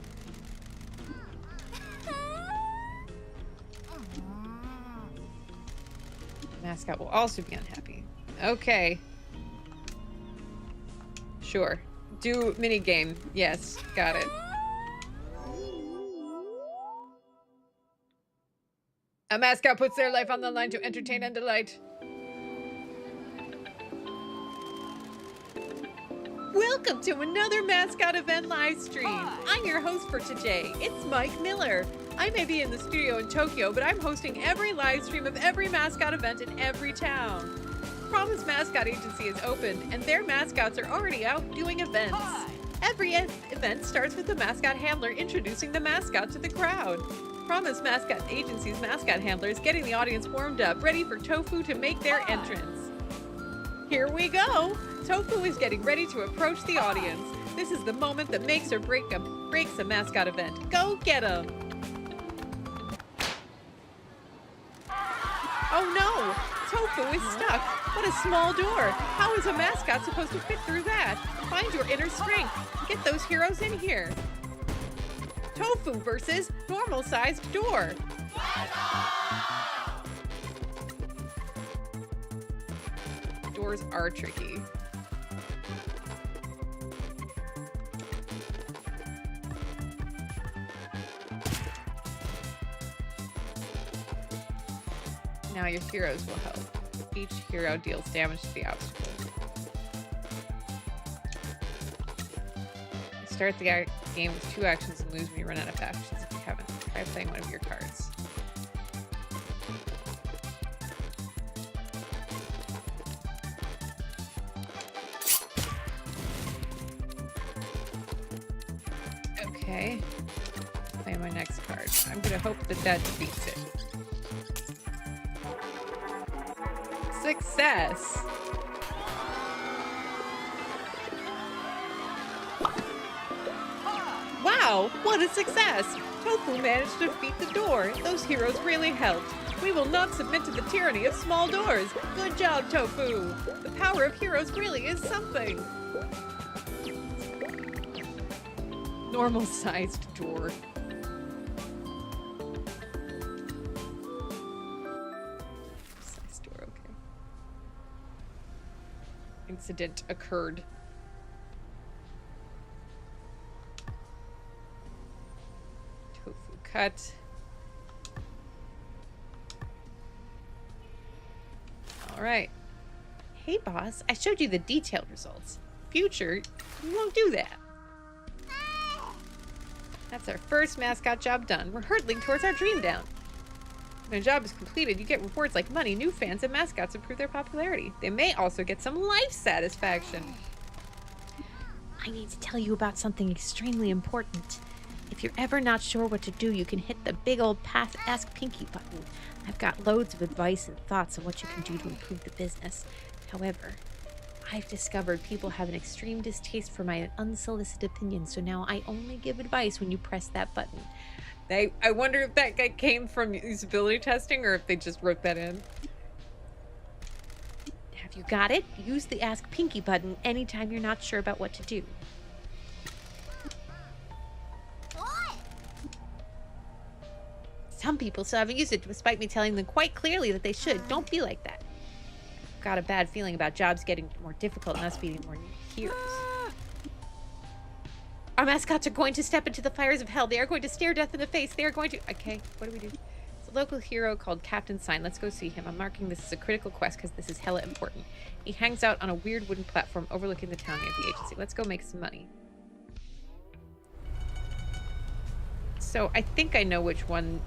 The mascot will also be unhappy. Okay. Sure. Do minigame. Yes, got it. A mascot puts their life on the line to entertain and delight. Welcome to another mascot event live stream. I'm your host for today. It's Mike Miller. I may be in the studio in Tokyo, but I'm hosting every live stream of every mascot event in every town. Promise Mascot Agency is open, and their mascots are already out doing events. Every event starts with the mascot handler introducing the mascot to the crowd. Promise Mascot Agency's mascot handler is getting the audience warmed up, ready for Tofu to make their entrance. Here we go! Tofu is getting ready to approach the audience. This is the moment that makes or breaks a mascot event. Go get 'em! Oh no! Tofu is stuck! What a small door! How is a mascot supposed to fit through that? Find your inner strength! Get those heroes in here! Tofu versus normal-sized door! Doors are tricky. Now your heroes will help. Each hero deals damage to the obstacle. Start the game with 2 actions and lose when you run out of actions if you haven't. Try playing one of your cards. Okay. Play my next card. I'm gonna hope that that defeats it. Success! Wow, what a success! Tofu managed to defeat the door. Those heroes really helped. We will not submit to the tyranny of small doors. Good job, Tofu! The power of heroes really is something. Normal-sized door. Sized door, okay. Incident occurred. Tofu cut. All right. Hey, boss. I showed you the detailed results. Future, you won't do that. That's our first mascot job done. We're hurtling towards our dream down. When a job is completed, you get rewards like money, new fans, and mascots improve their popularity. They may also get some life satisfaction. I need to tell you about something extremely important. If you're ever not sure what to do, you can hit the big old Ask Pinky button. I've got loads of advice and thoughts on what you can do to improve the business. However, I've discovered people have an extreme distaste for my unsolicited opinions, so now I only give advice when you press that button. I wonder if that guy came from usability testing or if they just wrote that in. Have you got it? Use the Ask Pinky button anytime you're not sure about what to do. Some people still haven't used it despite me telling them quite clearly that they should. Don't be like that. I've got a bad feeling about jobs getting more difficult and us being more heroes. Our mascots are going to step into the fires of hell. They are going to stare death in the face. They are going to... Okay, what do we do? It's a local hero called Captain Sign. Let's go see him. I'm marking this as a critical quest because this is hella important. He hangs out on a weird wooden platform overlooking the town near the agency. Let's go make some money. So I think I know which one...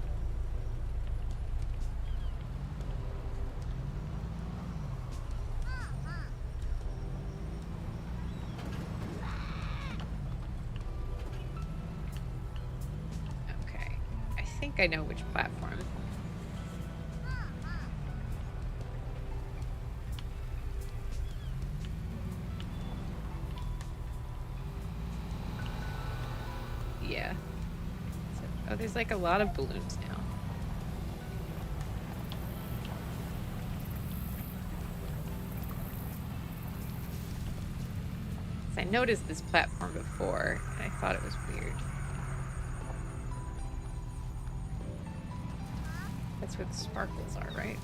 I think I know which platform. Yeah. So, oh, there's like a lot of balloons now. So I noticed this platform before, and I thought it was weird. That's where the sparkles are, right?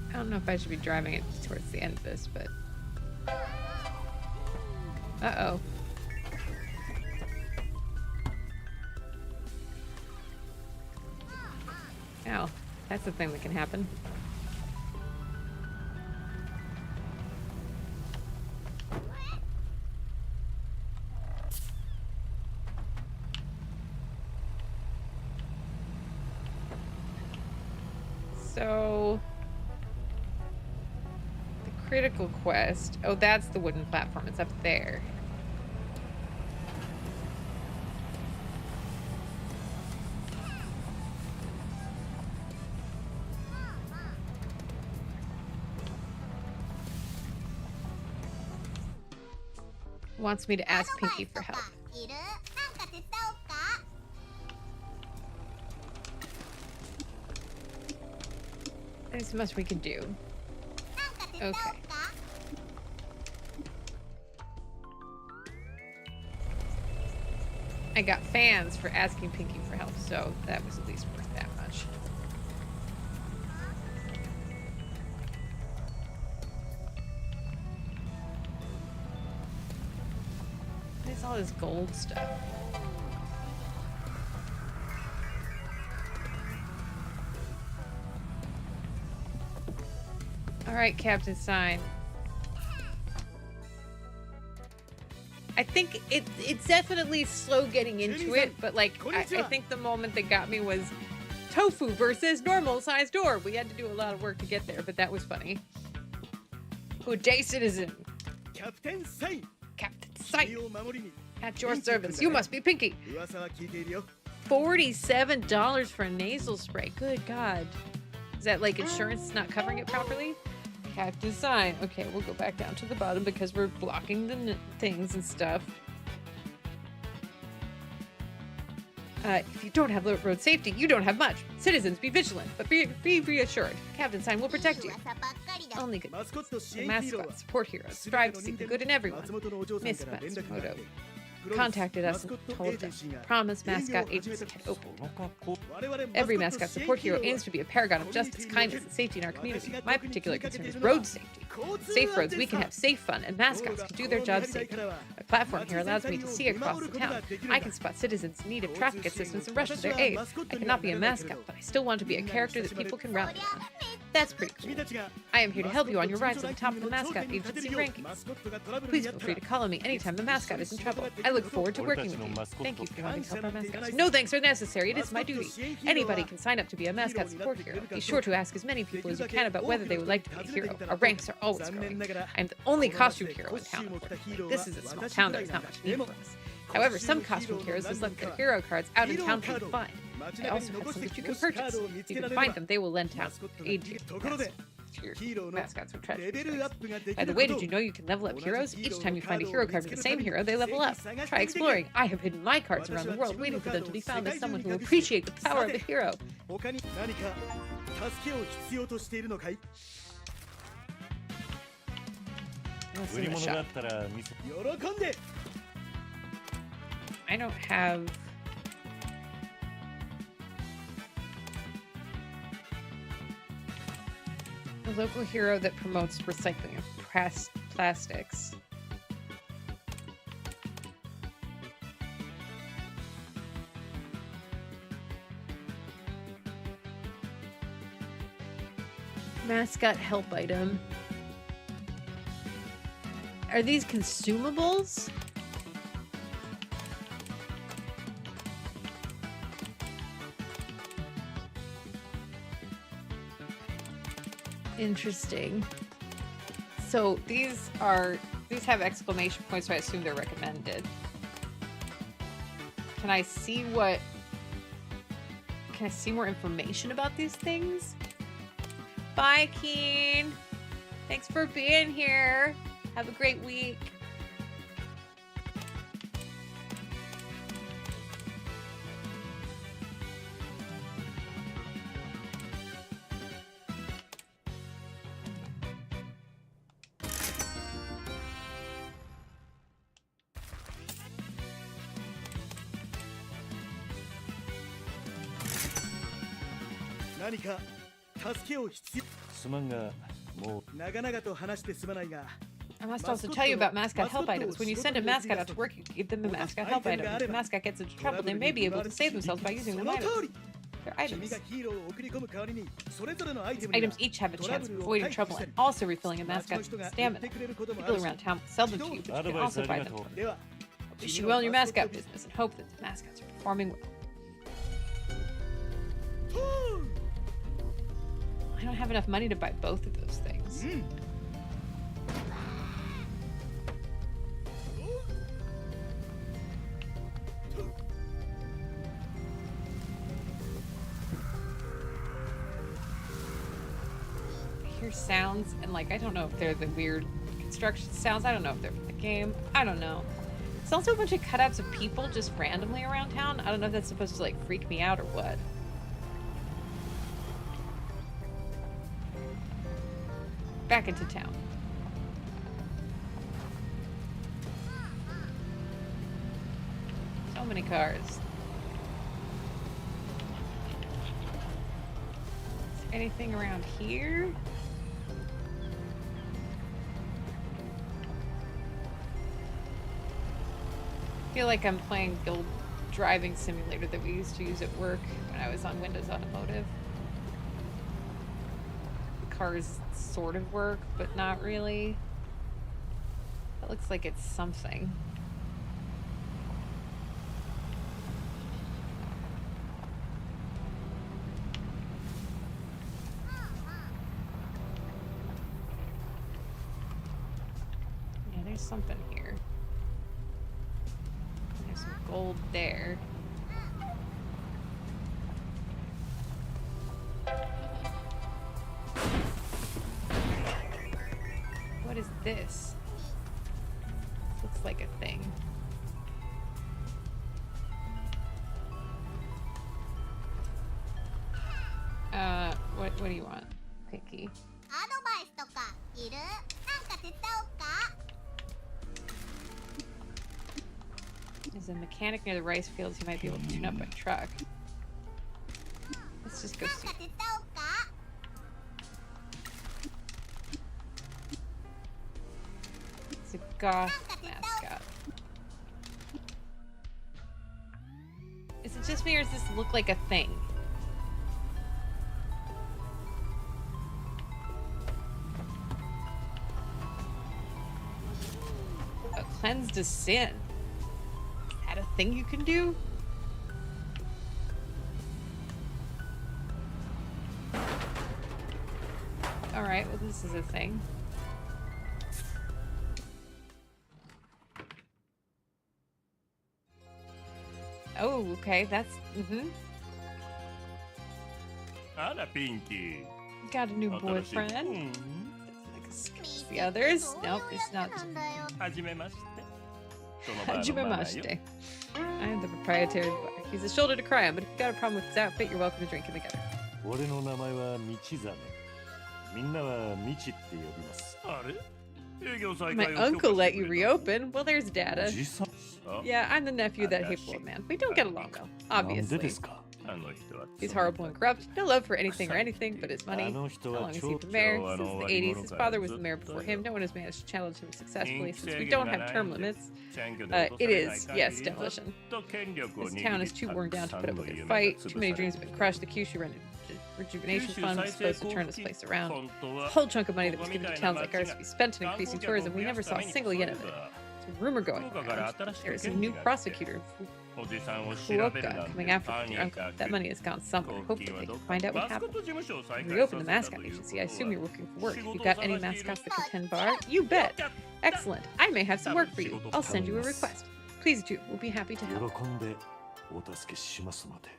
I don't know if I should be driving it towards the end of this, but... Uh-oh. Ow. That's the thing that can happen. So, the critical quest. Oh, that's the wooden platform. It's up there. Wants me to ask Pinky for help. There's much we can do. Okay. I got fans for asking Pinky for help, so that was at least worth that much. There's all this gold stuff. All right, Captain Sign. I think it's definitely slow getting into it, but like I think the moment that got me was tofu versus normal sized door. We had to do a lot of work to get there, but that was funny. Good day, citizen. Captain Sign. Captain Sign. At your service. You must be Pinky. $47 for a nasal spray. Good God. Is that like insurance not covering it properly? Captain Sign. Okay, we'll go back down to the bottom because we're blocking the things and stuff. If you don't have road safety, you don't have much. Citizens, be vigilant, but be reassured. Captain Sign will protect you. Only good. The mascot support heroes strive to see the good in everyone. Miss Matsumoto contacted us and told us Promise Mascot Agency had opened. Every mascot support hero aims to be a paragon of justice, kindness, and safety in our community. My particular concern is road safety. Safe roads, we can have safe fun, and mascots can do their jobs safely. My platform here allows me to see across the town. I can spot citizens in need of traffic assistance and rush to their aid. I cannot be a mascot, but I still want to be a character that people can rally on. That's pretty cool. I am here to help you on your ride to the top of the mascot agency rankings. Please feel free to call on me anytime the mascot is in trouble. I look forward to working with you. Thank you for wanting to help our mascots. No thanks are necessary. It is my duty. Anybody can sign up to be a mascot support hero. Be sure to ask as many people as you can about whether they would like to be a hero. Our ranks are always growing. I am the only costume hero in town, unfortunately. This is a small town. There is not much need for us. However, some costume heroes have left their hero cards out in town for you to find. I also have some that you can purchase. If you can find them, they will lend town aid to you. your ヒーローの mascots or レ trash ベルアッ bags. プができ By the る way, こ did と you know you can level up 同じ heroes? ヒーロ Each ー time の you カ find ー a ド hero を見 card つ from け the るた same めに hero, they 正 level 義 up. 探して Try みてくれ exploring. I have hidden my cards around the 私は world 自分 waiting の for カー them ド to を be 世 found 界 as 中 someone に who 隠して appreciate the power さ of て the hero. 他に何か助けを必要としているのかい Let's 売 give り it a 物があ shot. ったら見せ喜んで I don't have. A local hero that promotes recycling of plastics. Mascot help item. Are these consumables? Interesting. So these have exclamation points, so I assume they're recommended. Can I see more information about these things? Bye, Keen. Thanks for being here. Have a great week.何か助けを必要すまんがもう長々と話してすまないが I must also tell you about mascot help items. When you send a mascot out to work, you give them a mascot help item. If the mascot gets into trouble, they may be able to save themselves by using そ them の items. 通り They're 君 items. がヒーローを送り込む代わりにそれぞれのアイテ These ムには items each have a トラ chance ブ of ルを avoiding 回避 trouble した and り also refilling a 街の mascot's 人が言っ stamina. てくれることもあ People るし around town sell them to you, 自 but ア you ド can バイス also あ buy りが them. とう。では Wish you well in your mascot business and hope that the mascots are performing well. I don't have enough money to buy both of those things. うん I hear sounds and I don't know if they're the weird construction sounds. I don't know if they're from the game. I don't know. There's also a bunch of cutouts of people just randomly around town. I don't know if that's supposed to freak me out or what. Back into town. So many cars. Is there anything around here? I feel like I'm playing Guild Driving Simulator that we used to use at work when I was on Windows Automotive. The cars sort of work, but not really. That looks like it's something. Yeah, there's something here. There's some gold there. What is this? This looks like a thing. What do you want, Picky? アドバイスとかいる？なんか手伝おうか？ There's a mechanic near the rice fields who might be able to tune up a truck. Let's just go なんか see. 手伝おうか？ It's a goth mascot. Is it just me or does this look like a thing? A cleansed to sin. Is that a thing you can do? Alright, well this is a thing. Oh, okay, that's あらピンキー Got a new 新しい boyfriend. うん The others? Nope, it's not. はじめましてそのバーのママよ Hajimemashite. I am the proprietor of the bar. He's a shoulder to cry on, but if you've got a problem with his outfit, you're welcome to drink in the gutter. 俺の名前は道真。みんなは道って呼びます。あれ営業再 My 開を許可 uncle して let く you れた reopen. Well, there's お data. じさん。 あ Yeah, I'm the nephew of that hateful old man. We don't get along well, なんで obviously. ですか。あの人は He's horrible and corrupt. No love for anything or anything but his あ money. の人 How は long has ち he ょ been mayor? Cho Since the ano, '80s. His father was the zutto mayor before him. No one has managed to challenge him successfully since we Inksegin don't ga have term naiんで limits. 選挙で落とさ It れない is, 限り yes, ずっ demolition. と権力を This 握り town is too worn down to た put く up さん with の a 夢が fight. 潰 Too many され dreams る have been crushed. The Kyushu Rejuvenation 九州 Fund 再 was 生 supposed to 交 turn 付 this 金 place around. 本当 A は whole chunk of money that こ was こみ given た to いな towns like 街 ours が to be spent in 観光 increasing 客を tourism. 増 We や never すた saw め a に single そ yen れ of it. ば There's a rumor going 福岡から around. 新しく There's a 検 new 事が来て prosecutor, おじさんを調べるな Fukuoka, ん coming て after と your に uncle. か That く money has gone somewhere. 公 Hope 金 that は they ど can っ find か out what マスコッ happened. ト事務所を再開 Reopen さ the mascot せたということ agency. I は assume you're looking for work. 仕 If you've 事を got 探 any している mascots that か can tend bar, you bet. よかった Excellent. I may have some work for you. I'll send you a request. Please do. We'll be happy to 喜 help. んでお助けしますので。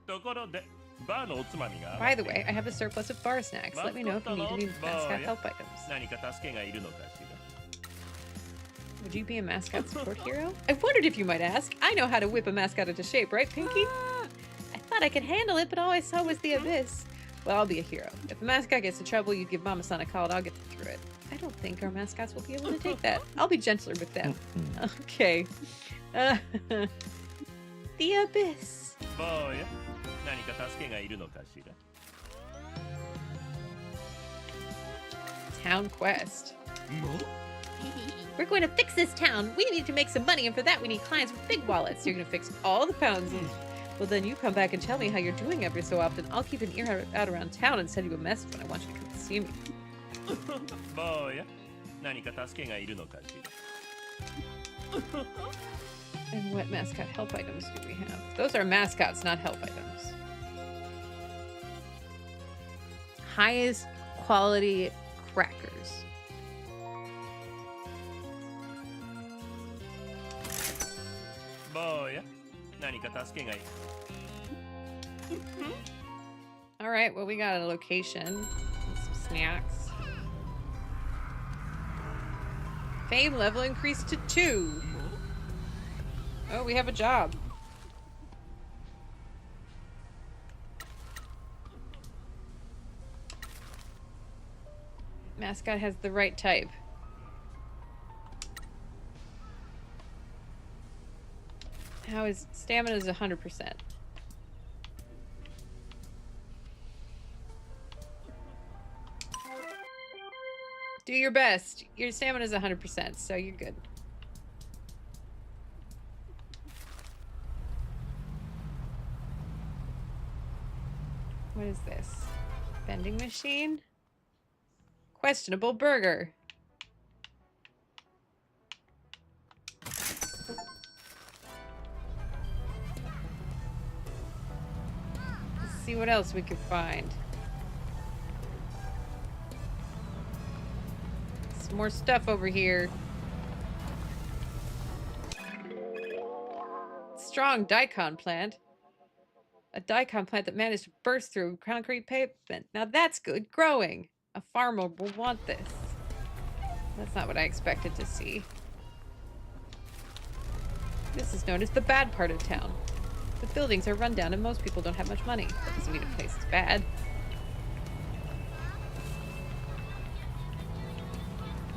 ところでバーのおつまみが By the way, I have a surplus of bar snacks. Let me know if you need any mascot help items. 何か助けがいるのかしら Would you be a mascot support hero? I wondered if you might ask. I know how to whip a mascot into shape, right, Pinky? I thought I could handle it, but all I saw was the abyss. Well, I'll be a hero. If a mascot gets in trouble, you give Mama-san a call and I'll get them through it. I don't think our mascots will be able to take that. I'll be gentler with them. Okay. The abyss. 坊や何か助けがいるのかしら Town quest. We're going to fix this town. We need to make some money, and for that we need clients with big wallets. You're going to fix all the pounds. Well, then you come back and tell me how you're doing every so often. I'll keep an ear out around town and send you a message when I want you to come see me. 坊や何か助けがいるのかしら And what mascot help items do we have? Those are mascots, not help items. Highest quality crackers. All right, well, we got a location and some snacks. Fame level increased to 2. Oh, we have a job. Mascot has the right type. How is stamina is 100%. Do your best. Your stamina is 100%, so you're good. What is this? Vending machine? Questionable burger. Let's see what else we can find. Some more stuff over here. Strong daikon plant. A daikon plant that managed to burst through concrete pavement. Now that's good growing. A farmer will want this. That's not what I expected to see. This is known as the bad part of town. The buildings are run down and most people don't have much money. That doesn't mean a place is bad.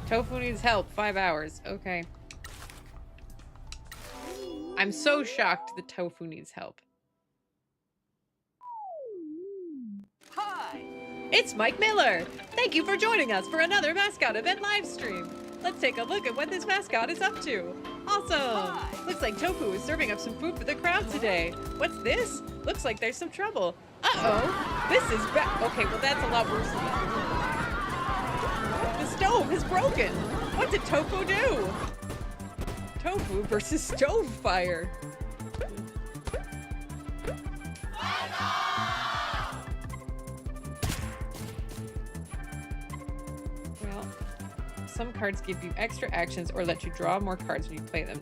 Tofu needs help. 5 hours. Okay. I'm so shocked that Tofu needs help. Hi! It's Mike Miller! Thank you for joining us for another mascot event live stream. Let's take a look at what this mascot is up to. Awesome! Hi. Looks like Tofu is serving up some food for the crowd today. What's this? Looks like there's some trouble. Uh-oh! This is bad. Okay, well that's a lot worse than that. The stove is broken! What did Tofu do? Tofu versus stove fire. Well, some cards give you extra actions or let you draw more cards when you play them.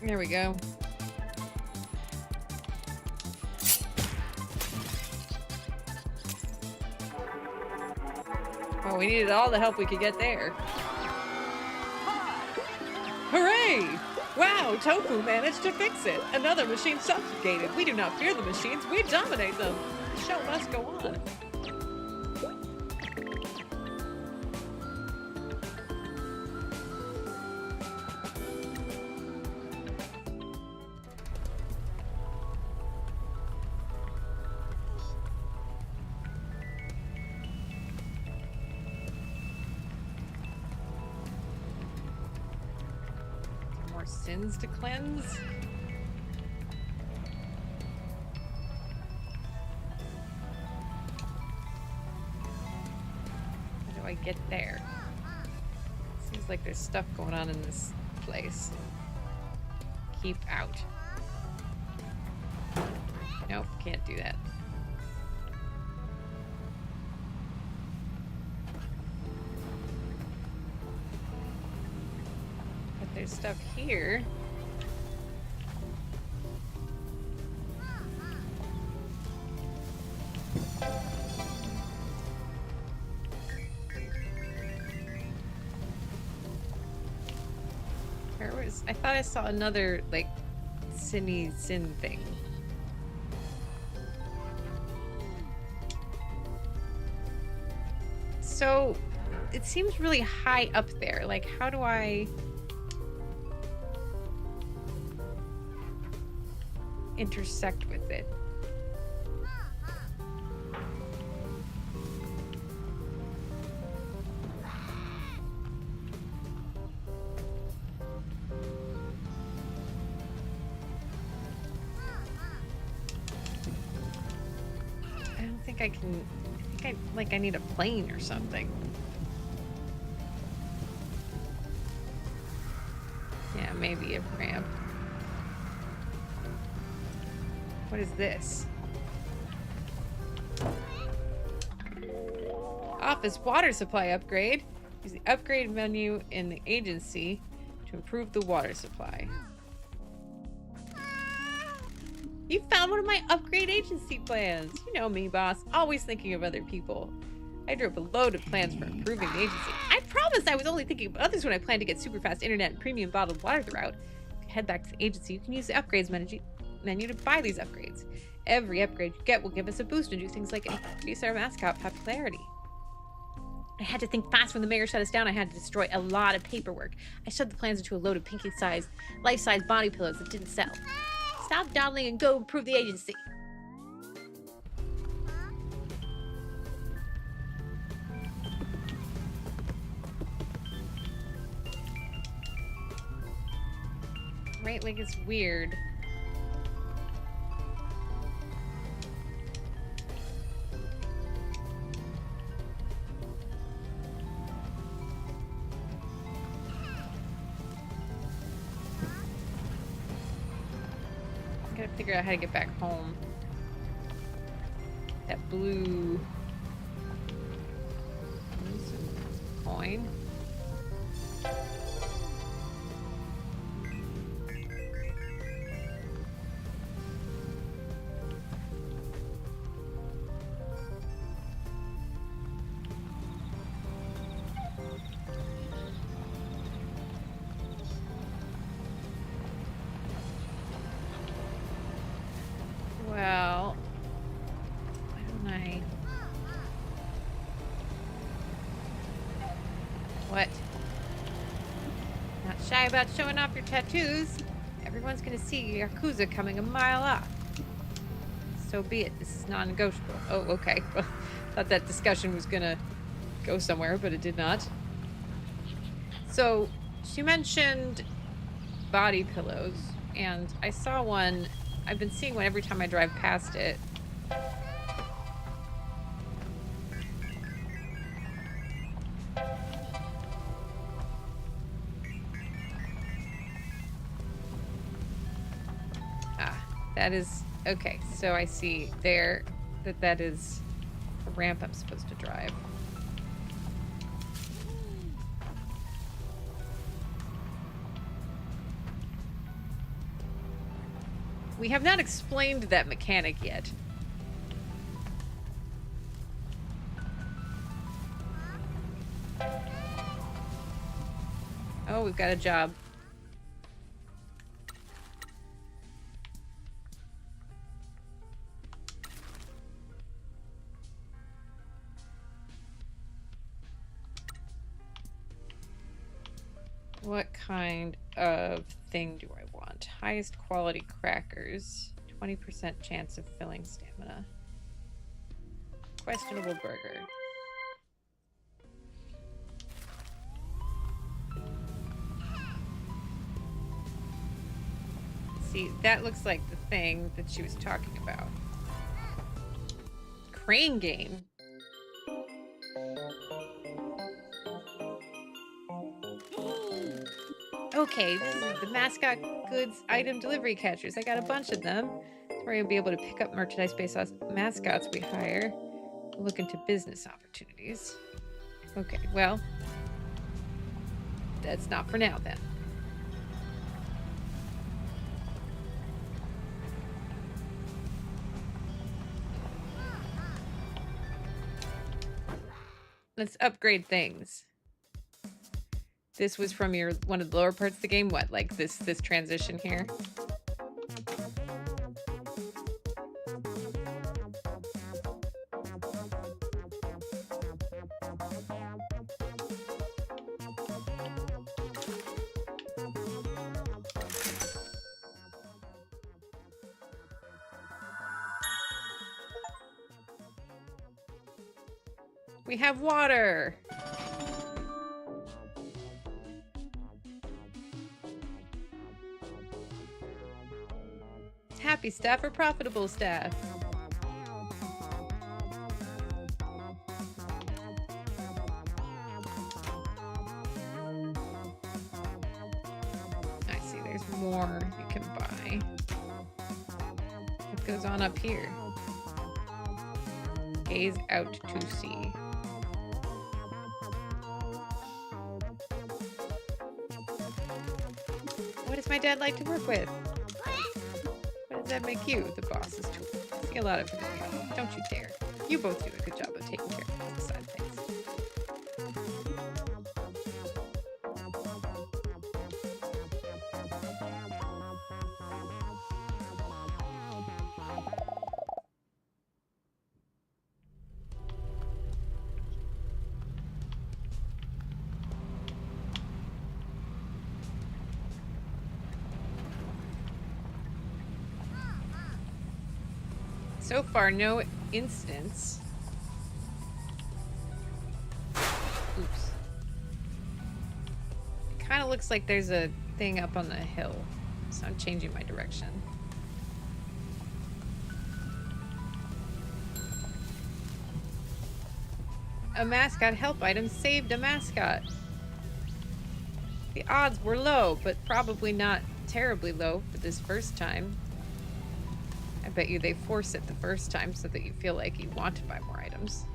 There we go. Oh, we needed all the help we could get there. Hooray! Wow, Tofu managed to fix it. Another machine subjugated. We do not fear the machines, we dominate them. The show must go on. More sins to cleanse. How do I get there? Seems like there's stuff going on in this place. Keep out. Nope, can't do that. But there's stuff here. Where was I thought I saw another like sin thing. So it seems really high up there. Like, how do I intersect with it? I don't think I can. I think I need a plane or something. Yeah, maybe a ramp. What is this? Office water supply upgrade. Use the upgrade menu in the agency to improve the water supply. You found one of my upgrade agency plans. You know me, boss. Always thinking of other people. I drew up a load of plans for improving the agency. I promised I was only thinking of others when I planned to get super fast internet and premium bottled water throughout. If you head back to the agency, you can use the upgrades menu to buy these upgrades. Every upgrade you get will give us a boost and do things like increase our mascot popularity. I had to think fast when the mayor shut us down. I had to destroy a lot of paperwork. I shoved the plans into a load of pinky-sized, life-size body pillows that didn't sell. Stop dawdling and go improve the agency. Right, like it's weird. I gotta figure out how to get back home. That blue coin. Well, why don't I? What? Not shy about showing off your tattoos. Everyone's gonna see Yakuza coming a mile off. So be it. This is non-negotiable. Oh, okay. Well, thought that discussion was gonna go somewhere, but it did not. So she mentioned body pillows, and I saw one. I've been seeing one every time I drive past it. Ah, that is... Okay, so I see there that is a ramp I'm supposed to drive. We have not explained that mechanic yet. Oh, we've got a job. What kind of thing do I want? Highest quality crackers. 20% chance of filling stamina. Questionable burger. See, that looks like the thing that she was talking about. Crane game. Okay, this is the mascot goods item delivery catchers. I got a bunch of them. That's where you'll be able to pick up merchandise based on mascots we hire. Look into business opportunities. Okay, well, that's not for now then. Let's upgrade things. This was from your one of the lower parts of the game. What, like this transition here? We have water. Happy staff or profitable staff? I see, there's more you can buy. What goes on up here? Gaze out to sea. What does my dad like to work with? What does that make you, the boss's tool? I see a lot of it. Don't you dare. You both do a good job of taking care of this side of things. So far, no instance. Oops. It kind of looks like there's a thing up on the hill, so I'm changing my direction. A mascot help item saved a mascot. The odds were low, but probably not terribly low for this first time. I bet you they force it the first time so that you feel like you want to buy more items.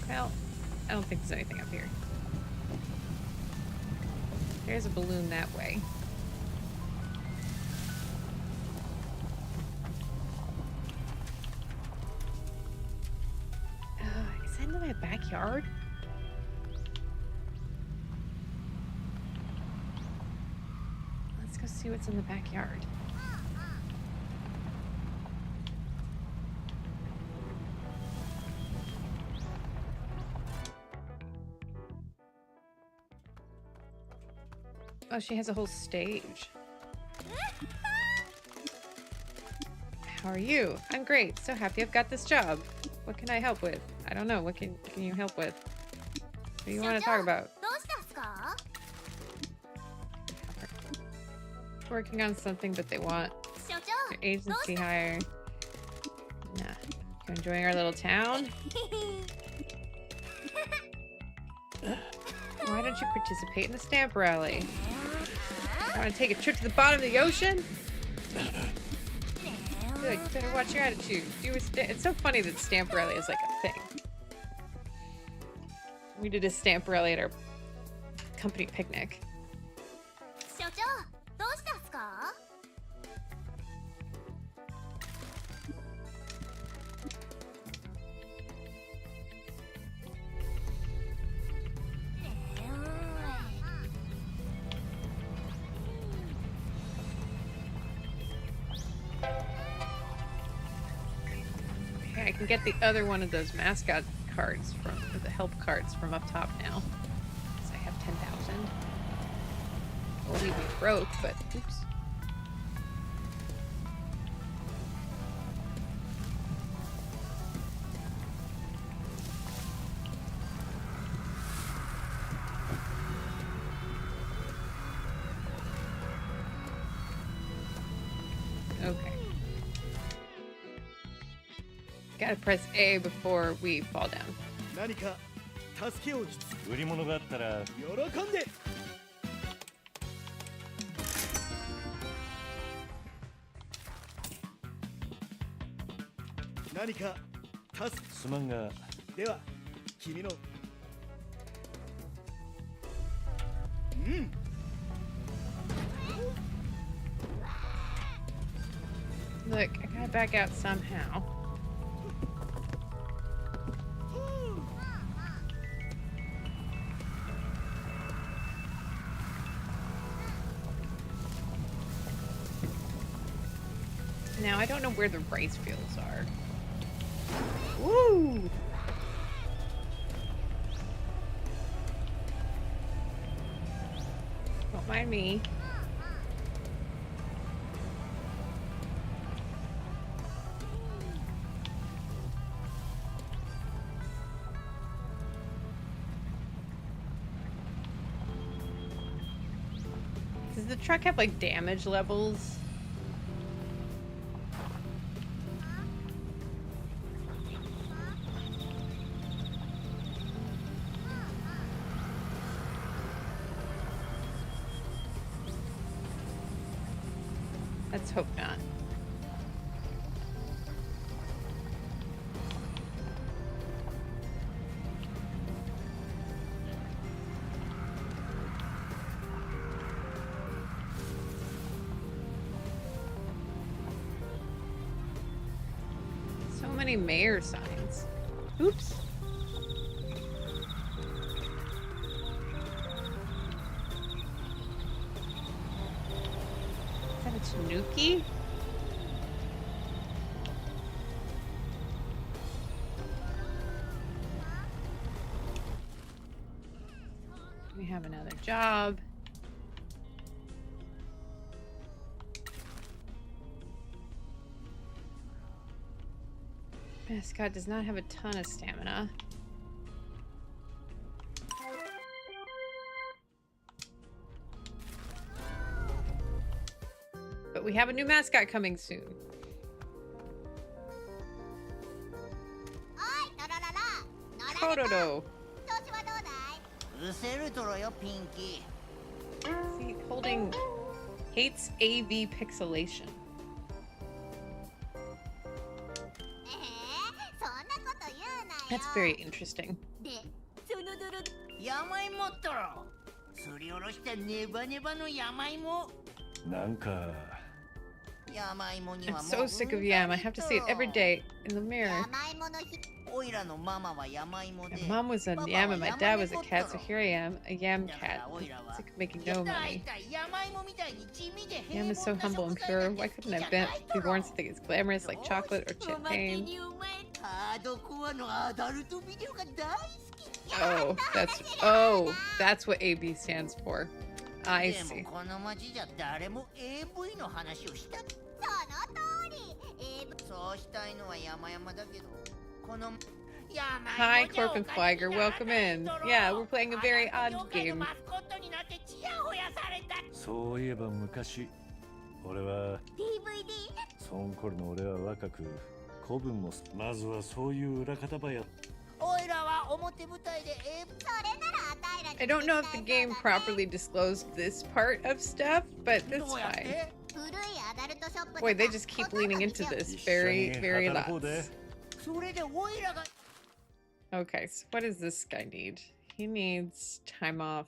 Well, I don't think there's anything up here. There's a balloon that way. My backyard? Let's go see what's in the backyard. Oh, she has a whole stage. How are you? I'm great. So happy I've got this job. What can I help with? I don't know. What can you help with? What do you want to talk about? Working on something, but they want your agency hire. Nah. You enjoying our little town? Why don't you participate in the stamp rally? You want to take a trip to the bottom of the ocean? Good, you better watch your attitude. It's so funny that stamp rally is like a thing. We did a stamp rally at our company picnic. 所長どうしたんすか？Okay, I can get the other one of those mascot cards from, or the help cards from up top now. So I have 10,000. Will leave me broke, but oops. Okay. Gotta press A before we fall down. 何か助けを必売り物があったら喜んで。何かすまんがでは君のうん Look, I gotta back out somehow. Now, I don't know where the rice fields are. Woo! Don't mind me. Does the truck have like damage levels? Let's hope not. So many mayor signs. Oops. Is that a Tanuki? We have another job. Mascot does not have a ton of stamina. But we have a new mascot coming soon. おいトロロロ乗られた。 Kororo. 調子はどうだい？うせるとろよピンキー。 See, holding hates AV pixelation. そんなこと言うなよ。 That's very interesting. で、その泥山芋っとろ。すりおろしたネバネバの山芋。なんか山芋に I'm はも so う sick of yam. I have to see it every day in the mirror. 山芋の日。おいらのママは山芋で。 My mom was a yam and my dad was a cat, so here I am, a yam cat. I'm sick of making no money. 山芋みたいに地味で Yam is so humble and pure. Why couldn't I be born something as glamorous like chocolate or champagne? ハードコアのアダルトビデオが大好き。 That's what AB stands for. I で see. もこの街じゃ誰も AV の話をしたく。その通り。そうしたいのは山々だけど、この Hi, Corp and Fliger. Welcome in. Yeah, we're playing a very odd game. そういえば昔俺は DVD？ その頃の俺は若く古文もまずはそういう裏方ばや。おいらは表舞台で AV。 それならあたいらに。 I don't know if the game properly disclosed this part of stuff, but it's どうやっ fine. て？古いアダルルトショップとか Boy, they just keep leaning into this very, very 一緒に働こう lots. で。それでオイラが Okay, so what does this guy need? He needs time off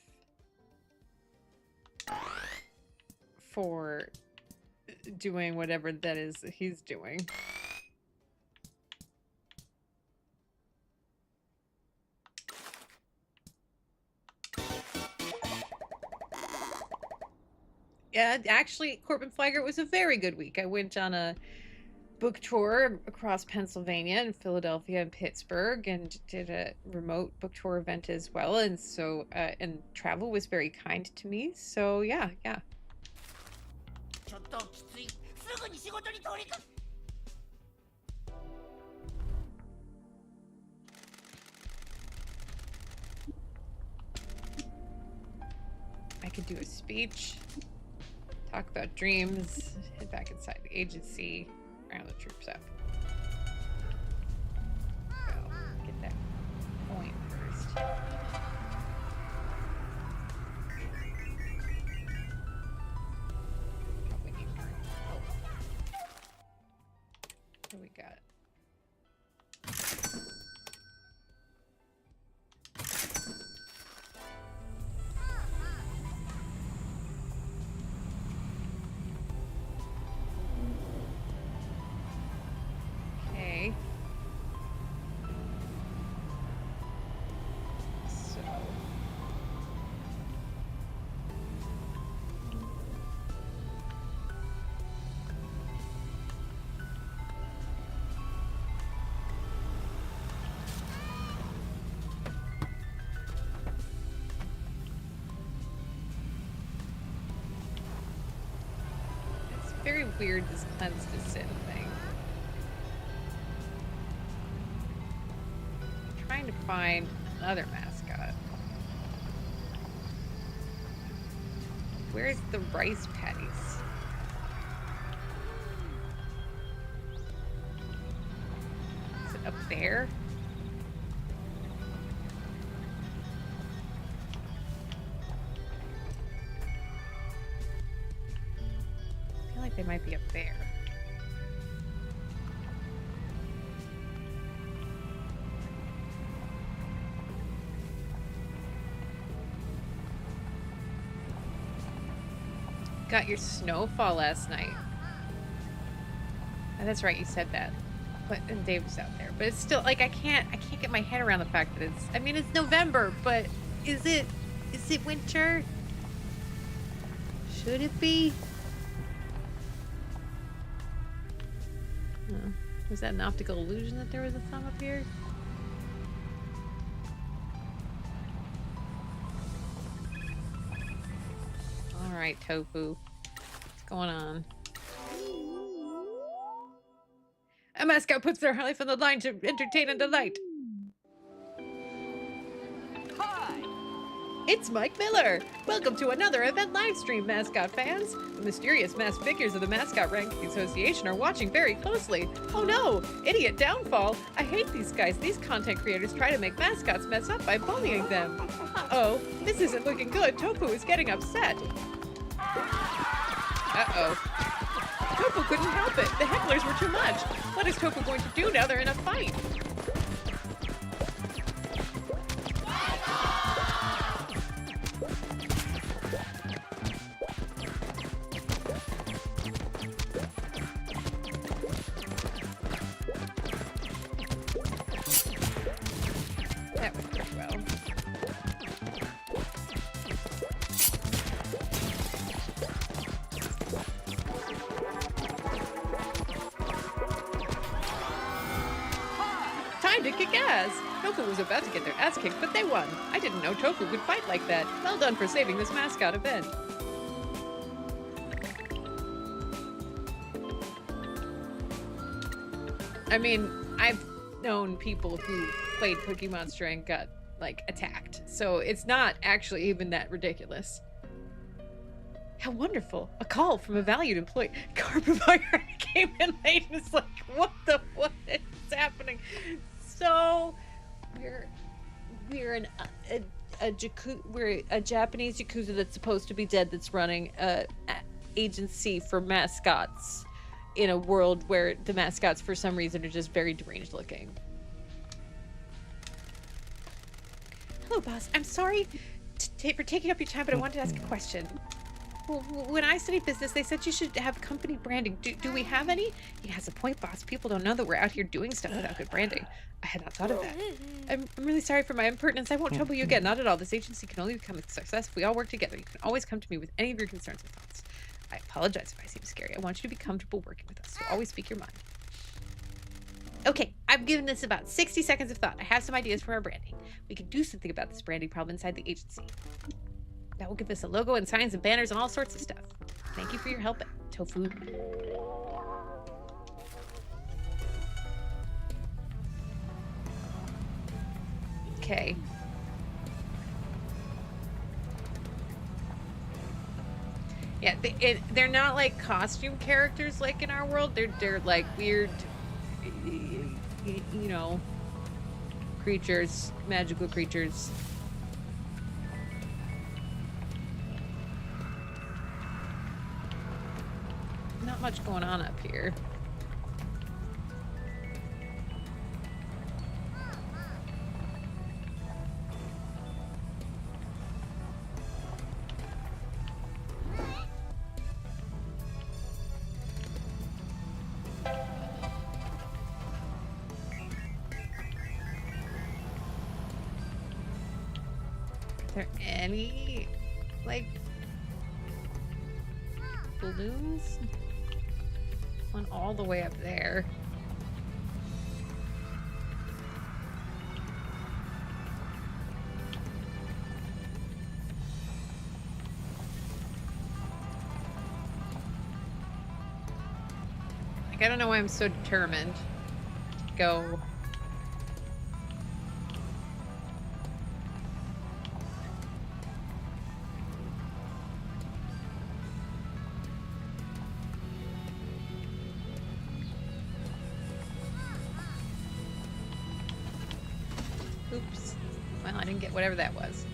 for doing whatever that is that he's doing. Yeah, actually, Corbin Flagger was a very good week. I went on a book tour across Pennsylvania and Philadelphia and Pittsburgh and did a remote book tour event as well. And so, and travel was very kind to me. So, yeah. ちょっときつい。すぐに仕事に取りか I could do a speech, talk about dreams, head back inside the agency, round the troops up. Go, get that point first. Probably need more. Oh. What do we got? Okay. So. It's very weird, this cleanse to sin thing. Trying to find another mascot. Where's the rice patties? Is it up there? I feel like they might be up there. Got your snowfall last night. Oh, that's right, you said that. But and Dave was out there. But it's still like I can't get my head around the fact that it's, I mean, it's November, but is it winter? Should it be? No. Was that an optical illusion that there was a thumb up here? Alright, Tofu. What's going on? A mascot puts their life on the line to entertain and delight. Hi! It's Mike Miller! Welcome to another event livestream, mascot fans! The mysterious masked figures of the Mascot Ranking Association are watching very closely. Oh no! Idiot downfall! I hate these guys. These content creators try to make mascots mess up by bullying them. Uh-oh. This isn't looking good. Tofu is getting upset. Uh-oh. Tofu couldn't help it. The hecklers were too much. What is Tofu going to do now they're in a fight? That went pretty well. Time to kick ass! Tofu was about to get their ass kicked, but they won. I didn't know Tofu could fight like that. Well done for saving this mascot event. I mean, I've known people who played Cookie Monster and got, like, attacked. So it's not actually even that ridiculous. How wonderful. A call from a valued employee. Carpenter came in late and was like, what is happening? So, we're a Japanese Yakuza that's supposed to be dead that's running agency for mascots in a world where the mascots for some reason are just very deranged looking. Hello, boss. I'm sorry for taking up your time, but I wanted to ask a question. When I studied business, they said you should have company branding. Do we have any? He has a point, boss. People don't know that we're out here doing stuff without good branding. I had not thought of that. I'm really sorry for my impertinence. I won't trouble you again. Not at all. This agency can only become a success if we all work together. You can always come to me with any of your concerns or thoughts. I apologize if I seem scary. I want you to be comfortable working with us, so always speak your mind. Okay, I've given this about 60 seconds of thought. I have some ideas for our branding. We can do something about this branding problem inside the agency. That will give us a logo and signs and banners and all sorts of stuff. Thank you for your help, Tofu. Okay. Yeah, they're not like costume characters like in our world. They're like weird, you know, creatures, magical creatures. Not much going on up here. Is there any, like, balloons? One all the way up there. Like, I don't know why I'm so determined to go. Oops. Well, I didn't get whatever that was.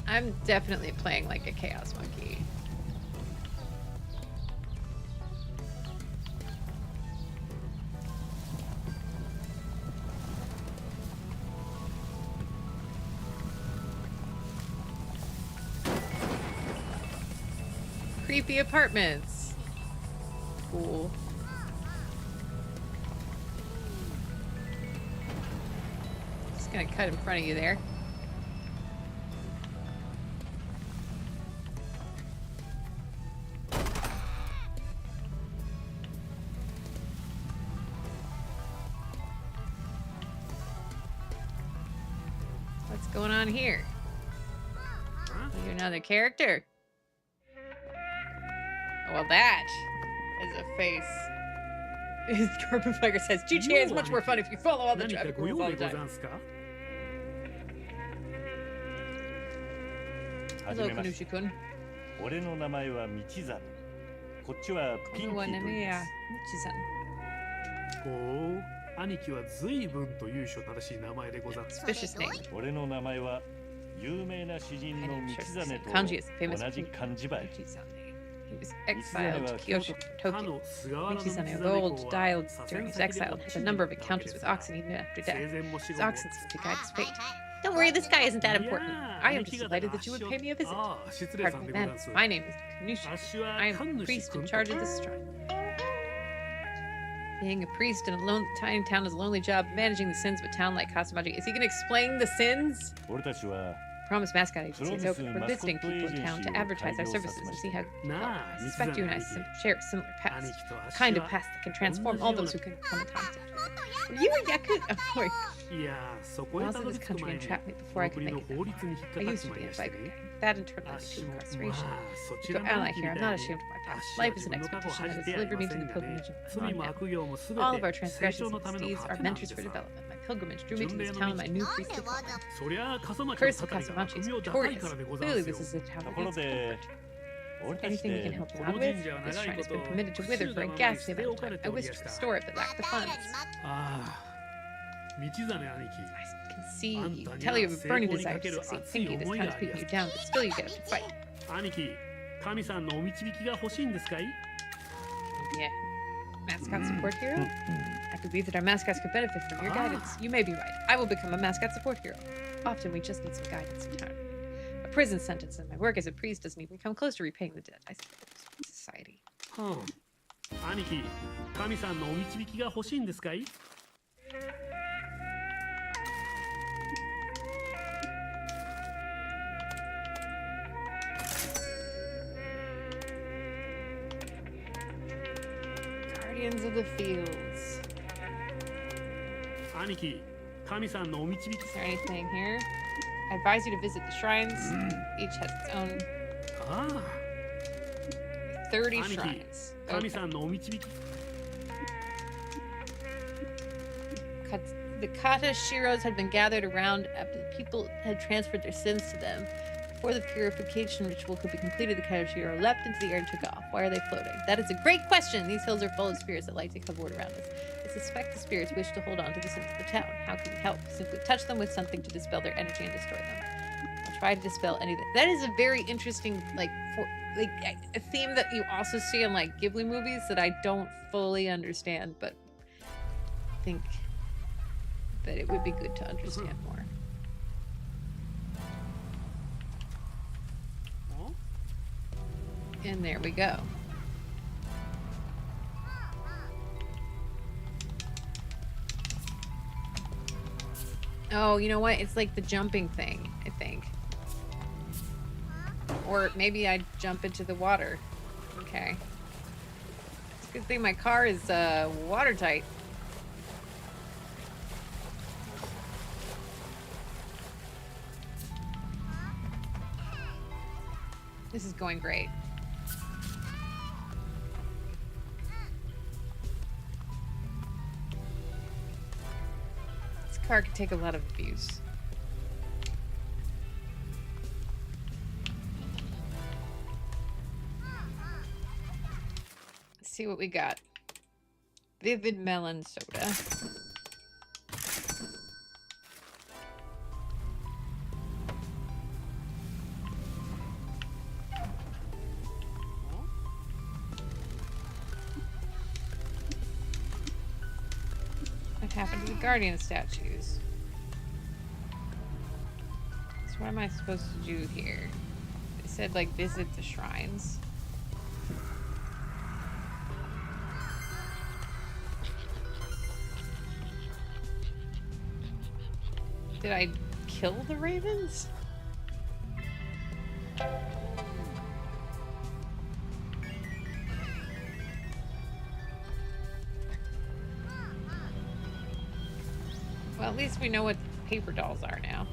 I'm definitely playing like a Chaos Monkey. Creepy apartments. Cool. Just gonna cut in front of you there. What's going on here? You're another character. Well, that is a face. Corbin Fire says, GTA is much more fun if you follow all the traffic rules all the time. Hello, Kanushi-kun. 俺の名前は道真。こっちはピンキーと言います。ほう、兄貴は随分と由緒正しい名前でございます。Suspicious name. 俺の名前は有名な詩人の道真と Kanji is famous 同じ漢字ばい。 He was exiled to Kyoto from Tokyo. Michizane of old died during his exile, had a number of encounters with oxen even after death. His oxen seemed to guide his fate. Don't worry, this guy isn't that important. I am just delighted that you would pay me a visit. Pardon me, man. My name is Kanushi. I am the priest in charge of this shrine. Being a priest in a tiny town is a lonely job. Managing the sins of a town like Kasamaji. Is he going to explain the sins? Promise Mascot Agency is open. We're visiting people in town to advertise our services and see how. I suspect you and I share a similar past. A kind of past that can transform all those who can come in contact. Were you a Yakuza? Oh, boy. Also, this country entrapped me before I could make it that far. I used to be a biker gang. That in turn led to incarceration. To go ally here, I'm not ashamed of my past. Life is an expedition that has delivered me to the pilgrimage of All of our transgressions and misdeeds are mentors for development. My pilgrimage drew me to this town and my new priesthood. Curse of Kasamachi is victorious. Clearly, this is a town of comfort. 俺たち Anything we で can help こ you の out with? 神社は This 長い shrine こ has と been permitted to 不 wither 自 for a 由なままに ghastly 捨て amount 置 of かれ time. て I おり wish や to した restore it, but lack the 道 funds. に真っ ああ道真兄貴 I can see, Anta you can ni tell you wa have a burning seikou ni desire to kakeru succeed. atsui Pinky, this omoi town ga is keeping you ariyasu. down, but still you get up and fight. 兄貴神さんのお導きが欲しいんですかい Yeah. Mascot support hero? I believe that our mascots could benefit from your guidance. You may be right. I will become a mascot support hero. Often we just need some guidance in town. A prison sentence and my work as a priest doesn't even come close to repaying the debt I suppose society. はあ兄貴神さんのお導きが欲しいんですかい Guardians of the Fields. 兄貴神さんのお導き Is there anything here? I advise you to visit the shrines. Each has its own ああ 30兄貴 shrines. 神 Okay. さんのお導き The kata shiros had been gathered around after the people had transferred their sins to them. Before the purification ritual could be completed, the kata shiro leapt into the air and took off. Why are they floating? That is a great question. These hills are full of spirits that like to cavort around us. I suspect the spirits wish to hold on to the sins of the town. How can we help? Simply touch them with something to dispel their energy and destroy them. I'll try to dispel anything. That is a very interesting, a theme that you also see in like Ghibli movies that I don't fully understand, but I think that it would be good to understand more. And there we go. Oh, you know what? It's like the jumping thing, I think. Or maybe I jump into the water. Okay. It's a good thing my car is watertight. This is going great. This car could take a lot of abuse. Let's see what we got. Vivid melon soda. What happened to the guardian statues? So what am I supposed to do here? It said like visit the shrines. Did I kill the ravens? Well, at least we know what paper dolls are now.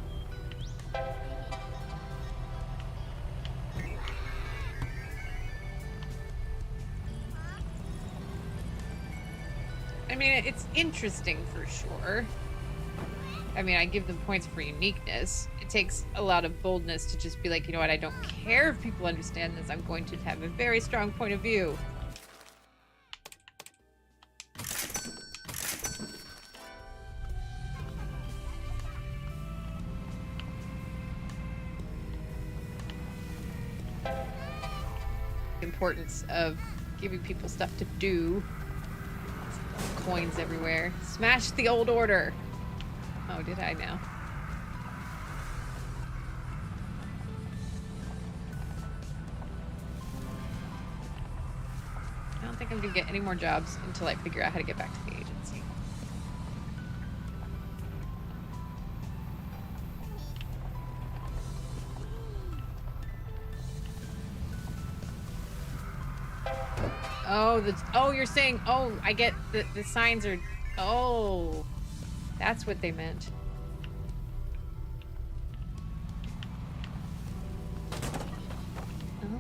I mean, it's interesting for sure. I mean, I give them points for uniqueness. It takes a lot of boldness to just be like, you know what, I don't care if people understand this. I'm going to have a very strong point of view. Importance of giving people stuff to do. Coins everywhere. Smash the old order. Oh, did I now? I don't think I'm gonna get any more jobs until I figure out how to get back to the agency. Oh, you're saying, oh, I get the signs are, oh, that's what they meant.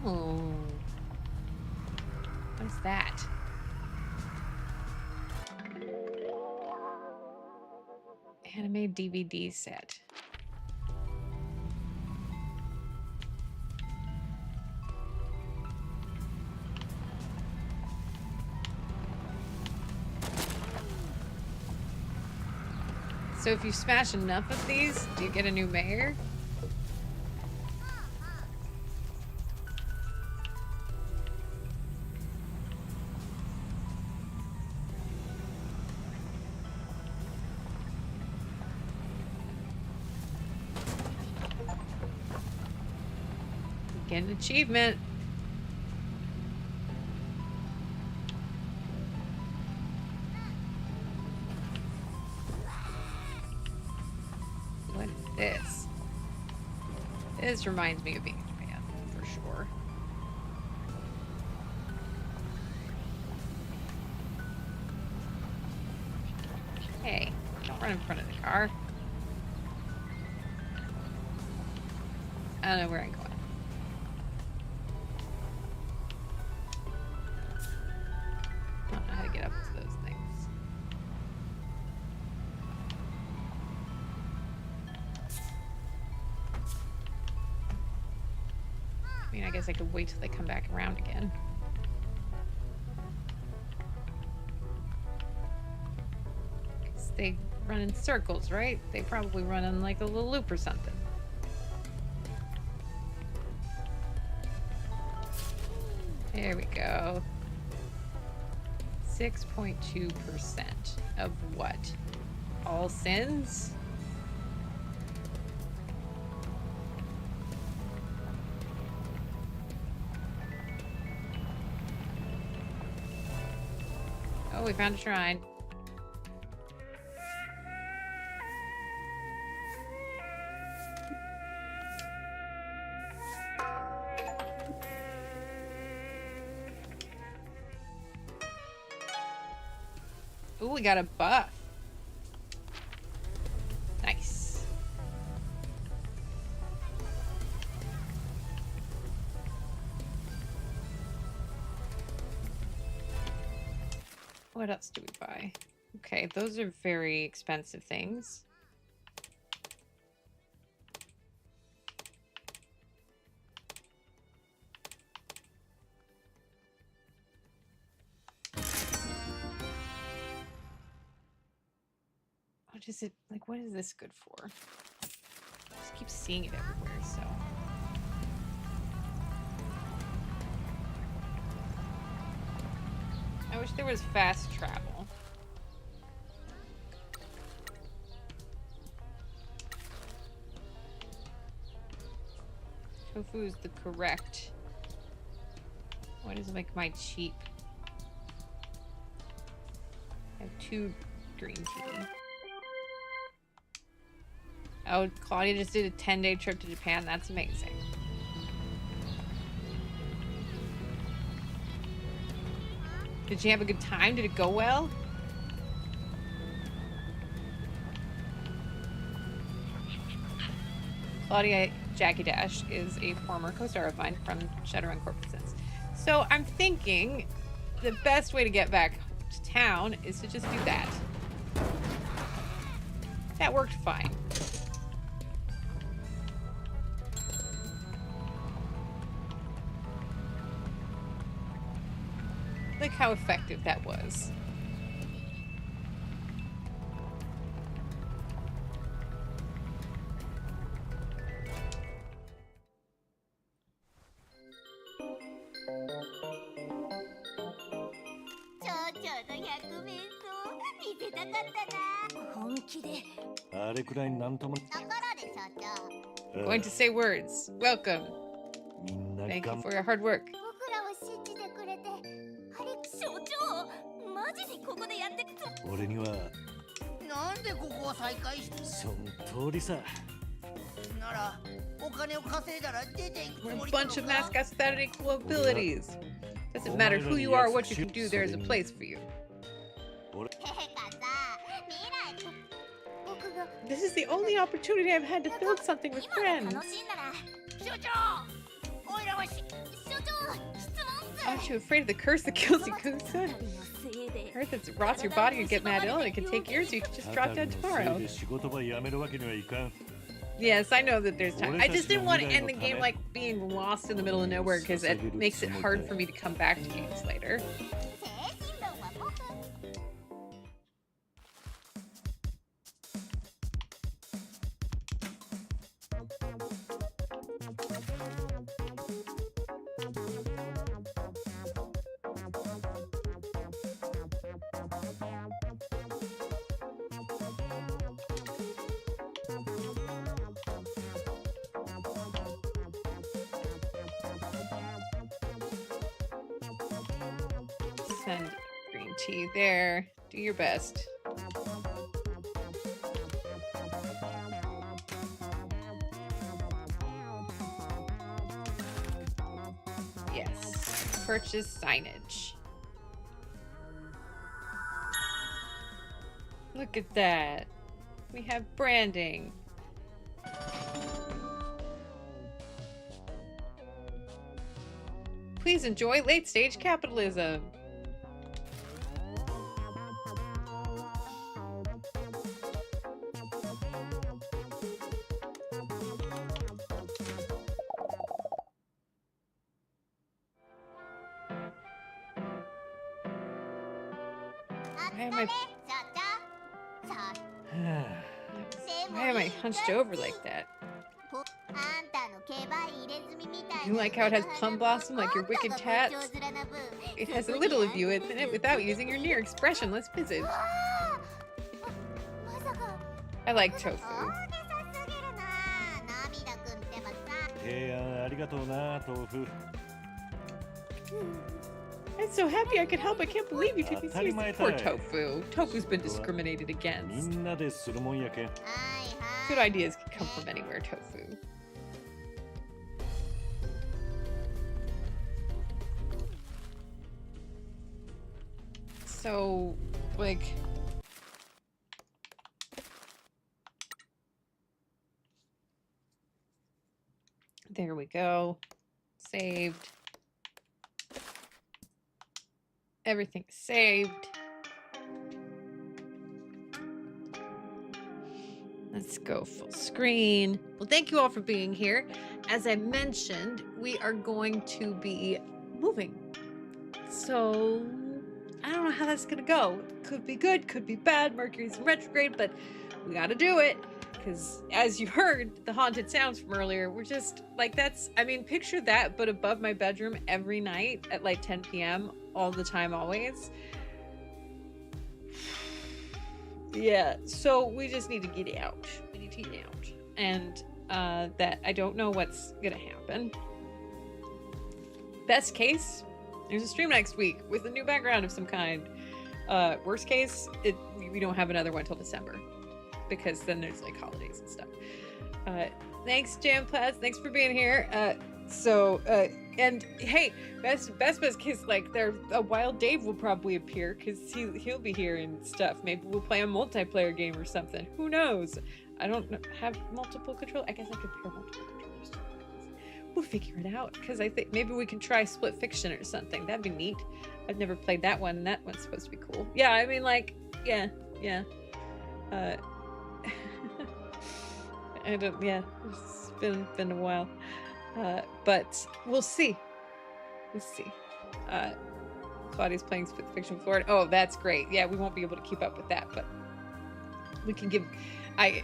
Oh. What is that? Anime DVD set. So if you smash enough of these, do you get a new mayor? Get an achievement. What is this? This reminds me of being in Japan, for sure. Hey, don't run in front of the car. I don't know where I'm going. I don't know how to get up to those things. I mean, I guess I could wait till they come back around again. Because they run in circles, right? They probably run in like a little loop or something. There we go. 6.2% of what? All sins? Oh, we found a shrine. Ooh, we got a buff. Nice. What else do we buy? Okay, those are very expensive things. What is it, like, what is this good for? I just keep seeing it everywhere, so. I wish there was fast travel. Tofu is the correct. What is like my cheap? I have 2 green tea. Oh, Claudia just did a 10-day trip to Japan. That's amazing. Did she have a good time? Did it go well? Claudia Jackie Dash is a former co-star of mine from Shadowrun Corporate Sins. So I'm thinking the best way to get back to town is to just do that. That worked fine. Look how effective that was. Going to say words. Welcome. Thank you for your hard work. We're a bunch of mascots without equal abilities. Doesn't matter who you are or what you can do, there is a place for you. This is the only opportunity I've had to build something with friends. Aren't you afraid of the curse that kills you, Kusa? I heard that rots your body, you get mad ill, and it can take years, you can just drop dead tomorrow. Yes, I know that there's time. I just didn't want to end the game like being lost in the middle of nowhere because it makes it hard for me to come back to games later. Send green tea there. Do your best. Yes. Purchase signage. Look at that. We have branding. Please enjoy late-stage capitalism. Why am I... Why am I hunched over like that? You like how it has plum blossom like your wicked tats? It has a little of you in it without using your near expressionless visage. I like tofu. 提案ありがとうな、豆腐。 I'm so happy I could help. I can't believe you took me seriously. Poor Tofu. Tofu's been discriminated against. みんなでするもんやけん。 Good ideas can come from anywhere, Tofu. So, like... There we go. Saved. Everything's saved. Let's go full screen. Well, thank you all for being here. As I mentioned, we are going to be moving. So, I don't know how that's gonna go. Could be good, could be bad. Mercury's in retrograde, but we gotta do it. Because as you heard, the haunted sounds from earlier were just like, that's, I mean, picture that, but above my bedroom every night at like 10 p.m. all the time, always. Yeah, so we just need to get out. We need to get out. And that I don't know what's gonna happen. Best case, there's a stream next week with a new background of some kind. Worst case, we don't have another one till December. Because then there's like holidays and stuff. Thanks, Jamplaz. Thanks for being here. And hey, best case, like a wild Dave will probably appear because he'll be here and stuff. Maybe we'll play a multiplayer game or something. Who knows? I don't have multiple control. I guess I could pair multiple controllers. We'll figure it out because I think maybe we can try Split Fiction or something. That'd be neat. I've never played that one. And that one's supposed to be cool. Yeah, I mean, like, yeah. I don't, yeah, it's been a while. But we'll see. We'll see. Claudia's playing Split Fiction Florida. Oh, that's great. Yeah, we won't be able to keep up with that, but we can give, I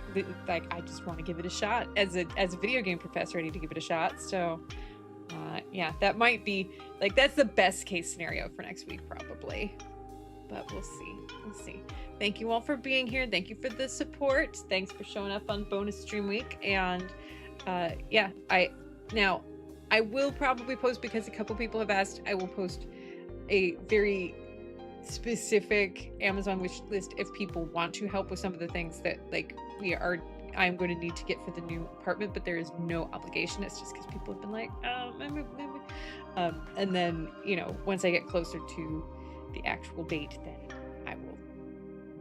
just want to give it a shot. As a video game professor, I need to give it a shot. So, yeah, that might be, like, that's the best case scenario for next week, probably. But we'll see. We'll see. Thank you all for being here. Thank you for the support. Thanks for showing up on bonus stream week. And yeah, I will probably post, because a couple people have asked, I will post a very specific Amazon wish list if people want to help with some of the things that I'm going to need to get for the new apartment, but there is no obligation. It's just because people have been like, and then, you know, once I get closer to the actual date, then I will,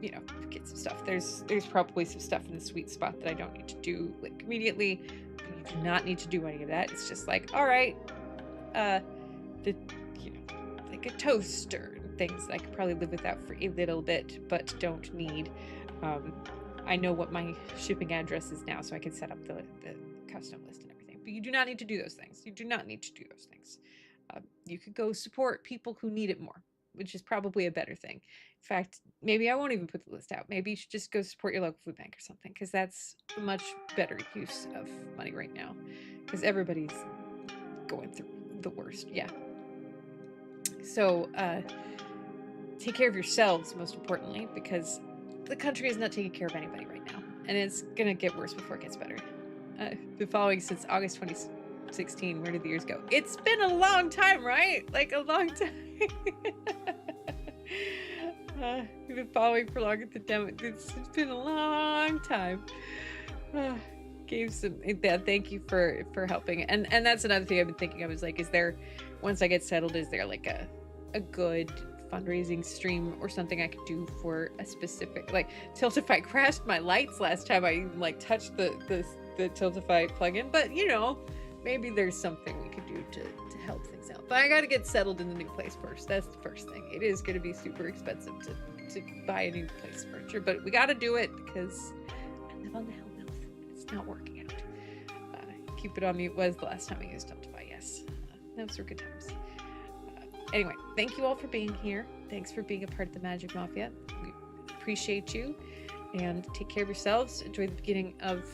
you know, get some stuff. There's probably some stuff in the sweet spot that I don't need to do like immediately. You do not need to do any of that. It's just like, all right, like a toaster and things that I could probably live without for a little bit, but don't need. I know what my shipping address is now, so I can set up the custom list and everything. But you do not need to do those things. You do not need to do those things. You could go support people who need it more, which is probably a better thing. In fact, maybe I won't even put the list out. Maybe you should just go support your local food bank or something, because that's a much better use of money right now, because everybody's going through the worst. Yeah. So take care of yourselves, most importantly, because the country is not taking care of anybody right now, and it's gonna get worse before it gets better. Been following since August 2016. Where did the years go? It's been a long time, right? Like a long time. We've been following for longer than them. It's been a long time. Gave some, yeah, thank you for helping. And that's another thing I've been thinking of, is like, is there, once I get settled, is there like a good fundraising stream or something I could do for a specific, like, Tiltify crashed my lights last time I like touched the Tiltify plugin, but you know, maybe there's something we could do to help things out. But I got to get settled in the new place first. That's the first thing. It is going to be super expensive to buy a new place furniture, but we got to do it because I live on the Hellmouth. It's not working out. Keep it on mute was the last time I used Tiltify. Yes, those were good times. Anyway, thank you all for being here. Thanks for being a part of the Magic Mafia. We appreciate you, and take care of yourselves. Enjoy the beginning of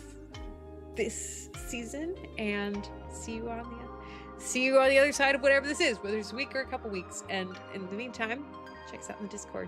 this season, and see you on the other side of whatever this is, whether it's a week or a couple weeks. And in the meantime, check us out in the Discord.